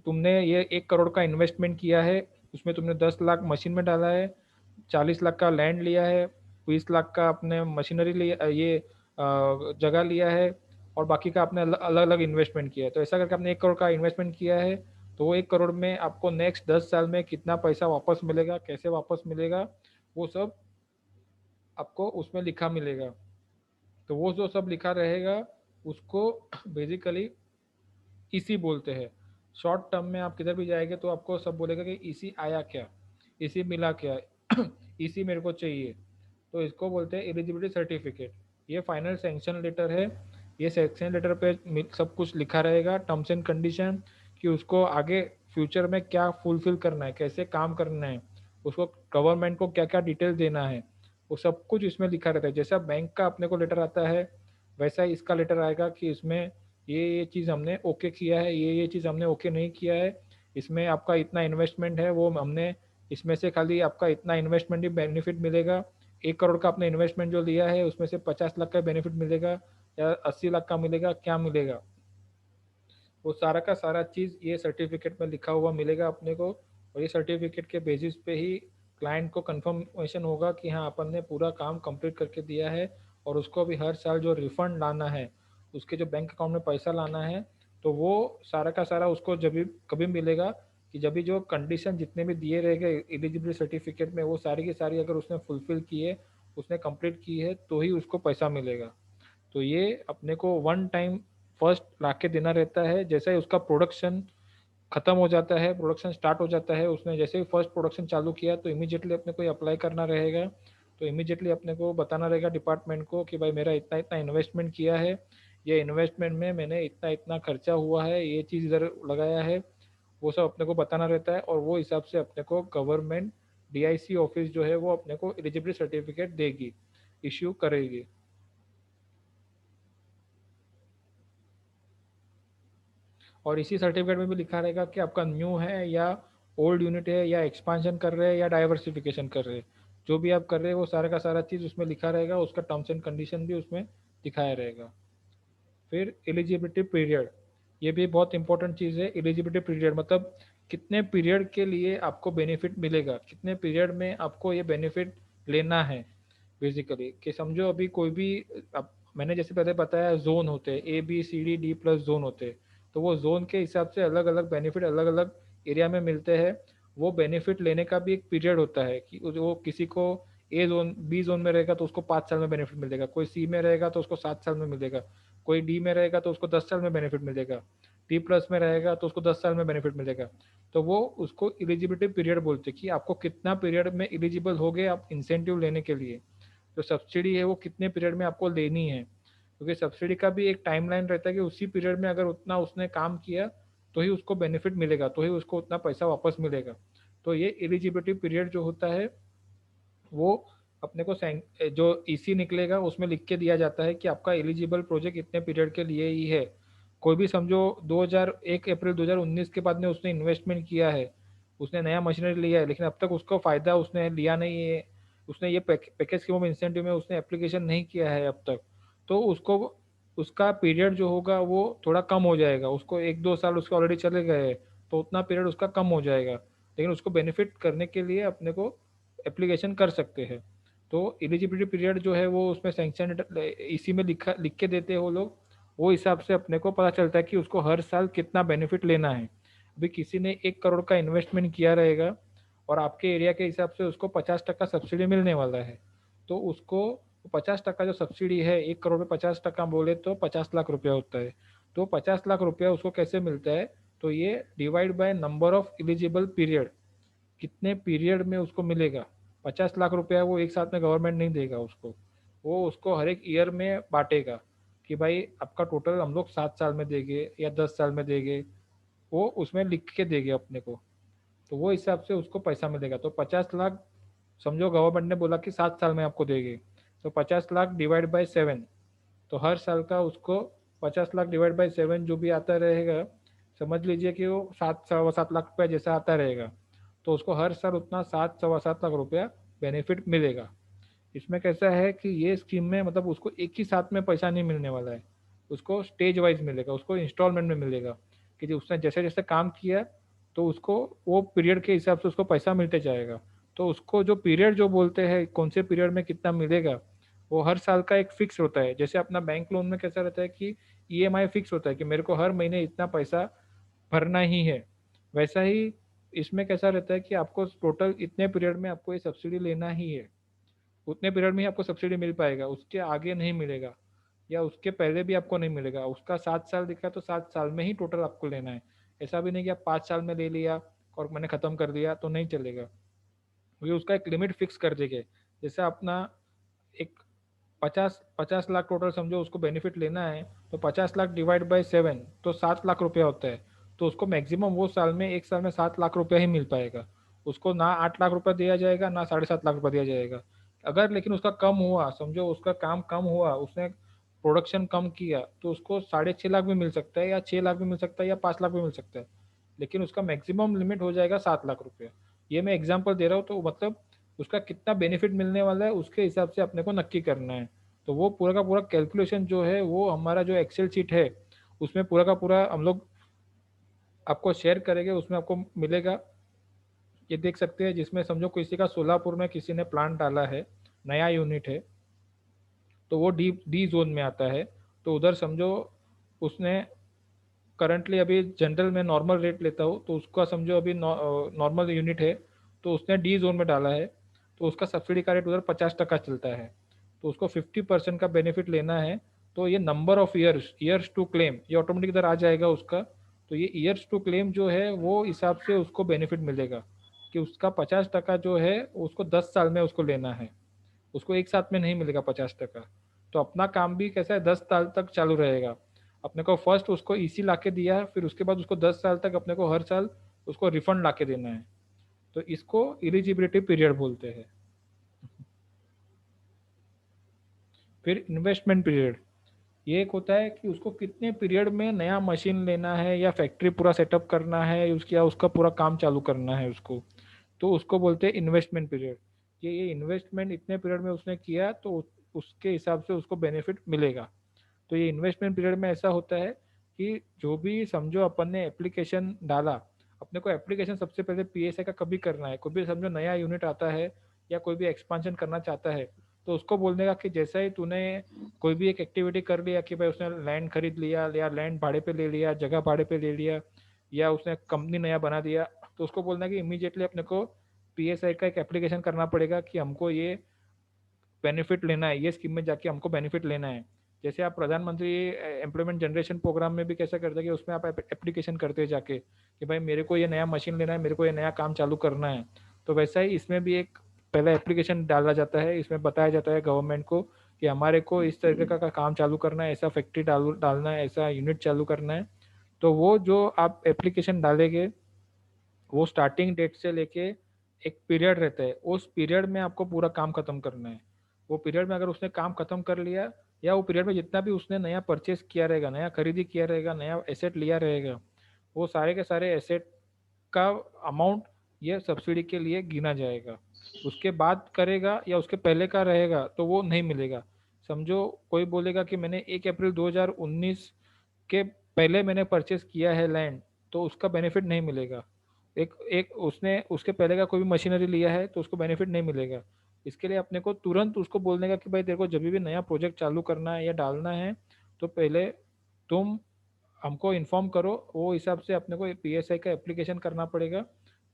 तुमने ये 1 करोड़ का इन्वेस्टमेंट किया है, उसमें तुमने 10 लाख मशीन में डाला है, 40 लाख का लैंड लिया है, 20 लाख का अपने मशीनरी लिया, ये जगह लिया है, और बाकी का आपने अलग अलग इन्वेस्टमेंट किया है। तो ऐसा करके आपने 1 करोड़ का इन्वेस्टमेंट किया है, तो वो 1 करोड़ में आपको नेक्स्ट 10 साल में कितना पैसा वापस मिलेगा, कैसे वापस मिलेगा, वो सब आपको उसमें लिखा मिलेगा। तो वो जो सब लिखा रहेगा उसको बेसिकली ईसी बोलते हैं। शॉर्ट टर्म में आप किधर भी जाएंगे तो आपको सब बोलेगा कि ईसी आया क्या, ईसी मिला क्या, ईसी मेरे को चाहिए, तो इसको बोलते हैं एलिजिबिलिटी सर्टिफिकेट। ये फाइनल सैंक्शन लेटर है। ये सैंक्शन लेटर पे सब कुछ लिखा रहेगा, टर्म्स एंड कंडीशन, कि उसको आगे फ्यूचर में क्या फुलफिल करना है, कैसे काम करना है, उसको गवर्नमेंट को क्या क्या डिटेल देना है, वो सब कुछ इसमें लिखा रहता है। जैसा बैंक का अपने को लेटर आता है वैसा ही इसका लेटर आएगा कि इसमें ये चीज़ हमने ओके किया है, ये चीज़ हमने ओके नहीं किया है, इसमें आपका इतना इन्वेस्टमेंट है, वो हमने इसमें से खाली आपका इतना इन्वेस्टमेंट ही बेनिफिट मिलेगा, 1 करोड़ का आपने इन्वेस्टमेंट जो लिया है उसमें से 50 लाख का बेनिफिट मिलेगा या 80 लाख का मिलेगा, क्या मिलेगा, वो सारा का सारा चीज़ ये सर्टिफिकेट में लिखा हुआ मिलेगा अपने को। और ये सर्टिफिकेट के बेसिस पे ही क्लाइंट को कंफर्मेशन होगा कि हाँ अपन ने पूरा काम कंप्लीट करके दिया है, और उसको भी हर साल जो रिफंड लाना है, उसके जो बैंक अकाउंट में पैसा लाना है, तो वो सारा का सारा उसको जब भी कभी मिलेगा कि जब भी जो कंडीशन जितने भी दिए रहेंगे एलिजिबिलिटी सर्टिफिकेट में वो सारी की सारी अगर उसने फुलफिल की है, उसने कंप्लीट की है, तो ही उसको पैसा मिलेगा। तो ये अपने को वन टाइम फर्स्ट ला के देना रहता है। जैसे ही उसका प्रोडक्शन खत्म हो जाता है, प्रोडक्शन स्टार्ट हो जाता है, उसने जैसे ही फर्स्ट प्रोडक्शन चालू किया तो इमीडिएटली अपने को अप्लाई करना रहेगा। तो इमीडिएटली अपने को बताना रहेगा डिपार्टमेंट को कि भाई मेरा इतना इतना इन्वेस्टमेंट किया है, ये इन्वेस्टमेंट में मैंने इतना इतना खर्चा हुआ है, ये चीज़ इधर लगाया है, वो सब अपने को बताना रहता है। और वो हिसाब से अपने को गवर्नमेंट DIC ऑफिस जो है वो अपने को एलिजिबिलिटी सर्टिफिकेट देगी, इश्यू करेगी। और इसी सर्टिफिकेट में भी लिखा रहेगा कि आपका न्यू है या ओल्ड यूनिट है, या एक्सपांशन कर रहे हैं या डाइवर्सिफिकेशन कर रहे हैं, जो भी आप कर रहे हैं वो सारा का सारा चीज़ उसमें लिखा रहेगा, उसका टर्म्स एंड कंडीशन भी उसमें दिखाया रहेगा। फिर एलिजिबिलिटी पीरियड, ये भी बहुत इंपॉर्टेंट चीज़ है। एलिजिबिलिटी पीरियड मतलब कितने पीरियड के लिए आपको बेनिफिट मिलेगा, कितने पीरियड में आपको ये बेनिफिट लेना है। बेसिकली कि समझो अभी कोई भी मैंने जैसे पहले बताया जोन होते हैं, ABCD+ जोन होते हैं, तो वो जोन के हिसाब से अलग अलग बेनिफिट अलग अलग एरिया में मिलते हैं। वो बेनिफिट लेने का भी एक पीरियड होता है कि वो किसी को बी जोन में रहेगा तो उसको 5 साल में बेनिफिट मिलेगा, कोई सी में रहेगा तो उसको 7 साल में मिलेगा, कोई डी में रहेगा तो उसको 10 साल में बेनिफिट मिलेगा, D+ में रहेगा तो उसको 10 साल में बेनिफिट मिलेगा। तो वो उसको एलिजिबिलिटी पीरियड बोलते हैं कि आपको कितना पीरियड में एलिजिबल हो गए आप इंसेंटिव लेने के लिए। जो सब्सिडी है वो कितने पीरियड में आपको लेनी है, क्योंकि सब्सिडी का भी एक टाइमलाइन रहता है कि उसी पीरियड में अगर उतना उसने काम किया तो ही उसको बेनिफिट मिलेगा, तो ही उसको उतना पैसा वापस मिलेगा। तो ये एलिजिबिलिटी पीरियड जो होता है वो अपने को जो ईसी निकलेगा उसमें लिख के दिया जाता है कि आपका एलिजिबल प्रोजेक्ट इतने पीरियड के लिए ही है। कोई भी समझो 1 अप्रैल 2019 के बाद में उसने इन्वेस्टमेंट किया है, उसने नया मशीनरी लिया है, लेकिन अब तक उसको फ़ायदा उसने लिया नहीं है, उसने ये पैकेज स्कीम ऑफ इंसेंटिव में उसने एप्लीकेशन नहीं किया है अब तक, तो उसको उसका पीरियड जो होगा वो थोड़ा कम हो जाएगा। उसको 1-2 साल उसके ऑलरेडी चले गए हैं, तो उतना पीरियड उसका कम हो जाएगा, लेकिन उसको बेनिफिट करने के लिए अपने को एप्लीकेशन कर सकते हैं। तो एलिजिबिलिटी पीरियड जो है वो उसमें सैंक्शन इसी में लिख के देते हैं वो लोग, वो हिसाब से अपने को पता चलता है कि उसको हर साल कितना बेनिफिट लेना है। अभी किसी ने 1 करोड़ का इन्वेस्टमेंट किया रहेगा और आपके एरिया के हिसाब से उसको 50% सब्सिडी मिलने वाला है, तो उसको 50% जो सब्सिडी है, 1 करोड़ में 50% बोले तो 50 लाख रुपया होता है। तो 50 लाख रुपया उसको कैसे मिलता है, तो ये divide by number of eligible period, कितने पीरियड में उसको मिलेगा। 50 लाख रुपया वो एक साथ में गवर्नमेंट नहीं देगा उसको, वो उसको हर एक ईयर में बांटेगा कि भाई आपका टोटल हम लोग 7 साल में देंगे या 10 साल में देंगे, वो उसमें लिख के देंगे अपने को, तो वो हिसाब से उसको पैसा मिलेगा। तो 50 लाख समझो गवर्नमेंट ने बोला कि 7 साल में आपको देंगे, तो 50 लाख डिवाइड बाय 7, तो हर साल का उसको 50 लाख डिवाइड बाय 7 जो भी आता रहेगा, समझ लीजिए कि वो 7-7.25 लाख रुपया जैसा आता रहेगा, तो उसको हर साल उतना 7-7.25 लाख रुपया बेनिफिट मिलेगा। इसमें कैसा है कि ये स्कीम में मतलब उसको एक ही साथ में पैसा नहीं मिलने वाला है, उसको स्टेज वाइज मिलेगा, उसको इंस्टॉलमेंट में मिलेगा कि जो उसने जैसे जैसे काम किया तो उसको वो पीरियड के हिसाब से उसको पैसा मिलते जाएगा। तो उसको जो पीरियड जो बोलते हैं कौन से पीरियड में कितना मिलेगा, वो हर साल का एक फिक्स होता है। जैसे अपना बैंक लोन में कैसा रहता है कि EMI फिक्स होता है कि मेरे को हर महीने इतना पैसा भरना ही है, वैसा ही इसमें कैसा रहता है कि आपको टोटल इतने पीरियड में आपको ये सब्सिडी लेना ही है, उतने पीरियड में ही आपको सब्सिडी मिल पाएगा, उसके आगे नहीं मिलेगा या उसके पहले भी आपको नहीं मिलेगा। उसका 7 साल दिखा तो 7 साल में ही टोटल आपको लेना है, ऐसा भी नहीं कि आप 5 साल में ले लिया और मैंने ख़त्म कर दिया तो नहीं चलेगा, क्योंकि उसका एक लिमिट फिक्स कर देंगे। जैसे अपना एक 50 लाख टोटल समझो उसको बेनिफिट लेना है, तो 50 लाख डिवाइड बाय 7 तो 7 लाख रुपया होता है, तो उसको मैक्सिमम वो साल में एक साल में 7 लाख रुपया ही मिल पाएगा। उसको ना 8 लाख रुपया दिया जाएगा ना 7.5 लाख रुपया दिया जाएगा। अगर लेकिन उसका कम हुआ, समझो उसका काम कम हुआ, उसने प्रोडक्शन कम किया, तो उसको 6.5 लाख भी मिल सकता है या 6 लाख भी मिल सकता है या 5 लाख भी मिल सकता है, लेकिन उसका मैक्सिमम लिमिट हो जाएगा 7 लाख रुपया। ये मैं एग्जांपल दे रहा हूँ, तो मतलब उसका कितना बेनिफिट मिलने वाला है उसके हिसाब से अपने को नक्की करना है। तो वो पूरा का पूरा कैलकुलेशन जो है वो हमारा जो एक्सेल शीट है उसमें पूरा का पूरा हम लोग आपको शेयर करेंगे, उसमें आपको मिलेगा। ये देख सकते हैं जिसमें समझो किसी का सोलापुर में किसी ने प्लांट डाला है, नया यूनिट है, तो वो डी जोन में आता है। तो उधर समझो उसने करंटली अभी जनरल में नॉर्मल रेट लेता हूँ, तो उसका समझो अभी नॉर्मल यूनिट है तो उसने डी जोन में डाला है, तो उसका सब्सिडी का रेट उधर 50% चलता है, तो उसको 50% का बेनिफिट लेना है। तो ये number of years to claim ये ऑटोमेटिक इधर आ जाएगा उसका। तो ये ईयर्स टू क्लेम जो है वो हिसाब से उसको बेनिफिट मिलेगा कि उसका 50% जो है उसको 10 साल में उसको लेना है, उसको एक साथ में नहीं मिलेगा 50%। तो अपना काम भी कैसा है 10 साल तक चालू रहेगा। अपने को फर्स्ट उसको ईसी ला के दिया है, फिर उसके बाद उसको 10 साल तक अपने को हर साल उसको रिफंड ला के देना है, तो इसको एलिजिबिलिटी पीरियड बोलते हैं। फिर इन्वेस्टमेंट पीरियड, ये एक होता है कि उसको कितने पीरियड में नया मशीन लेना है या फैक्ट्री पूरा सेटअप करना है उसका पूरा काम चालू करना है उसको, तो उसको बोलते हैं इन्वेस्टमेंट पीरियड। ये इन्वेस्टमेंट इतने पीरियड में उसने किया तो उसके हिसाब से उसको बेनिफिट मिलेगा। तो ये इन्वेस्टमेंट पीरियड में ऐसा होता है कि जो भी समझो अपन ने एप्लीकेशन डाला, अपने को एप्लीकेशन सबसे पहले PSI का कभी करना है। कोई भी समझो नया यूनिट आता है या कोई भी एक्सपांशन करना चाहता है, तो उसको बोलने का कि जैसा ही तूने कोई भी एक एक्टिविटी कर लिया कि भाई उसने लैंड खरीद लिया या लैंड भाड़े पे ले लिया, जगह भाड़े पे ले लिया, या उसने कंपनी नया बना दिया, तो उसको बोलना है कि इमीडिएटली अपने को PSI का एक एप्लीकेशन करना पड़ेगा कि हमको ये बेनिफिट लेना है, ये स्कीम में जाके हमको बेनिफिट लेना है। जैसे आप प्रधानमंत्री एम्प्लॉयमेंट जनरेशन प्रोग्राम में भी कैसा करते हैं कि उसमें आप एप्लीकेशन करते हैं जाके कि भाई मेरे को ये नया मशीन लेना है, मेरे को ये नया काम चालू करना है, तो वैसा ही इसमें भी एक पहला एप्लीकेशन डाला जाता है। इसमें बताया जाता है गवर्नमेंट को कि हमारे को इस तरीके का काम चालू करना है, ऐसा फैक्ट्री डालना है, ऐसा यूनिट चालू करना है। तो वो जो आप एप्लीकेशन डालेंगे वो स्टार्टिंग डेट से लेके एक पीरियड रहता है, उस पीरियड में आपको पूरा काम खत्म करना है। वो पीरियड में अगर उसने काम खत्म कर लिया, या वो पीरियड में जितना भी उसने नया परचेस किया रहेगा, नया खरीदी किया रहेगा, नया एसेट लिया रहेगा, वो सारे के सारे एसेट का अमाउंट ये सब्सिडी के लिए गिना जाएगा। उसके बाद करेगा या उसके पहले का रहेगा तो वो नहीं मिलेगा। समझो कोई बोलेगा कि मैंने 1 अप्रैल 2019 के पहले मैंने परचेस किया है लैंड, तो उसका बेनिफिट नहीं मिलेगा। एक एक उसने उसके पहले का कोई भी मशीनरी लिया है तो उसको बेनिफिट नहीं मिलेगा। इसके लिए अपने को तुरंत उसको बोलने का कि भाई तेरे को जब भी नया प्रोजेक्ट चालू करना है या डालना है तो पहले तुम हमको इन्फॉर्म करो, वो हिसाब से अपने को PSI का एप्लीकेशन करना पड़ेगा।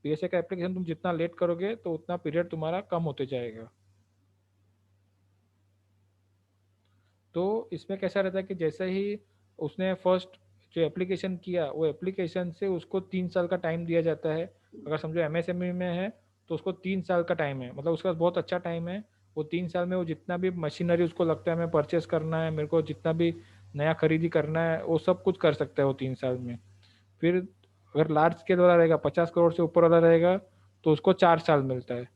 PSI का एप्लीकेशन तुम जितना लेट करोगे तो उतना पीरियड तुम्हारा कम होते जाएगा। तो इसमें कैसा रहता है कि जैसे ही उसने फर्स्ट जो एप्लीकेशन किया, वो एप्लीकेशन से उसको 3 साल का टाइम दिया जाता है। अगर समझो MSME में है तो उसको 3 साल का टाइम है, मतलब उसका बहुत अच्छा टाइम है। वो 3 साल में वो जितना भी मशीनरी उसको लगता है मैं परचेस करना है, मेरे को जितना भी नया खरीदी करना है, वो सब कुछ कर सकता है वो 3 साल में। फिर अगर लार्ज स्केल वाला रहेगा, 50 करोड़ से ऊपर वाला रहेगा, तो उसको 4 साल मिलता है।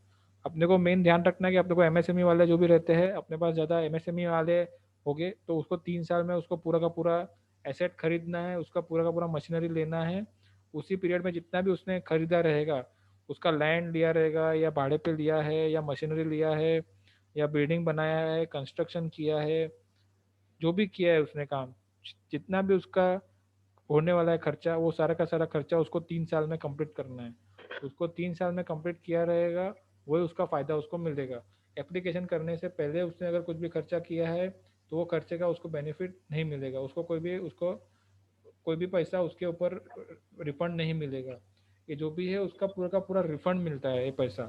अपने को मेन ध्यान रखना है कि अपने को MSME वाले जो भी रहते हैं, अपने पास ज़्यादा MSME वाले हो गए तो उसको 3 साल में उसको पूरा का पूरा एसेट खरीदना है, उसका पूरा का पूरा मशीनरी लेना है। उसी पीरियड में जितना भी उसने खरीदा रहेगा, उसका लैंड लिया रहेगा या भाड़े पे लिया है या मशीनरी लिया है या बिल्डिंग बनाया है, कंस्ट्रक्शन किया है, जो भी किया है उसने काम, जितना भी उसका होने वाला है खर्चा, वो सारा का सारा खर्चा उसको 3 साल में कंप्लीट करना है। उसको 3 साल में कंप्लीट किया रहेगा, वही उसका फ़ायदा उसको मिलेगा। एप्लीकेशन करने से पहले उसने अगर कुछ भी खर्चा किया है तो वो खर्चे का उसको बेनिफिट नहीं मिलेगा, उसको कोई भी पैसा उसके ऊपर रिफंड नहीं मिलेगा। ये जो भी है उसका पूरा का पूरा रिफंड मिलता है ये पैसा।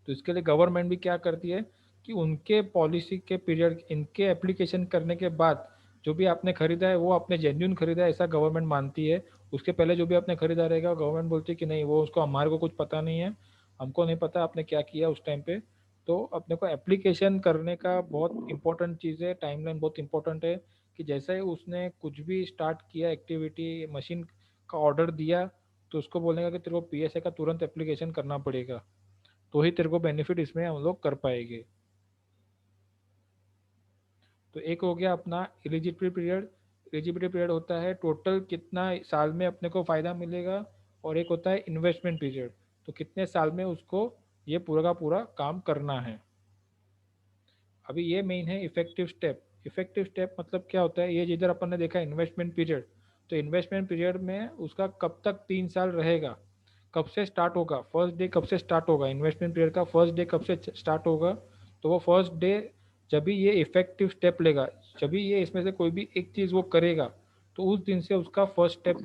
तो इसके लिए गवर्नमेंट भी क्या करती है कि उनके पॉलिसी के पीरियड, इनके एप्लीकेशन करने के बाद जो भी आपने खरीदा है वो आपने जेन्यून खरीदा है ऐसा गवर्नमेंट मानती है। उसके पहले जो भी आपने खरीदा रहेगा गवर्नमेंट बोलती है कि नहीं, वो उसको हमारे को कुछ पता नहीं है, हमको नहीं पता आपने क्या किया उस टाइम पे। तो अपने को एप्लीकेशन करने का बहुत इंपॉर्टेंट चीज़ है, टाइमलाइन बहुत इंपॉर्टेंट है कि जैसे ही उसने कुछ भी स्टार्ट किया एक्टिविटी, मशीन का ऑर्डर दिया, तो उसको बोलने का कि तेरे को PSI का तुरंत एप्लीकेशन करना पड़ेगा, तो ही तेरे को बेनिफिट इसमें हम लोग कर पाएंगे। तो एक हो गया अपना एलिजिबिलिटी पीरियड। एलिजिबिलिटी पीरियड होता है टोटल कितना साल में अपने को फ़ायदा मिलेगा, और एक होता है इन्वेस्टमेंट पीरियड, तो कितने साल में उसको ये पूरा का पूरा काम करना है। अभी ये मेन है इफेक्टिव स्टेप। इफेक्टिव स्टेप मतलब क्या होता है, ये जिधर अपन ने देखा इन्वेस्टमेंट पीरियड, तो इन्वेस्टमेंट पीरियड में उसका कब तक 3 साल रहेगा, कब से स्टार्ट होगा, फर्स्ट डे कब से स्टार्ट होगा, इन्वेस्टमेंट पीरियड का फर्स्ट डे कब से स्टार्ट होगा। तो वो फर्स्ट डे जब भी ये इफेक्टिव स्टेप लेगा, जब भी ये इसमें से कोई भी एक चीज़ वो करेगा, तो उस दिन से उसका फर्स्ट स्टेप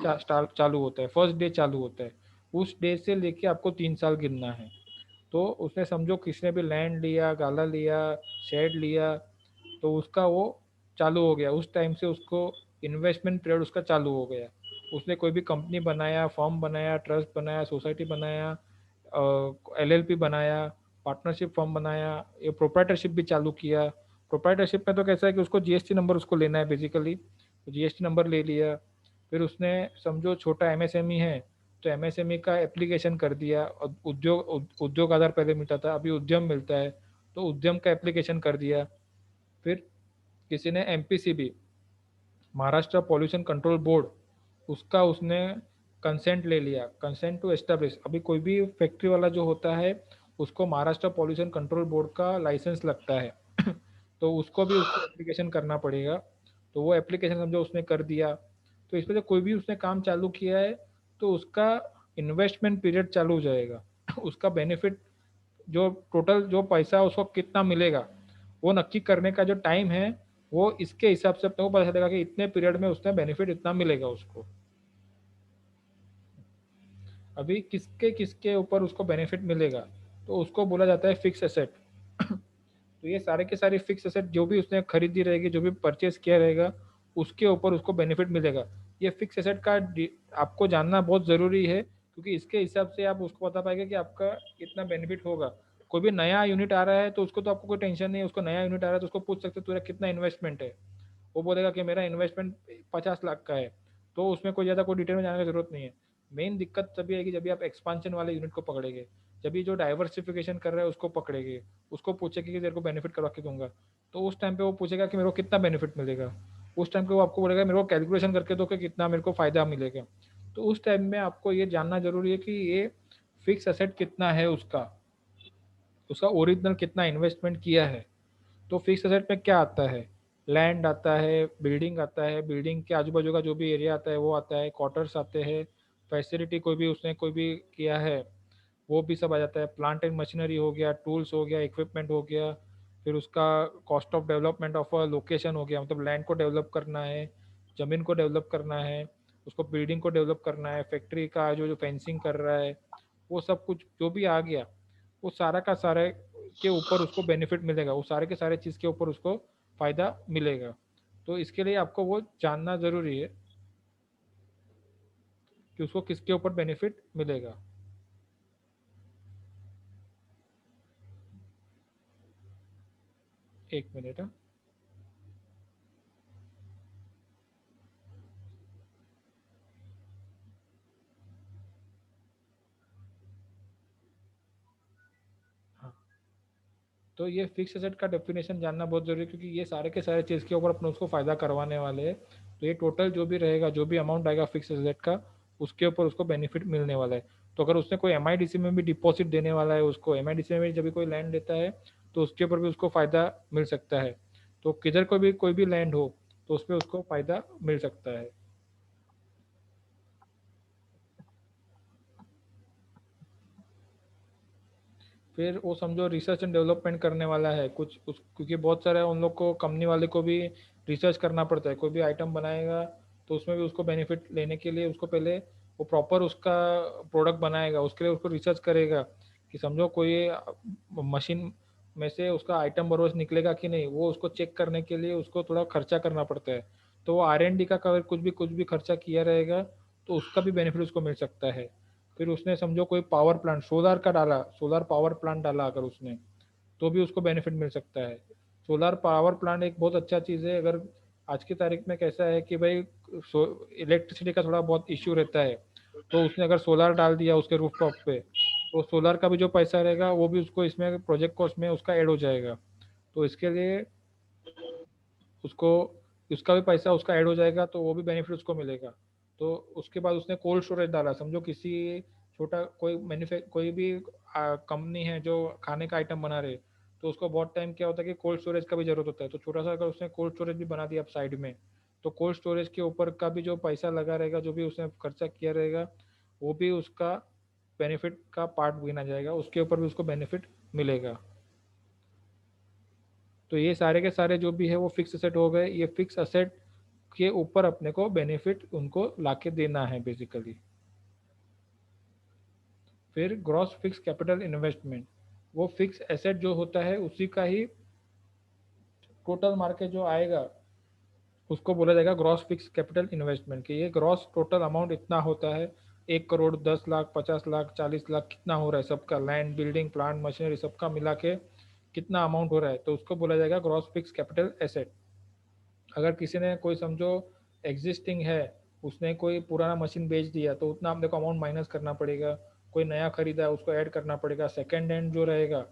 चालू होता है, फर्स्ट डे चालू होता है। उस डे से लेके आपको 3 साल गिनना है। तो उसने समझो किसने भी लैंड लिया, गाला लिया, शेड लिया, तो उसका वो चालू हो गया, उस टाइम से उसको इन्वेस्टमेंट पीरियड उसका चालू हो गया। उसने कोई भी कंपनी बनाया, फर्म बनाया, ट्रस्ट बनाया, सोसाइटी बनाया, LLP बनाया, पार्टनरशिप फर्म बनाया, ये प्रोप्राइटरशिप भी चालू किया। प्रोप्राइटरशिप में तो कैसा है कि उसको GST नंबर उसको लेना है बेसिकली, तो GST नंबर ले लिया। फिर उसने समझो छोटा MSME है तो MSME का एप्लीकेशन कर दिया। उद्योग आधार पहले मिलता था, अभी उद्यम मिलता है, तो उद्यम का एप्लीकेशन कर दिया। फिर किसी ने MPCB, Maharashtra pollution control board, उसका उसने कंसेंट ले लिया, कंसेंट टू एस्टेब्लिश। अभी कोई भी फैक्ट्री वाला जो होता है उसको महाराष्ट्र पॉल्यूशन कंट्रोल बोर्ड का लाइसेंस लगता है तो उसको भी उसको एप्लीकेशन करना पड़ेगा। तो वो एप्लीकेशन समझो उसने कर दिया। तो इसमें से कोई भी उसने काम चालू किया है तो उसका इन्वेस्टमेंट पीरियड चालू हो जाएगा उसका बेनिफिट जो टोटल जो पैसा उसको कितना मिलेगा वो नक्की करने का जो टाइम है वो इसके हिसाब से अपने को पता चलेगा कि इतने पीरियड में उसने बेनिफिट इतना मिलेगा उसको। अभी किसके किसके ऊपर उसको बेनिफिट मिलेगा तो उसको बोला जाता है फिक्स एसेट। तो ये सारे के सारे फिक्स एसेट जो भी उसने खरीदी रहेगी, जो भी परचेस किया रहेगा, उसके ऊपर उसको बेनिफिट मिलेगा। ये फिक्स एसेट का आपको जानना बहुत ज़रूरी है, क्योंकि इसके हिसाब से आप उसको बता पाएंगे कि आपका कितना बेनिफिट होगा। कोई भी नया यूनिट आ रहा है तो उसको तो आपको कोई टेंशन नहीं है, उसको नया यूनिट आ रहा है तो उसको पूछ सकते हो तेरा कितना इन्वेस्टमेंट है। वो बोलेगा कि मेरा इन्वेस्टमेंट 50 लाख का है, तो उसमें कोई ज़्यादा कोई डिटेल में जाने की जरूरत नहीं है। मेन दिक्कत तभी आएगी जब भी आप एक्सपांशन वाले यूनिट को पकड़ेंगे, जब भी जो डाइवर्सिफिकेशन कर रहा है उसको पकड़ेंगे, उसको पूछेगा कि तेरे को बेनिफिट करवा के दूंगा, तो उस टाइम पे वो पूछेगा कि मेरे को कितना बेनिफिट मिलेगा। उस टाइम पे वो आपको बोलेगा मेरे को कैलकुलेशन करके दो कि कितना मेरे को फ़ायदा मिलेगा। तो उस टाइम में आपको ये जानना जरूरी है कि ये फिक्स एसेट कितना है, उसका उसका ओरिजिनल कितना इन्वेस्टमेंट किया है। तो फिक्स एसेट में क्या आता है, लैंड आता है, बिल्डिंग आता है, बिल्डिंग के आजू बाजू का जो भी एरिया आता है वो आता है, क्वार्टर्स आते हैं, फैसिलिटी कोई भी उसने कोई भी किया है वो भी सब आ जाता है, प्लांट एंड मशीनरी हो गया, टूल्स हो गया, इक्विपमेंट हो गया, फिर उसका cost of development of a location हो गया, मतलब लैंड को डेवलप करना है, ज़मीन को डेवलप करना है, उसको बिल्डिंग को डेवलप करना है, फैक्ट्री का जो जो फेंसिंग कर रहा है, वो सब कुछ जो भी आ गया वो सारा का सारा के ऊपर उसको बेनिफिट मिलेगा, वो सारे के सारे चीज़ के ऊपर उसको फ़ायदा मिलेगा। तो इसके लिए आपको वो जानना ज़रूरी है कि उसको किसके ऊपर बेनिफिट मिलेगा। एक मिनट। हाँ, तो ये फिक्स एसेट का डेफिनेशन जानना बहुत ज़रूरी है, क्योंकि ये सारे के सारे चीज़ के ऊपर अपने उसको फ़ायदा करवाने वाले हैं। तो ये टोटल जो भी रहेगा, जो भी अमाउंट आएगा फिक्स एसेट का, उसके ऊपर उसको बेनिफिट मिलने वाला है। तो अगर उसने कोई एमआईडीसी में भी डिपॉजिट देने वाला है, उसको एमआईडीसी में भी जब भी कोई लैंड लेता है तो उसके ऊपर भी उसको फ़ायदा मिल सकता है। तो किधर कोई भी लैंड हो तो उस पर उसको फ़ायदा मिल सकता है। फिर वो समझो रिसर्च एंड डेवलपमेंट करने वाला है कुछ उस, क्योंकि बहुत सारे उन लोग को, कंपनी वाले को भी रिसर्च करना पड़ता है। कोई भी आइटम बनाएगा तो उसमें भी उसको बेनिफिट लेने के लिए उसको पहले वो प्रॉपर उसका प्रोडक्ट बनाएगा, उसके लिए उसको रिसर्च करेगा कि समझो कोई मशीन में से उसका आइटम बरोबर निकलेगा कि नहीं, वो उसको चेक करने के लिए उसको थोड़ा खर्चा करना पड़ता है। तो वो R&D का कवर कुछ भी खर्चा किया रहेगा तो उसका भी बेनिफिट उसको मिल सकता है। फिर उसने समझो कोई पावर प्लांट सोलर का डाला, सोलर पावर प्लांट डाला अगर उसने, तो भी उसको बेनिफिट मिल सकता है। सोलर पावर प्लांट एक बहुत अच्छा चीज़ है। अगर आज की तारीख में कैसा है कि भाई इलेक्ट्रिसिटी का थोड़ा बहुत इश्यू रहता है, तो उसने अगर सोलर डाल दिया उसके रूफ टॉप पे, तो सोलर का भी जो पैसा रहेगा वो भी उसको इसमें प्रोजेक्ट कॉस्ट में उसका ऐड हो जाएगा। तो इसके लिए उसको उसका भी पैसा उसका ऐड हो जाएगा, तो वो भी बेनिफिट उसको मिलेगा। तो उसके बाद उसने कोल्ड स्टोरेज डाला, समझो किसी छोटा कोई भी कंपनी है जो खाने का आइटम बना रहे, तो उसको बहुत टाइम क्या होता है कि कोल्ड स्टोरेज का भी जरूरत होता है। तो छोटा सा अगर उसने कोल्ड स्टोरेज भी बना दिया साइड में, तो कोल्ड स्टोरेज के ऊपर का भी जो पैसा लगा रहेगा, जो भी उसने खर्चा किया रहेगा, वो भी उसका बेनिफिट का पार्ट गिना जाएगा, उसके ऊपर भी उसको बेनिफिट मिलेगा। तो ये सारे के सारे जो भी है वो फिक्स असेट हो गए। ये फिक्स असेट के ऊपर अपने को बेनिफिट उनको लाके देना है बेसिकली। फिर ग्रॉस फिक्स कैपिटल इन्वेस्टमेंट, वो फिक्स एसेट जो होता है उसी का ही टोटल मार्केट जो आएगा उसको बोला जाएगा ग्रॉस फिक्स कैपिटल इन्वेस्टमेंट। कि ये ग्रॉस टोटल अमाउंट इतना होता है, 1 करोड़, 10 लाख, 50 लाख, 40 लाख, कितना हो रहा है सबका, लैंड बिल्डिंग प्लांट मशीनरी सबका मिला के कितना अमाउंट हो रहा है, तो उसको बोला जाएगा ग्रॉस फिक्स कैपिटल एसेट। अगर किसी ने कोई समझो एग्जिस्टिंग है, उसने कोई पुराना मशीन बेच दिया तो उतना अपने को अमाउंट माइनस करना पड़ेगा, कोई नया खरीदा है उसको ऐड करना पड़ेगा। सेकंड हैंड जो रहेगा,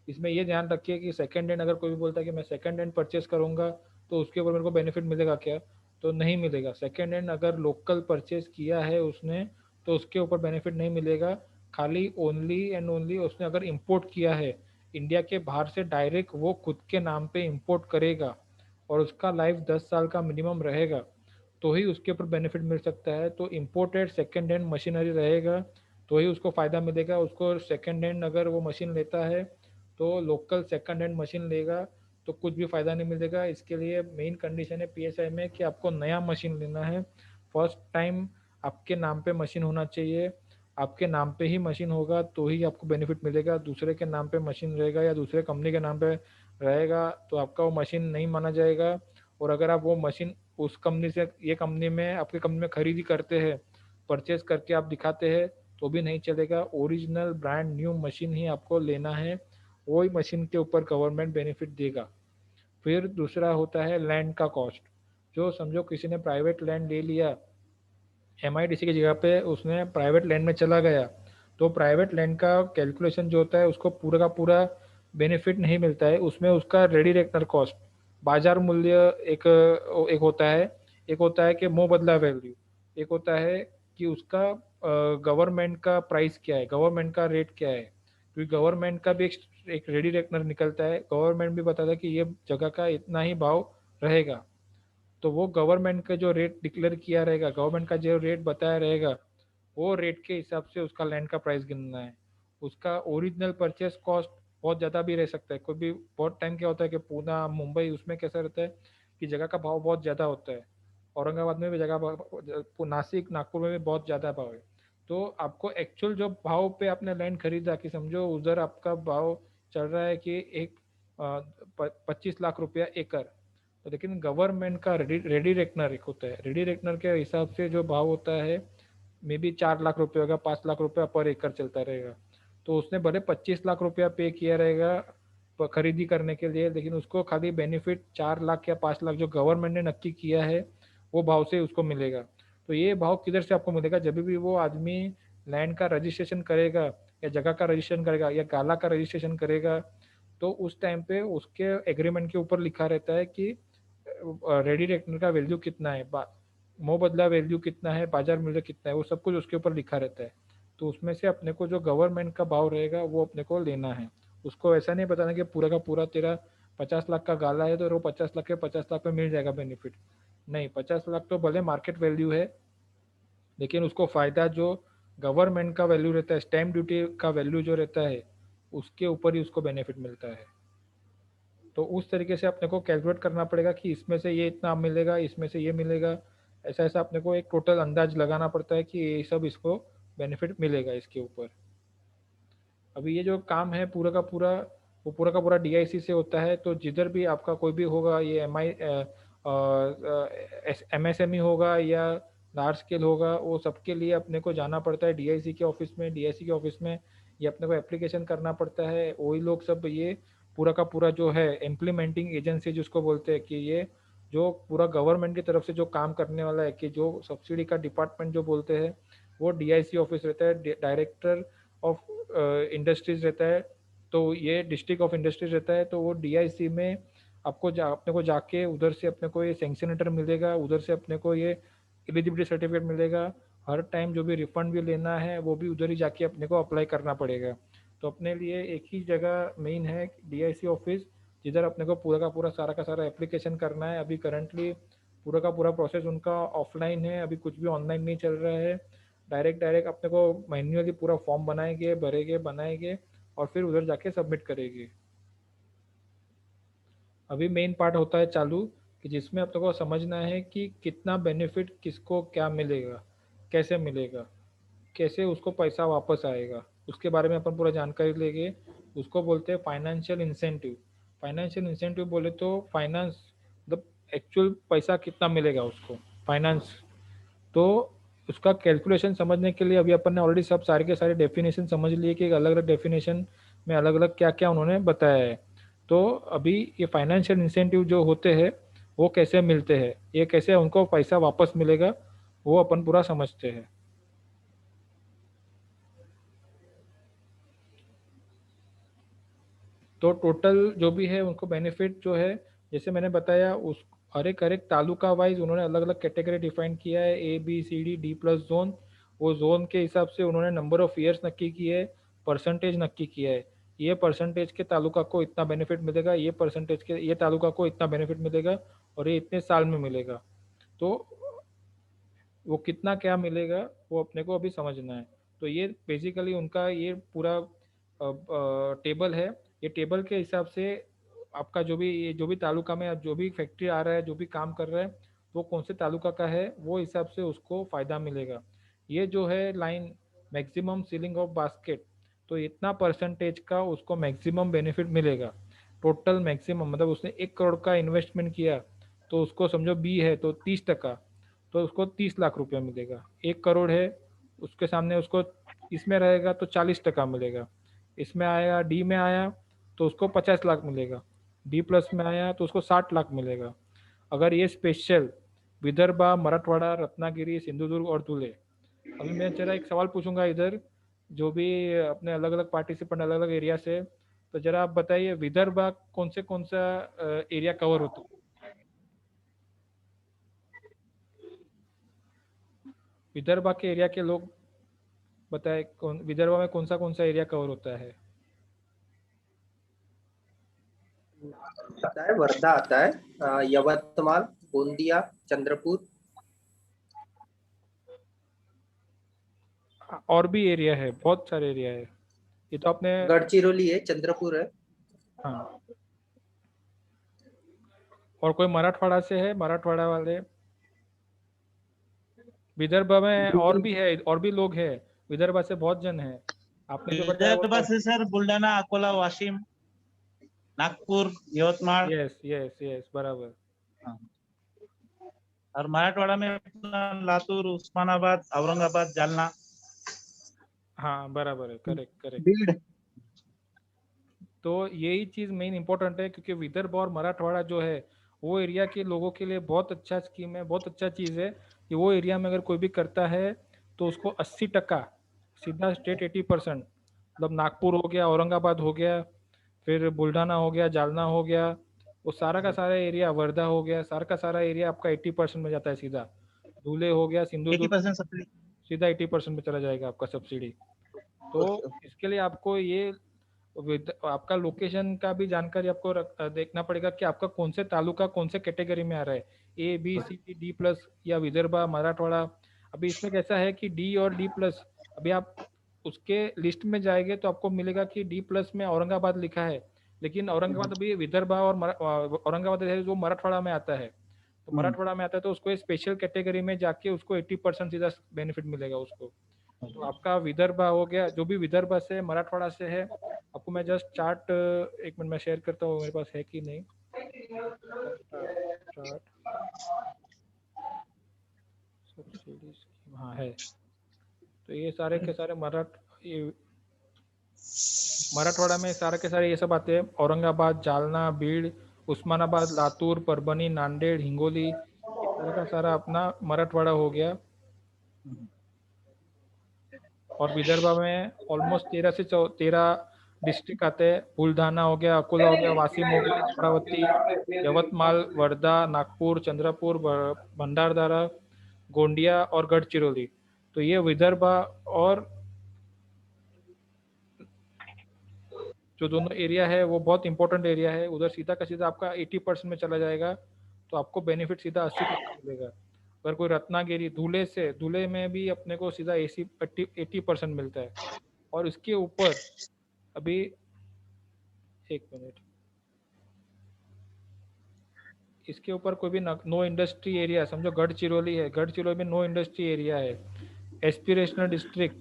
इसमें ये ध्यान रखिए कि सेकंड हैंड अगर कोई भी बोलता है कि मैं सेकंड हैंड परचेस करूंगा तो उसके ऊपर मेरे को बेनिफिट मिलेगा क्या, तो नहीं मिलेगा। सेकंड हैंड अगर लोकल परचेस किया है उसने तो उसके ऊपर बेनिफिट नहीं मिलेगा। खाली ओनली एंड ओनली उसने अगर इम्पोर्ट किया है इंडिया के बाहर से डायरेक्ट, वो खुद के नाम पे इम्पोर्ट करेगा और उसका लाइफ 10 साल का मिनिमम रहेगा, तो ही उसके ऊपर बेनिफिट मिल सकता है। तो इम्पोर्टेड सेकेंड हैंड मशीनरी रहेगा तो ही उसको फ़ायदा मिलेगा। उसको सेकेंड हैंड अगर वो मशीन लेता है तो लोकल सेकेंड हैंड मशीन लेगा तो कुछ भी फ़ायदा नहीं मिलेगा। इसके लिए मेन कंडीशन है पीएसआई में कि आपको नया मशीन लेना है, फर्स्ट टाइम आपके नाम पे मशीन होना चाहिए, आपके नाम पे ही मशीन होगा तो ही आपको बेनिफिट मिलेगा। दूसरे के नाम पे मशीन रहेगा या दूसरे कंपनी के नाम पे रहेगा तो आपका वो मशीन नहीं माना जाएगा। और अगर आप वो मशीन उस कंपनी से ये कंपनी में आपके कंपनी में खरीदी करते हैं, परचेज करके आप दिखाते हैं तो भी नहीं चलेगा। ओरिजिनल ब्रांड न्यू मशीन ही आपको लेना है, वही मशीन के ऊपर गवर्नमेंट बेनिफिट देगा। फिर दूसरा होता है लैंड का कॉस्ट। जो समझो किसी ने प्राइवेट लैंड ले लिया, एमआईडीसी की जगह पे उसने प्राइवेट लैंड में चला गया, तो प्राइवेट लैंड का कैलकुलेशन जो होता है उसको पूरा का पूरा बेनिफिट नहीं मिलता है। उसमें उसका रेडी रेक्टर कॉस्ट, बाजार मूल्य एक एक होता है, एक होता है कि मोह बदला वैल्यू, एक होता है कि उसका गवर्नमेंट का प्राइस क्या है, गवर्नमेंट का रेट क्या है। क्योंकि गवर्नमेंट का भी एक रेडी रेक्टर निकलता है, गवर्नमेंट भी बताता है कि ये जगह का इतना ही भाव रहेगा, तो वो गवर्नमेंट का जो रेट डिक्लेयर किया रहेगा, गवर्नमेंट का जो रेट बताया रहेगा, वो रेट के हिसाब से उसका लैंड का प्राइस गिनना है। उसका ओरिजिनल परचेस कॉस्ट बहुत ज़्यादा भी रह सकता है। कोई भी बहुत टाइम क्या होता है कि पूना मुंबई उसमें कैसा रहता है कि जगह का भाव बहुत ज़्यादा होता है, औरंगाबाद में भी जगह, नासिक नागपुर में भी बहुत ज़्यादा भाव है। तो आपको एक्चुअल जो भाव पे आपने लैंड खरीदा, कि समझो उधर आपका भाव चल रहा है कि एक 25 लाख रुपया एकड़, तो लेकिन गवर्नमेंट का रेडी रेकनर एक होता है, रेडी रेकनर के हिसाब से जो भाव होता है मे बी 4 लाख रुपये होगा, 5 लाख रुपया पर एकड़ चलता रहेगा। तो उसने भले 25 लाख रुपया पे किया रहेगा खरीदी करने के लिए, लेकिन उसको खाली बेनिफिट 4 लाख या 5 लाख जो गवर्नमेंट ने नक्की किया है वो भाव से उसको मिलेगा। तो ये भाव किधर से आपको मिलेगा? जब भी वो आदमी लैंड का रजिस्ट्रेशन करेगा या जगह का रजिस्ट्रेशन करेगा या गाला का रजिस्ट्रेशन करेगा, तो उस टाइम पे उसके एग्रीमेंट के ऊपर लिखा रहता है कि रेडी रेकनर का वैल्यू कितना है, मोह बदला वैल्यू कितना है, बाजार मूल्य कितना है, वो सब कुछ उसके ऊपर लिखा रहता है। तो उसमें से अपने को जो गवर्नमेंट का भाव रहेगा वो अपने को लेना है। उसको ऐसा नहीं बताना कि पूरा का पूरा तेरा 50 लाख का गाला है तो वो 50 लाख के 50 लाख पे मिल जाएगा बेनिफिट। नहीं, 50 लाख तो भले मार्केट वैल्यू है, लेकिन उसको फ़ायदा जो गवर्नमेंट का वैल्यू रहता है, स्टैम्प ड्यूटी का वैल्यू जो रहता है, उसके ऊपर ही उसको बेनिफिट मिलता है। तो उस तरीके से अपने को कैलकुलेट करना पड़ेगा कि इसमें से ये इतना मिलेगा, इसमें से ये मिलेगा, ऐसा ऐसा अपने को एक टोटल अंदाज लगाना पड़ता है कि ये सब इसको बेनिफिट मिलेगा इसके ऊपर। अभी ये जो काम है पूरा का पूरा, वो पूरा का पूरा डीआईसी से होता है। तो जिधर भी आपका कोई भी होगा, ये एमएसएमई होगा या लार्ज स्केल होगा, वो सबके लिए अपने को जाना पड़ता है डीआईसी के ऑफिस में। डीआईसी के ऑफिस में ये अपने को एप्लीकेशन करना पड़ता है। वही लोग सब ये पूरा का पूरा जो है इम्प्लीमेंटिंग एजेंसी जिसको बोलते हैं, कि ये जो पूरा गवर्नमेंट की तरफ से जो काम करने वाला है, कि जो सब्सिडी का डिपार्टमेंट जो बोलते हैं, वो डीआईसी ऑफिस रहता है, डायरेक्टर ऑफ इंडस्ट्रीज रहता है। तो ये डिस्ट्रिक्ट ऑफ इंडस्ट्रीज रहता है। तो वो डीआईसी में अपने को जाके उधर से अपने को ये सैंक्शन लेटर मिलेगा, उधर से अपने को ये एलिजिबिलिटी सर्टिफिकेट मिलेगा। हर टाइम जो भी रिफंड भी लेना है वो भी उधर ही जाके अपने को अप्लाई करना पड़ेगा। तो अपने लिए एक ही जगह मेन है डीआईसी ऑफिस, जिधर अपने को पूरा का पूरा सारा का सारा एप्लीकेशन करना है। अभी करंटली पूरा का पूरा प्रोसेस उनका ऑफलाइन है, अभी कुछ भी ऑनलाइन नहीं चल रहा है। डायरेक्ट अपने को मैन्युअली पूरा फॉर्म बनाएंगे, भरेंगे, बनाएंगे और फिर उधर जाके सबमिट करेंगे। अभी मेन पार्ट होता है चालू, कि जिसमें अपने को समझना है कि कितना बेनिफिट किसको क्या मिलेगा, कैसे मिलेगा, कैसे उसको पैसा वापस आएगा, उसके बारे में अपन पूरा जानकारी लेंगे। उसको बोलते हैं फाइनेंशियल इंसेंटिव। फाइनेंशियल इंसेंटिव बोले तो फाइनेंस मतलब एक्चुअल पैसा कितना मिलेगा उसको, फाइनेंस। तो उसका कैलकुलेशन समझने के लिए अभी अपन ने ऑलरेडी सब सारे के सारे डेफिनेशन समझ लिए कि अलग अलग डेफिनेशन में अलग अलग क्या क्या उन्होंने बताया है। तो अभी ये फाइनेंशियल इंसेंटिव जो होते हैं वो कैसे मिलते हैं, ये कैसे उनको पैसा वापस मिलेगा, वो अपन पूरा समझते हैं। तो टोटल जो भी है उनको बेनिफिट जो है, जैसे मैंने बताया, उस हर एक तालुका वाइज उन्होंने अलग अलग कैटेगरी डिफाइन किया है, ABCD D+ जोन। वो जोन के हिसाब से उन्होंने नंबर ऑफ ईयर्स नक्की किए है, परसेंटेज नक्की किया है। ये परसेंटेज के तालुका को इतना बेनिफिट मिलेगा, ये परसेंटेज के ये तालुका को इतना बेनिफिट मिलेगा, और ये इतने साल में मिलेगा। तो वो कितना क्या मिलेगा वो अपने को अभी समझना है। तो ये बेसिकली उनका ये पूरा टेबल है। ये टेबल के हिसाब से आपका जो भी तालुका में जो भी फैक्ट्री आ रहा है, जो भी काम कर रहा है, वो कौन से तालुका का है, वो हिसाब से उसको फ़ायदा मिलेगा। ये जो है line maximum ceiling of basket, तो इतना परसेंटेज का उसको मैक्सिमम बेनिफिट मिलेगा। टोटल मैक्सिमम मतलब उसने 1 करोड़ का इन्वेस्टमेंट किया, तो उसको समझो बी है तो 30%, तो उसको 30 लाख रुपया मिलेगा। 1 करोड़ है, उसके सामने उसको इसमें रहेगा तो 40% मिलेगा। इसमें आया, डी में आया तो उसको 50 लाख मिलेगा। डी प्लस में आया तो उसको 60 लाख मिलेगा। अगर ये स्पेशल विदर्भा, मराठवाड़ा, रत्नागिरी, सिंधुदुर्ग और धुले, अभी मैं जरा एक सवाल पूछूंगा इधर, जो भी अपने अलग अलग पार्टिसिपेंट अलग अलग एरिया से, तो जरा आप बताइए विदर्भा कौन सा एरिया कवर होता है? विदर्भा के एरिया के लोग बताए, विदर्भा में कौन सा एरिया कवर होता है? आता है, वर्धा आता है, यवतमाल, गोंदिया, चंद्रपुर। और भी एरिया है, बहुत सारे एरिया है। ये तो आपने, गढ़चिरौली है, चंद्रपुर है। हाँ। और कोई मराठवाड़ा से है, मराठवाड़ा वाले? विदर्भा में और भी है, और भी लोग हैं विदर्भा से, बहुत जन है। आपने जो बताया वो विदर्भ से sir Buldhana, Akola, Washim, Nagpur, Yavatmal. Yes yes yes, बराबर। हाँ। और मराठवाड़ा में अपना लातूर, उस्मानाबाद, औरंगाबाद, जालना। हाँ बराबर है, करेक्ट करेक्ट। बीड। तो यही चीज़ मेन इंपॉर्टेंट है, क्योंकि विदर्भ और मराठवाड़ा जो है वो एरिया के लोगों के लिए बहुत अच्छा स्कीम है, बहुत अच्छा चीज़ है कि वो एरिया में अगर कोई भी करता है तो उसको 80% सीधा स्टेट, 80%, मतलब नागपुर हो गया, औरंगाबाद हो गया, फिर बुल्ढाना हो गया, जालना हो गया, वो सारा का सारा एरिया, वर्धा हो गया, सारा का सारा एरिया आपका 80% में जाता है सीधा। धुले हो गया, सिंधुदुर्ग, 80% सब्सिडी। सीधा 80% में चला जाएगा आपका सब्सिडी। तो इसके लिए आपको ये आपका लोकेशन का भी जानकारी आपको देखना पड़ेगा कि आपका कौन से तालुका कौन से कैटेगरी में आ रहा है, A B C D plus या विदर्भा, मराठवाड़ा। अभी इसमें कैसा है कि डी और डी प्लस, अभी आप उसके लिस्ट में जाएंगे तो आपको मिलेगा कि डी प्लस में औरंगाबाद लिखा है, लेकिन औरंगाबाद अभी विदर्भा और औरंगाबाद है जो मराठवाड़ा में आता है, तो मराठवाड़ा में आता है तो उसको स्पेशल कैटेगरी में जाके उसको 80% सीधा बेनिफिट मिलेगा उसको। तो आपका विदर्भा हो गया, जो भी विदर्भा से, मराठवाड़ा से है, आपको मैं जस्ट चार्ट 1 मिनट में शेयर करता हूँ, मेरे पास है कि नहीं चार्ट, सब्सिडी स्कीम, हाँ है। तो ये सारे के सारे मराठवाड़ा में सारे के सारे ये सब आते हैं, औरंगाबाद, जालना, भीड़, उस्मानाबाद, लातूर, परभनी, नांदेड़, हिंगोली, ये सारा का सारा अपना मराठवाड़ा हो गया। और विदर्भा में ऑलमोस्ट 13 से 13 डिस्ट्रिक्ट आते हैं, बुल्ढाना हो गया, अकोला हो गया, वाशिम हो गया, अमरावती, यवतमाल, वर्धा, नागपुर, चंद्रपुर, भंडारदरा, गोंडिया और गढ़चिरौली। तो ये विदर्भा और जो दोनों एरिया है वो बहुत इंपॉर्टेंट एरिया है, उधर सीधा का सीधा आपका 80% में चला जाएगा, तो आपको बेनिफिट सीधा 80% मिलेगा। अगर कोई रत्नागिरी, धुले में भी अपने को सीधा 80% मिलता है। और इसके ऊपर अभी 1 मिनट, इसके ऊपर कोई भी नो इंडस्ट्री एरिया, समझो गढ़चिरौली है, गढ़चिरौली में नो इंडस्ट्री एरिया है, एस्पिरेशनल डिस्ट्रिक्ट,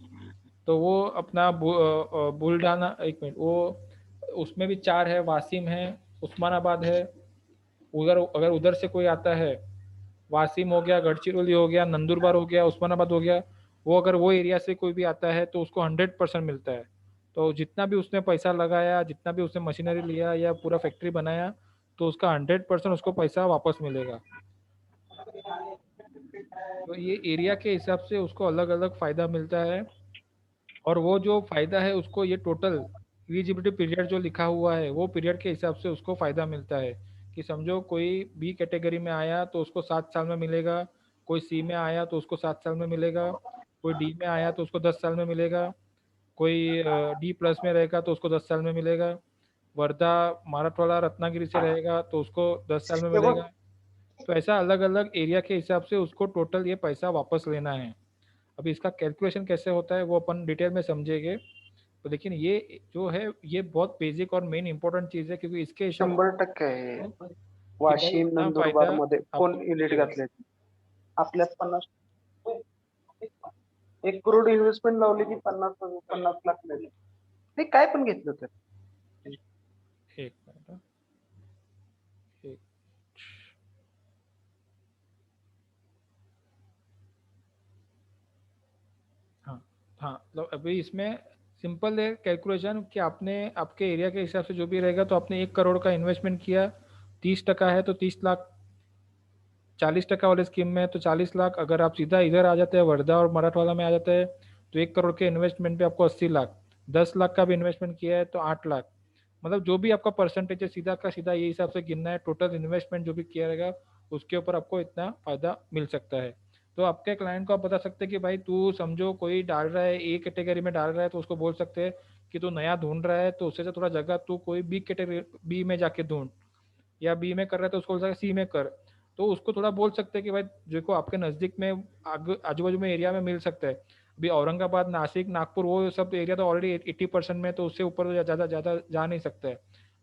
तो वो अपना बुल्ढाना, 1 मिनट, वो उसमें भी 4 है, वाशिम है, उस्मानाबाद है, उधर अगर उधर से कोई आता है, वाशिम हो गया, गढ़चिरौली हो गया, नंदुरबार हो गया, उस्मानाबाद हो गया, वो अगर वो एरिया से कोई भी आता है तो उसको 100% मिलता है। तो जितना भी उसने पैसा लगाया, जितना भी उसने मशीनरी लिया या पूरा फैक्ट्री बनाया, तो उसका 100% उसको पैसा वापस मिलेगा। तो ये एरिया के हिसाब से उसको अलग अलग फ़ायदा मिलता है, और वो जो फ़ायदा है उसको ये टोटल एलिजिबिलिटी पीरियड जो लिखा हुआ है वो पीरियड के हिसाब से उसको फ़ायदा मिलता है। कि समझो कोई बी कैटेगरी में आया तो उसको 7 साल में मिलेगा, कोई सी में आया तो उसको 7 साल में मिलेगा, कोई डी में आया तो उसको 10 साल में मिलेगा, कोई डी प्लस में रहेगा तो उसको 10 साल में मिलेगा, वर्धा, मराठवाड़ा, रत्नागिरी से रहेगा तो उसको 10 साल में मिलेगा। तो ऐसा अलग अलग एरिया के हिसाब से उसको टोटल ये पैसा वापस लेना है। अभी इसका कैलकुलेशन कैसे होता है वो अपन डिटेल में समझेंगे, तो लेकिन ये जो है ये बहुत बेसिक और मेन इंपॉर्टेंट चीज है, क्योंकि इसके हिसाब 100% आहे से हे. कि भाई वाशिम इतना नंदुरबार फायदा मध्ये आपको कोण युनिट मिलेगा। घातले आपल्यात 1 करोड इन्व्हेस्टमेंट लावली की 50 लाख मिळाले. ते काय पण घेतलं तर एक मिनट हाँ। एक हाँ हाँ, मतलब अभी इसमें सिंपल है कैलकुलेशन कि आपने आपके एरिया के हिसाब से जो भी रहेगा, तो आपने 1 करोड़ का इन्वेस्टमेंट किया, 30% है तो 30 लाख, 40% वाले स्कीम में तो 40 लाख। अगर आप सीधा इधर आ जाते हैं वर्धा और मराठवाड़ा में आ जाते हैं तो 1 करोड़ के इन्वेस्टमेंट पे आपको 80 लाख, 10 लाख का भी इन्वेस्टमेंट किया है तो 8 लाख। मतलब जो भी आपका परसेंटेज है सीधा का सीधा ये हिसाब से गिनना है, टोटल इन्वेस्टमेंट जो भी किया रहेगा उसके ऊपर आपको इतना फायदा मिल सकता है। तो आपके क्लाइंट को आप बता सकते हैं कि भाई तू समझो कोई डाल रहा है ए कैटेगरी में डाल रहा है, तो उसको बोल सकते हैं कि तू नया ढूंढ रहा है तो उससे से थोड़ा जगह तू कोई बी कैटेगरी बी में जाके ढूंढ, या बी में कर रहा है तो उसको बोल सकते सी में कर। तो उसको थोड़ा बोल सकते हैं कि भाई देखो आपके नज़दीक में आजू बाजू में एरिया में मिल सकता है। अभी औरंगाबाद, नासिक, नागपुर वो सब एरिया तो ऑलरेडी 80% में, तो उससे ऊपर तो ज़्यादा ज़्यादा जा नहीं सकता है।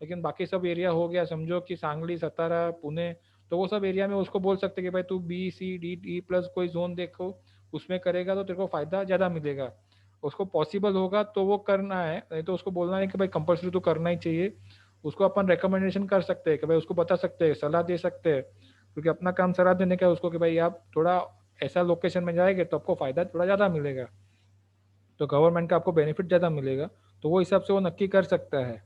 लेकिन बाकी सब एरिया हो गया समझो कि सांगली, सतारा, पुणे, तो वो सब एरिया में उसको बोल सकते हैं कि भाई तू B C D D plus कोई जोन देखो उसमें करेगा तो तेरे को फ़ायदा ज़्यादा मिलेगा। उसको पॉसिबल होगा तो वो करना है, नहीं तो उसको बोलना है कि भाई कंपल्सरी तो करना ही चाहिए। उसको अपन रिकमेंडेशन कर सकते हैं कि भाई उसको बता सकते हैं, सलाह दे सकते हैं, क्योंकि अपना काम सलाह देने का है उसको कि भाई आप थोड़ा ऐसा लोकेशन में जाएंगे तो आपको फ़ायदा थोड़ा ज़्यादा मिलेगा, तो गवर्नमेंट का आपको बेनिफिट ज़्यादा मिलेगा, तो वो हिसाब से वो नक्की कर सकता है।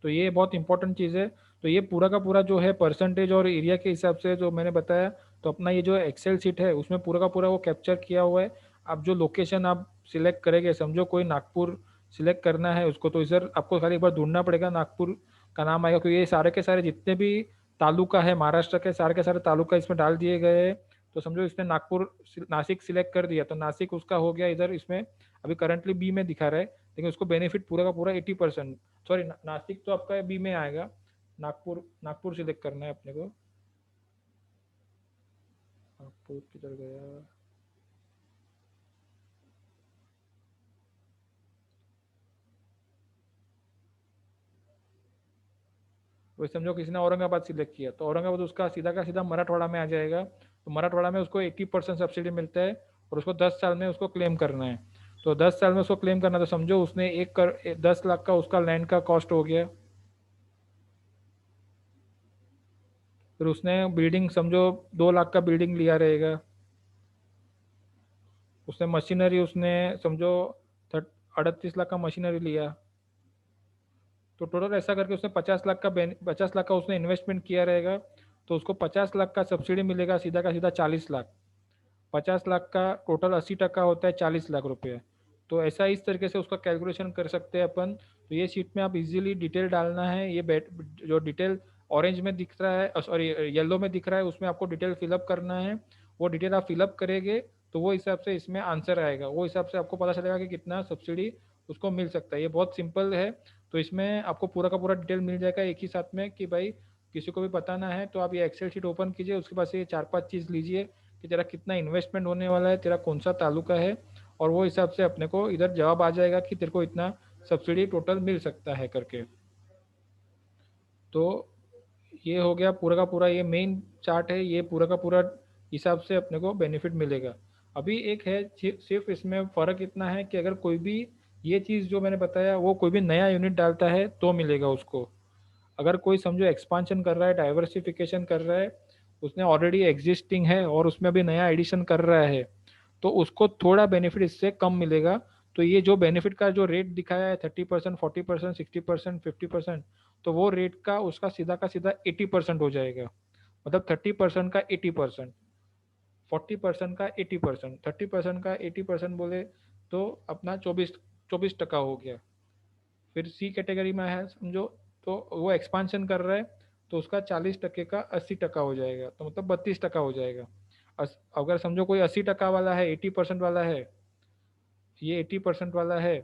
तो ये बहुत इंपॉर्टेंट चीज़ है। तो ये पूरा का पूरा जो है परसेंटेज और एरिया के हिसाब से जो मैंने बताया, तो अपना ये जो एक्सेल शीट है उसमें पूरा का पूरा वो कैप्चर किया हुआ है। अब जो लोकेशन आप सिलेक्ट करेंगे, समझो कोई नागपुर सिलेक्ट करना है उसको, तो इधर आपको खाली एक बार ढूंढना पड़ेगा, नागपुर का नाम आएगा, क्योंकि ये सारे के सारे जितने भी तालुका है महाराष्ट्र के सारे तालुका इसमें डाल दिए गए हैं। तो समझो इसने नागपुर नासिक सिलेक्ट कर दिया तो नासिक उसका हो गया इधर, इसमें अभी करंटली बी में दिखा रहा है, लेकिन उसको बेनिफिट पूरा का पूरा 80%, सॉरी नासिक तो आपका बी में आएगा, नागपुर नागपुर सिलेक्ट करना है अपने को। नागपुर किधर गया, वही समझो किसी ने औरंगाबाद सिलेक्ट किया तो औरंगाबाद उसका सीधा का सीधा मराठवाड़ा में आ जाएगा, तो मराठवाड़ा में उसको 80% सब्सिडी मिलता है और उसको 10 साल में उसको क्लेम करना है। तो 10 साल में उसको क्लेम करना, तो समझो उसने 10 लाख का उसका लैंड का कॉस्ट हो गया। फिर उसने बिल्डिंग समझो 2 लाख का बिल्डिंग लिया रहेगा, उसने मशीनरी उसने समझो 38 लाख का मशीनरी लिया, तो टोटल ऐसा करके उसने 50 लाख का उसने इन्वेस्टमेंट किया रहेगा, तो उसको 50 लाख का सब्सिडी मिलेगा सीधा का सीधा 40 लाख। 50 लाख का टोटल 80% होता है 40 लाख रुपये। तो ऐसा इस तरीके से उसका कैलकुलेशन कर सकते हैं अपन। तो ये शीट में आप इजीली डिटेल डालना है, ये जो डिटेल ऑरेंज में दिख रहा है, सॉरी येलो में दिख रहा है, उसमें आपको डिटेल फिलअप करना है। वो डिटेल आप फिलअप करेंगे तो वो हिसाब से इसमें आंसर आएगा, वो हिसाब से आपको पता चलेगा कि कितना सब्सिडी उसको मिल सकता है। ये बहुत सिंपल है, तो इसमें आपको पूरा का पूरा डिटेल मिल जाएगा एक ही साथ में कि भाई किसी को भी बताना है तो आप ये एक्सेल शीट ओपन कीजिए, उसके पास ये 4-5 चीज़ लीजिए कि तेरा कितना इन्वेस्टमेंट होने वाला है, तेरा कौन सा तालुका है, और वो हिसाब से अपने को इधर जवाब आ जाएगा कि तेरे को इतना सब्सिडी टोटल मिल सकता है करके। तो ये हो गया पूरा का पूरा, ये मेन चार्ट है, ये पूरा का पूरा हिसाब से अपने को बेनिफिट मिलेगा। अभी एक है सिर्फ इसमें फ़र्क इतना है कि अगर कोई भी ये चीज़ जो मैंने बताया वो कोई भी नया यूनिट डालता है तो मिलेगा उसको। अगर कोई समझो एक्सपांशन कर रहा है, डाइवर्सिफिकेशन कर रहा है, उसने ऑलरेडी एग्जिस्टिंग है और उसमें अभी नया एडिशन कर रहा है, तो उसको थोड़ा बेनिफिट इससे कम मिलेगा। तो ये जो बेनिफिट का जो रेट दिखाया है 30%, 40%, 60%, 50%, तो वो रेट का उसका सीधा का सीधा 80% हो जाएगा। मतलब 30% का 80%, 40% का 80%, 30% का 80% बोले तो अपना 24% हो गया। फिर सी कैटेगरी में है समझो, तो वो एक्सपांशन कर रहा है तो उसका 40% का 80% हो जाएगा, तो मतलब 32% हो जाएगा। अगर समझो कोई 80% वाला है, 80% वाला है, ये 80% वाला है,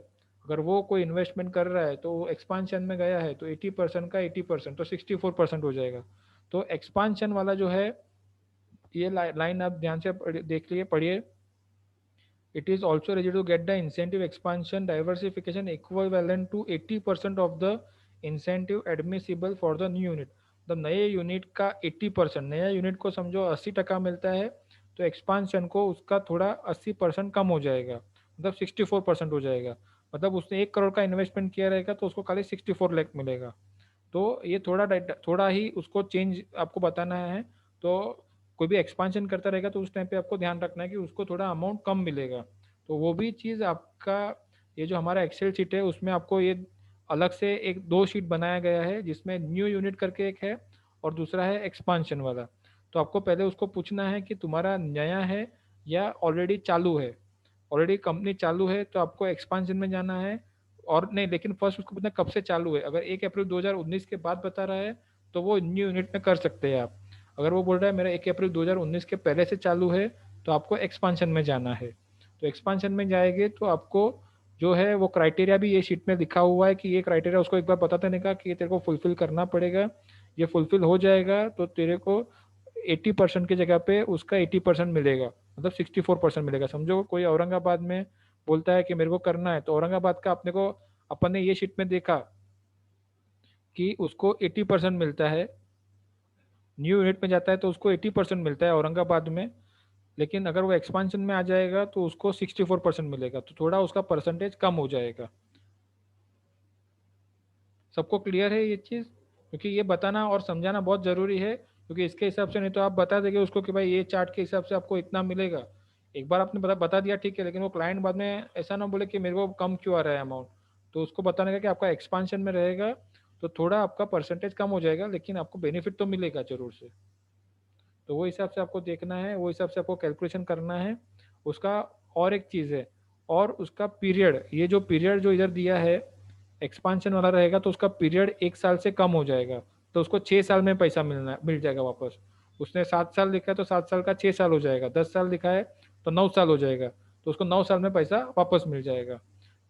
अगर वो कोई इन्वेस्टमेंट कर रहा है तो वो एक्सपांशन में गया है तो 80% का 80% तो 64% हो जाएगा। तो एक्सपांशन वाला जो है, ये लाइन आप ध्यान से देख लिए, पढ़िए It is also ready to get the incentive expansion diversification equivalent to 80% of the incentive admissible for the new unit. तो नए यूनिट का 80%, नया यूनिट को समझो 80% मिलता है, तो एक्सपांशन को उसका थोड़ा 80% कम हो जाएगा, मतलब 64% हो जाएगा। मतलब उसने 1 करोड़ का इन्वेस्टमेंट किया रहेगा तो उसको खाली 64 लाख मिलेगा। तो ये थोड़ा ही उसको चेंज आपको बताना है। तो कोई भी एक्सपांशन करता रहेगा तो उस टाइम पे आपको ध्यान रखना है कि उसको थोड़ा अमाउंट कम मिलेगा। तो वो भी चीज़ आपका, ये जो हमारा एक्सेल शीट है उसमें आपको ये अलग से एक 2 शीट बनाया गया है, जिसमें न्यू यूनिट करके एक है और दूसरा है एक्सपांशन वाला। तो आपको पहले उसको पूछना है कि तुम्हारा नया है या ऑलरेडी चालू है। ऑलरेडी कंपनी चालू है तो आपको एक्सपांशन में जाना है, और नहीं, लेकिन फर्स्ट उसको पूछना कब से चालू है। अगर 1 अप्रैल 2019 के बाद बता रहा है तो वो न्यू यूनिट में कर सकते हैं आप। अगर वो बोल रहा है मेरा 1 अप्रैल 2019 के पहले से चालू है तो आपको एक्सपांशन में जाना है। तो एक्सपांशन में जाएंगे तो आपको जो है वो क्राइटेरिया भी ये शीट में लिखा हुआ है कि ये क्राइटेरिया उसको एक बार बता देने का कि ये तेरे को फुलफिल करना पड़ेगा। ये फुलफिल हो जाएगा तो तेरे को 80% की जगह पे उसका 80% मिलेगा, मतलब 64% मिलेगा। समझो कोई औरंगाबाद में बोलता है कि मेरे को करना है, तो औरंगाबाद का अपने को, अपन ने ये शीट में देखा कि उसको 80% मिलता है। न्यू यूनिट में जाता है तो उसको 80% मिलता है औरंगाबाद में, लेकिन अगर वो एक्सपांशन में आ जाएगा तो उसको 64% मिलेगा, तो थोड़ा उसका परसेंटेज कम हो जाएगा। सबको क्लियर है ये चीज़? क्योंकि ये बताना और समझाना बहुत ज़रूरी है, क्योंकि इसके हिसाब से नहीं तो आप बता देंगे उसको कि भाई ये चार्ट के हिसाब से आपको इतना मिलेगा। एक बार आपने बता दिया ठीक है, लेकिन वो क्लाइंट बाद में ऐसा ना बोले कि मेरे को कम क्यों आ रहा है अमाउंट। तो उसको बताने का कि आपका एक्सपांशन में रहेगा तो थोड़ा आपका परसेंटेज कम हो जाएगा, लेकिन आपको बेनिफिट तो मिलेगा ज़रूर से। तो वो हिसाब से आपको देखना है, वो हिसाब से आपको कैलकुलेशन करना है उसका। और एक चीज़ है, और उसका पीरियड, ये जो पीरियड जो इधर दिया है एक्सपांशन वाला रहेगा तो उसका पीरियड 1 साल से कम हो जाएगा, तो उसको 6 साल में पैसा मिल जाएगा वापस। उसने 7 साल लिखा है तो 7 साल का 6 साल हो जाएगा, 10 साल लिखा है तो 9 साल हो जाएगा, तो उसको 9 साल में पैसा वापस मिल जाएगा।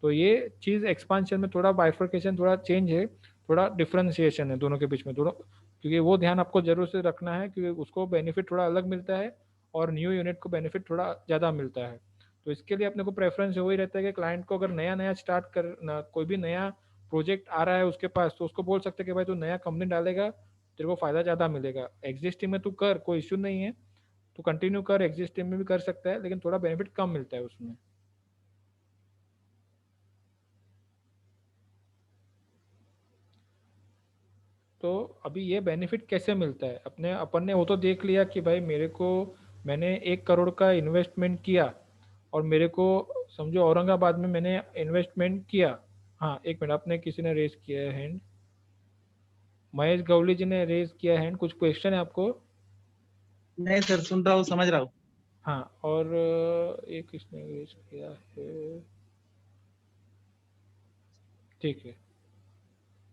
तो ये चीज़ एक्सपांशन में थोड़ा बाइफर्केशन, थोड़ा चेंज है, थोड़ा डिफ्रेंशिएशन है दोनों के बीच में थोड़ा, क्योंकि वो ध्यान आपको जरूर से रखना है क्योंकि उसको बेनिफिट थोड़ा अलग मिलता है और न्यू यूनिट को बेनिफिट थोड़ा ज़्यादा मिलता है। तो इसके लिए अपने को प्रेफरेंस वही रहता है कि क्लाइंट को अगर नया नया स्टार्ट करना, कोई भी नया प्रोजेक्ट आ रहा है उसके पास, तो उसको बोल सकते हैं कि भाई तू नया कंपनी डालेगा तेरे को फ़ायदा ज़्यादा मिलेगा। एग्जिस्टिंग में तू कर, कोई इश्यू नहीं है, तू कंटिन्यू कर, एग्जिस्टिंग में भी कर सकता है, लेकिन थोड़ा बेनिफिट कम मिलता है उसमें। तो अभी ये बेनिफिट कैसे मिलता है, अपन ने वो तो देख लिया कि भाई मैंने 1 करोड़ का इन्वेस्टमेंट किया और मेरे को समझो औरंगाबाद में मैंने इन्वेस्टमेंट किया। हाँ एक मिनट, आपने किसी ने रेज किया है हैंड, महेश गवली जी ने रेज किया हैंड, कुछ क्वेश्चन है आपको? नहीं सर, सुन रहा हूँ, समझ रहा हूँ। हाँ, और एक किसने रेज किया है, ठीक है।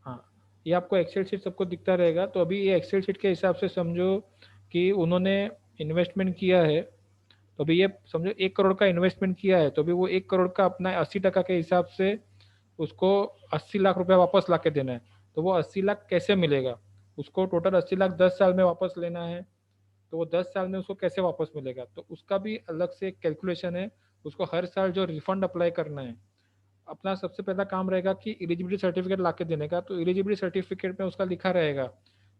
हाँ, ये आपको एक्सेल शीट सबको दिखता रहेगा। तो अभी ये एक्सेल शीट के हिसाब से समझो कि उन्होंने इन्वेस्टमेंट किया है, तो अभी ये समझो 1 करोड़ का इन्वेस्टमेंट किया है, तो अभी वो 1 करोड़ का अपना 80% के हिसाब से उसको 80 लाख रुपया वापस ला के देना है। तो वो 80 लाख कैसे मिलेगा, उसको टोटल 80 लाख 10 साल में वापस लेना है, तो वो 10 साल में उसको कैसे वापस मिलेगा, तो उसका भी अलग से कैलकुलेशन है। उसको हर साल जो रिफंड अप्लाई करना है, अपना सबसे पहला काम रहेगा कि एलिजिबिलिटी सर्टिफिकेट ला के देने का। तो एलिजिबिलिटी सर्टिफिकेट में उसका लिखा रहेगा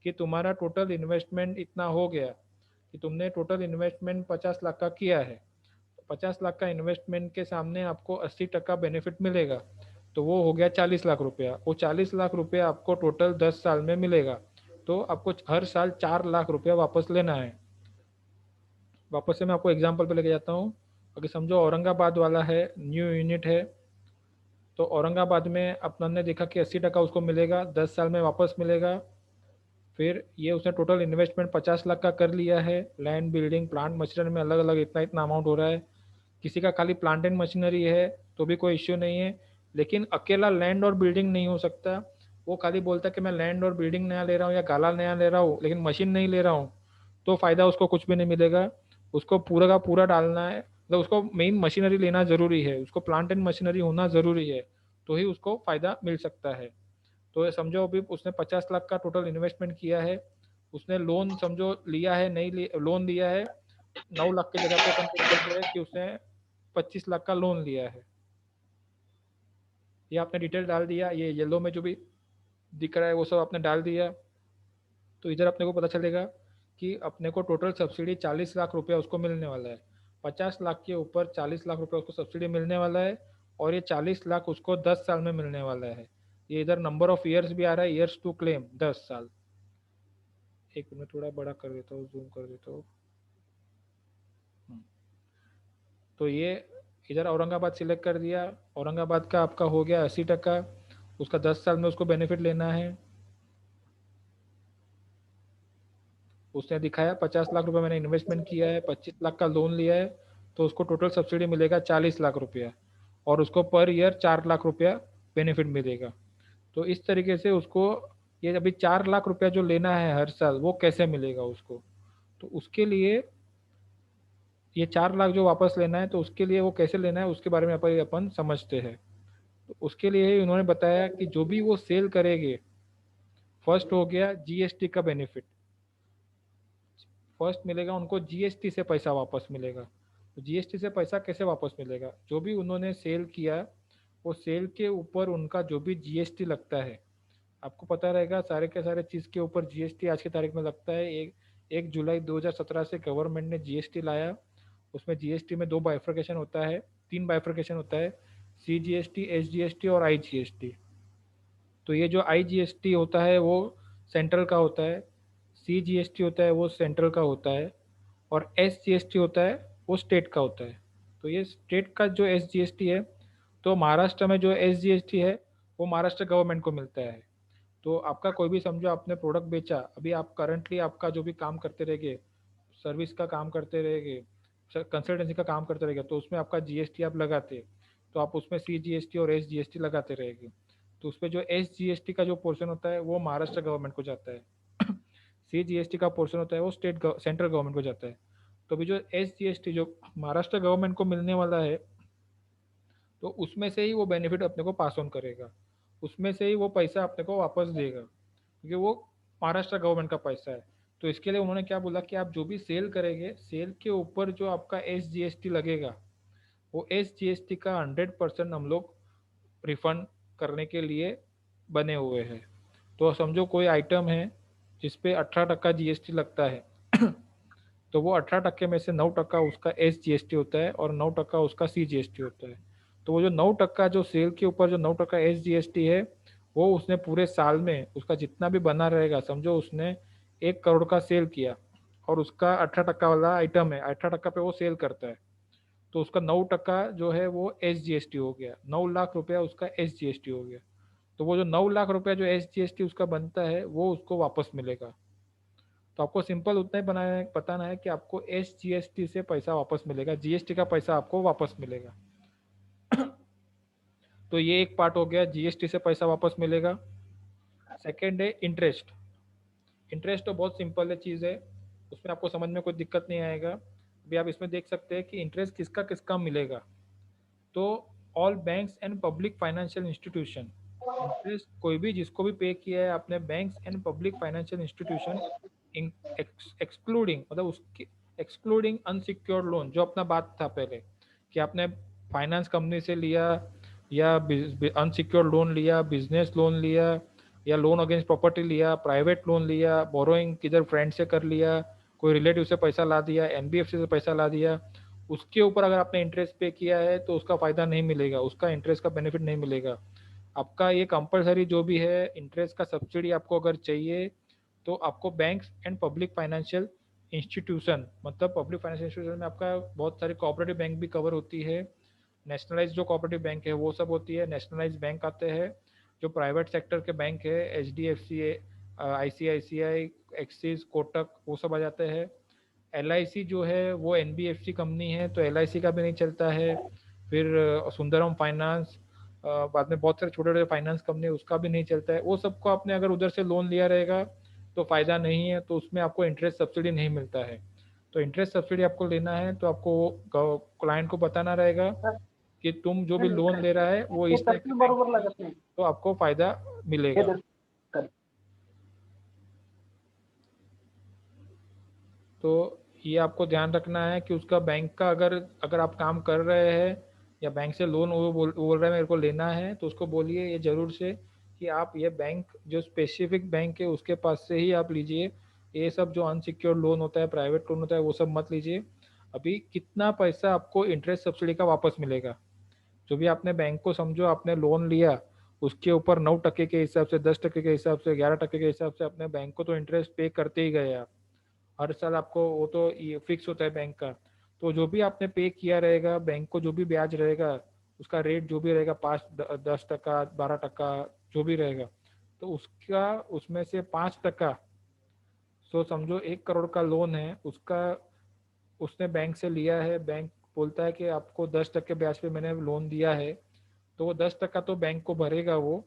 कि तुम्हारा टोटल इन्वेस्टमेंट इतना हो गया, कि तुमने टोटल इन्वेस्टमेंट 50 लाख का किया है, 50 लाख का इन्वेस्टमेंट के सामने आपको 80% बेनिफिट मिलेगा, तो वो हो गया 40 लाख रुपया। वो 40 लाख रुपया आपको टोटल 10 साल में मिलेगा, तो आपको हर साल 4 लाख रुपया वापस लेना है। वापस से मैं आपको एग्जाम्पल पे लेके जाता हूँ। अगर समझो औरंगाबाद वाला है, न्यू यूनिट है, तो औरंगाबाद में अपन ने देखा कि 80% उसको मिलेगा, 10 साल में वापस मिलेगा। फिर ये उसने टोटल इन्वेस्टमेंट 50 लाख का कर लिया है, लैंड बिल्डिंग प्लांट मशीनरी में अलग अलग इतना इतना अमाउंट हो रहा है। किसी का खाली प्लांट एंड मशीनरी है तो भी कोई इश्यू नहीं है, लेकिन अकेला लैंड और बिल्डिंग नहीं हो सकता। वो खाली बोलता है कि मैं लैंड और बिल्डिंग नया ले रहा हूँ या गाला नया ले रहा हूँ लेकिन मशीन नहीं ले रहा हूँ, तो फ़ायदा उसको कुछ भी नहीं मिलेगा। उसको पूरा का पूरा डालना है, मतलब उसको मेन मशीनरी लेना ज़रूरी है, उसको प्लांट एंड मशीनरी होना ज़रूरी है, तो ही उसको फ़ायदा मिल सकता है। तो समझो अभी उसने 50 लाख का टोटल इन्वेस्टमेंट किया है, उसने लोन समझो लिया है, नहीं लोन लिया है 9 लाख की जगह पे अपन बोलते हैं कि उसने 25 लाख का लोन लिया है। ये आपने डिटेल डाल दिया, ये येलो में जो भी दिख रहा है वो सब आपने डाल दिया। तो इधर अपने को पता चलेगा कि अपने को टोटल सब्सिडी 40 लाख रुपया उसको मिलने वाला है। 50 लाख के ऊपर 40 लाख रुपया उसको सब्सिडी मिलने वाला है, और ये 40 लाख उसको 10 साल में मिलने वाला है। ये इधर नंबर ऑफ ईयर्स भी आ रहा है, ईयर्स टू क्लेम 10 साल। एक मिनट थोड़ा बड़ा कर देता हूँ, जूम कर देता हूँ। तो ये इधर औरंगाबाद सिलेक्ट कर दिया, औरंगाबाद का आपका हो गया 80%, उसका 10 साल में उसको बेनिफिट लेना है। उसने दिखाया 50 लाख रुपए मैंने इन्वेस्टमेंट किया है, 25 लाख का लोन लिया है, तो उसको टोटल सब्सिडी मिलेगा 40 लाख रुपया, और उसको पर ईयर 4 लाख रुपया बेनिफिट मिलेगा। तो इस तरीके से उसको ये अभी 4 लाख रुपया जो लेना है हर साल, वो कैसे मिलेगा उसको। तो उसके लिए ये 4 लाख जो वापस लेना है, तो उसके लिए वो कैसे लेना है उसके बारे में अपन समझते हैं। तो उसके लिए उन्होंने बताया कि जो भी वो सेल करेंगे, फर्स्ट हो गया जीएसटी का बेनिफिट, फर्स्ट मिलेगा उनको जीएसटी से पैसा वापस मिलेगा। तो जीएसटी से पैसा कैसे वापस मिलेगा, जो भी उन्होंने सेल किया वो सेल के ऊपर उनका जो भी जीएसटी लगता है, आपको पता रहेगा सारे के सारे चीज़ के ऊपर जीएसटी आज की तारीख में लगता है। 1 जुलाई 2017 से गवर्नमेंट ने जीएसटी लाया। उसमें जीएसटी में 2 बाइफर्केशन होता है, 3 बाइफर्केशन होता है, सीजीएसटी, एसजीएसटी और आईजीएसटी। तो ये जो आईजीएसटी होता है वो सेंट्रल का होता है, सीजीएसटी होता है वो सेंट्रल का होता है, और एसजीएसटी होता है वो स्टेट का होता है। तो ये स्टेट का जो एसजीएसटी है, तो महाराष्ट्र में जो एसजीएसटी है वो महाराष्ट्र गवर्नमेंट को मिलता है। तो आपका कोई भी समझो आपने प्रोडक्ट बेचा, अभी आप करंटली आपका जो भी काम करते रहेंगे, सर्विस का काम करते रहेंगे, कंसल्टेंसी का काम करते रहेंगे, तो उसमें आपका जीएसटी आप लगाते, तो आप उसमें सीजीएसटी और एसजीएसटी लगाते रहेंगे। तो उसमें जो एसजीएसटी का जो पोर्शन होता है वो महाराष्ट्र गवर्नमेंट को जाता है, सीजीएसटी का पोर्शन होता है वो सेंट्रल गवर्नमेंट को जाता है। तो अभी जो एसजीएसटी जो महाराष्ट्र गवर्नमेंट को मिलने वाला है, तो उसमें से ही वो बेनिफिट अपने को पास ऑन करेगा, उसमें से ही वो पैसा अपने को वापस देगा, क्योंकि वो महाराष्ट्र गवर्नमेंट का पैसा है। तो इसके लिए उन्होंने क्या बोला कि आप जो भी सेल करेंगे, सेल के ऊपर जो आपका एसजीएसटी लगेगा, वो एसजीएसटी का 100% हम लोग रिफंड करने के लिए बने हुए हैं। तो समझो कोई आइटम है जिस पे 18% जीएसटी लगता है, तो वो 18% में से 9% उसका एसजीएसटी होता है और 9% उसका सीजीएसटी होता है। तो वो जो 9% जो सेल के ऊपर जो 9% एसजीएसटी है, वो उसने पूरे साल में उसका जितना भी बना रहेगा, समझो उसने 1 करोड़ का सेल किया और उसका 18% वाला आइटम है, 18% पे वो सेल करता है, तो उसका 9% जो है वो एसजीएसटी हो गया, 9 लाख रुपया उसका एसजीएसटी हो गया। तो वो जो 9 लाख रुपया जो एसजीएसटी उसका बनता है वो उसको वापस मिलेगा। तो आपको सिंपल उतना ही बताना है कि आपको एसजीएसटी से पैसा वापस मिलेगा, जीएसटी का पैसा आपको वापस मिलेगा। तो ये एक पार्ट हो गया, जीएसटी से पैसा वापस मिलेगा। सेकेंड है इंटरेस्ट। इंटरेस्ट तो बहुत सिंपल है चीज़ है, उसमें आपको समझ में कोई दिक्कत नहीं आएगा। अभी आप इसमें देख सकते हैं कि इंटरेस्ट किसका किसका मिलेगा। तो all banks and public financial institution, interest कोई भी जिसको भी पे किया है आपने banks and public financial institution, excluding मतलब उसकी एक्सक्लूडिंग अनसिक्योर्ड लोन, जो अपना बात था पहले कि आपने फाइनेंस कंपनी से लिया या अनसिक्योर्ड लोन लिया, बिजनेस लोन लिया या लोन अगेंस्ट प्रॉपर्टी लिया, प्राइवेट लोन लिया, बोरोइंग किधर फ्रेंड से कर लिया, कोई रिलेटिव से पैसा ला दिया, एनबीएफसी से पैसा ला दिया, उसके ऊपर अगर आपने इंटरेस्ट पे किया है तो उसका फ़ायदा नहीं मिलेगा, उसका इंटरेस्ट का बेनिफिट नहीं मिलेगा आपका। ये कंपलसरी जो भी है इंटरेस्ट का सब्सिडी आपको अगर चाहिए तो आपको banks and public financial institution, मतलब पब्लिक फाइनेंशियल इंस्टीट्यूशन में आपका बहुत सारी कोऑपरेटिव बैंक भी कवर होती है, नेशनलाइज जो कोऑपरेटिव बैंक है वो सब होती है, नेशनलाइज बैंक आते हैं, जो प्राइवेट सेक्टर के बैंक है एचडीएफसी, आईसीआईसीआई, एक्सिस, कोटक, वो सब आ जाते हैं। एलआईसी जो है वो एनबीएफसी कंपनी है, तो एलआईसी का भी नहीं चलता है। फिर सुंदरम फाइनेंस, बाद में बहुत सारे छोटे छोटे फाइनेंस कंपनी, उसका भी नहीं चलता है। वो सबको आपने अगर उधर से लोन लिया रहेगा तो फ़ायदा नहीं है, तो उसमें आपको इंटरेस्ट सब्सिडी नहीं मिलता है। तो इंटरेस्ट सब्सिडी आपको लेना है तो आपको क्लाइंट को बताना रहेगा कि तुम जो भी लोन ले रहा है वो इस टाइप के, तो आपको फ़ायदा मिलेगा। तो ये आपको ध्यान रखना है कि उसका बैंक का अगर आप काम कर रहे हैं या बैंक से लोन वो बोल रहा है मेरे को लेना है, तो उसको बोलिए ये ज़रूर से कि आप ये बैंक जो स्पेसिफिक बैंक है उसके पास से ही आप लीजिए। ये सब जो अनसिक्योर्ड लोन होता है, प्राइवेट लोन होता है, वो सब मत लीजिए। अभी कितना पैसा आपको इंटरेस्ट सब्सिडी का वापस मिलेगा, जो भी आपने बैंक को समझो आपने लोन लिया उसके ऊपर 9% के हिसाब से, 10% के हिसाब से, 11% के हिसाब से अपने बैंक को तो इंटरेस्ट पे करते ही गए आप हर साल। आपको वो तो ये फिक्स होता है बैंक का, तो जो भी आपने पे किया रहेगा बैंक को, जो भी ब्याज रहेगा उसका रेट जो भी रहेगा 5-10%, 12%, जो भी रहेगा, तो उसका उसमें से 5%, सो समझो 1 करोड़ का लोन है उसका, उसने बैंक से लिया है, बैंक बोलता है कि आपको 10% ब्याज पे मैंने लोन दिया है, तो वो 10% तो बैंक को भरेगा वो,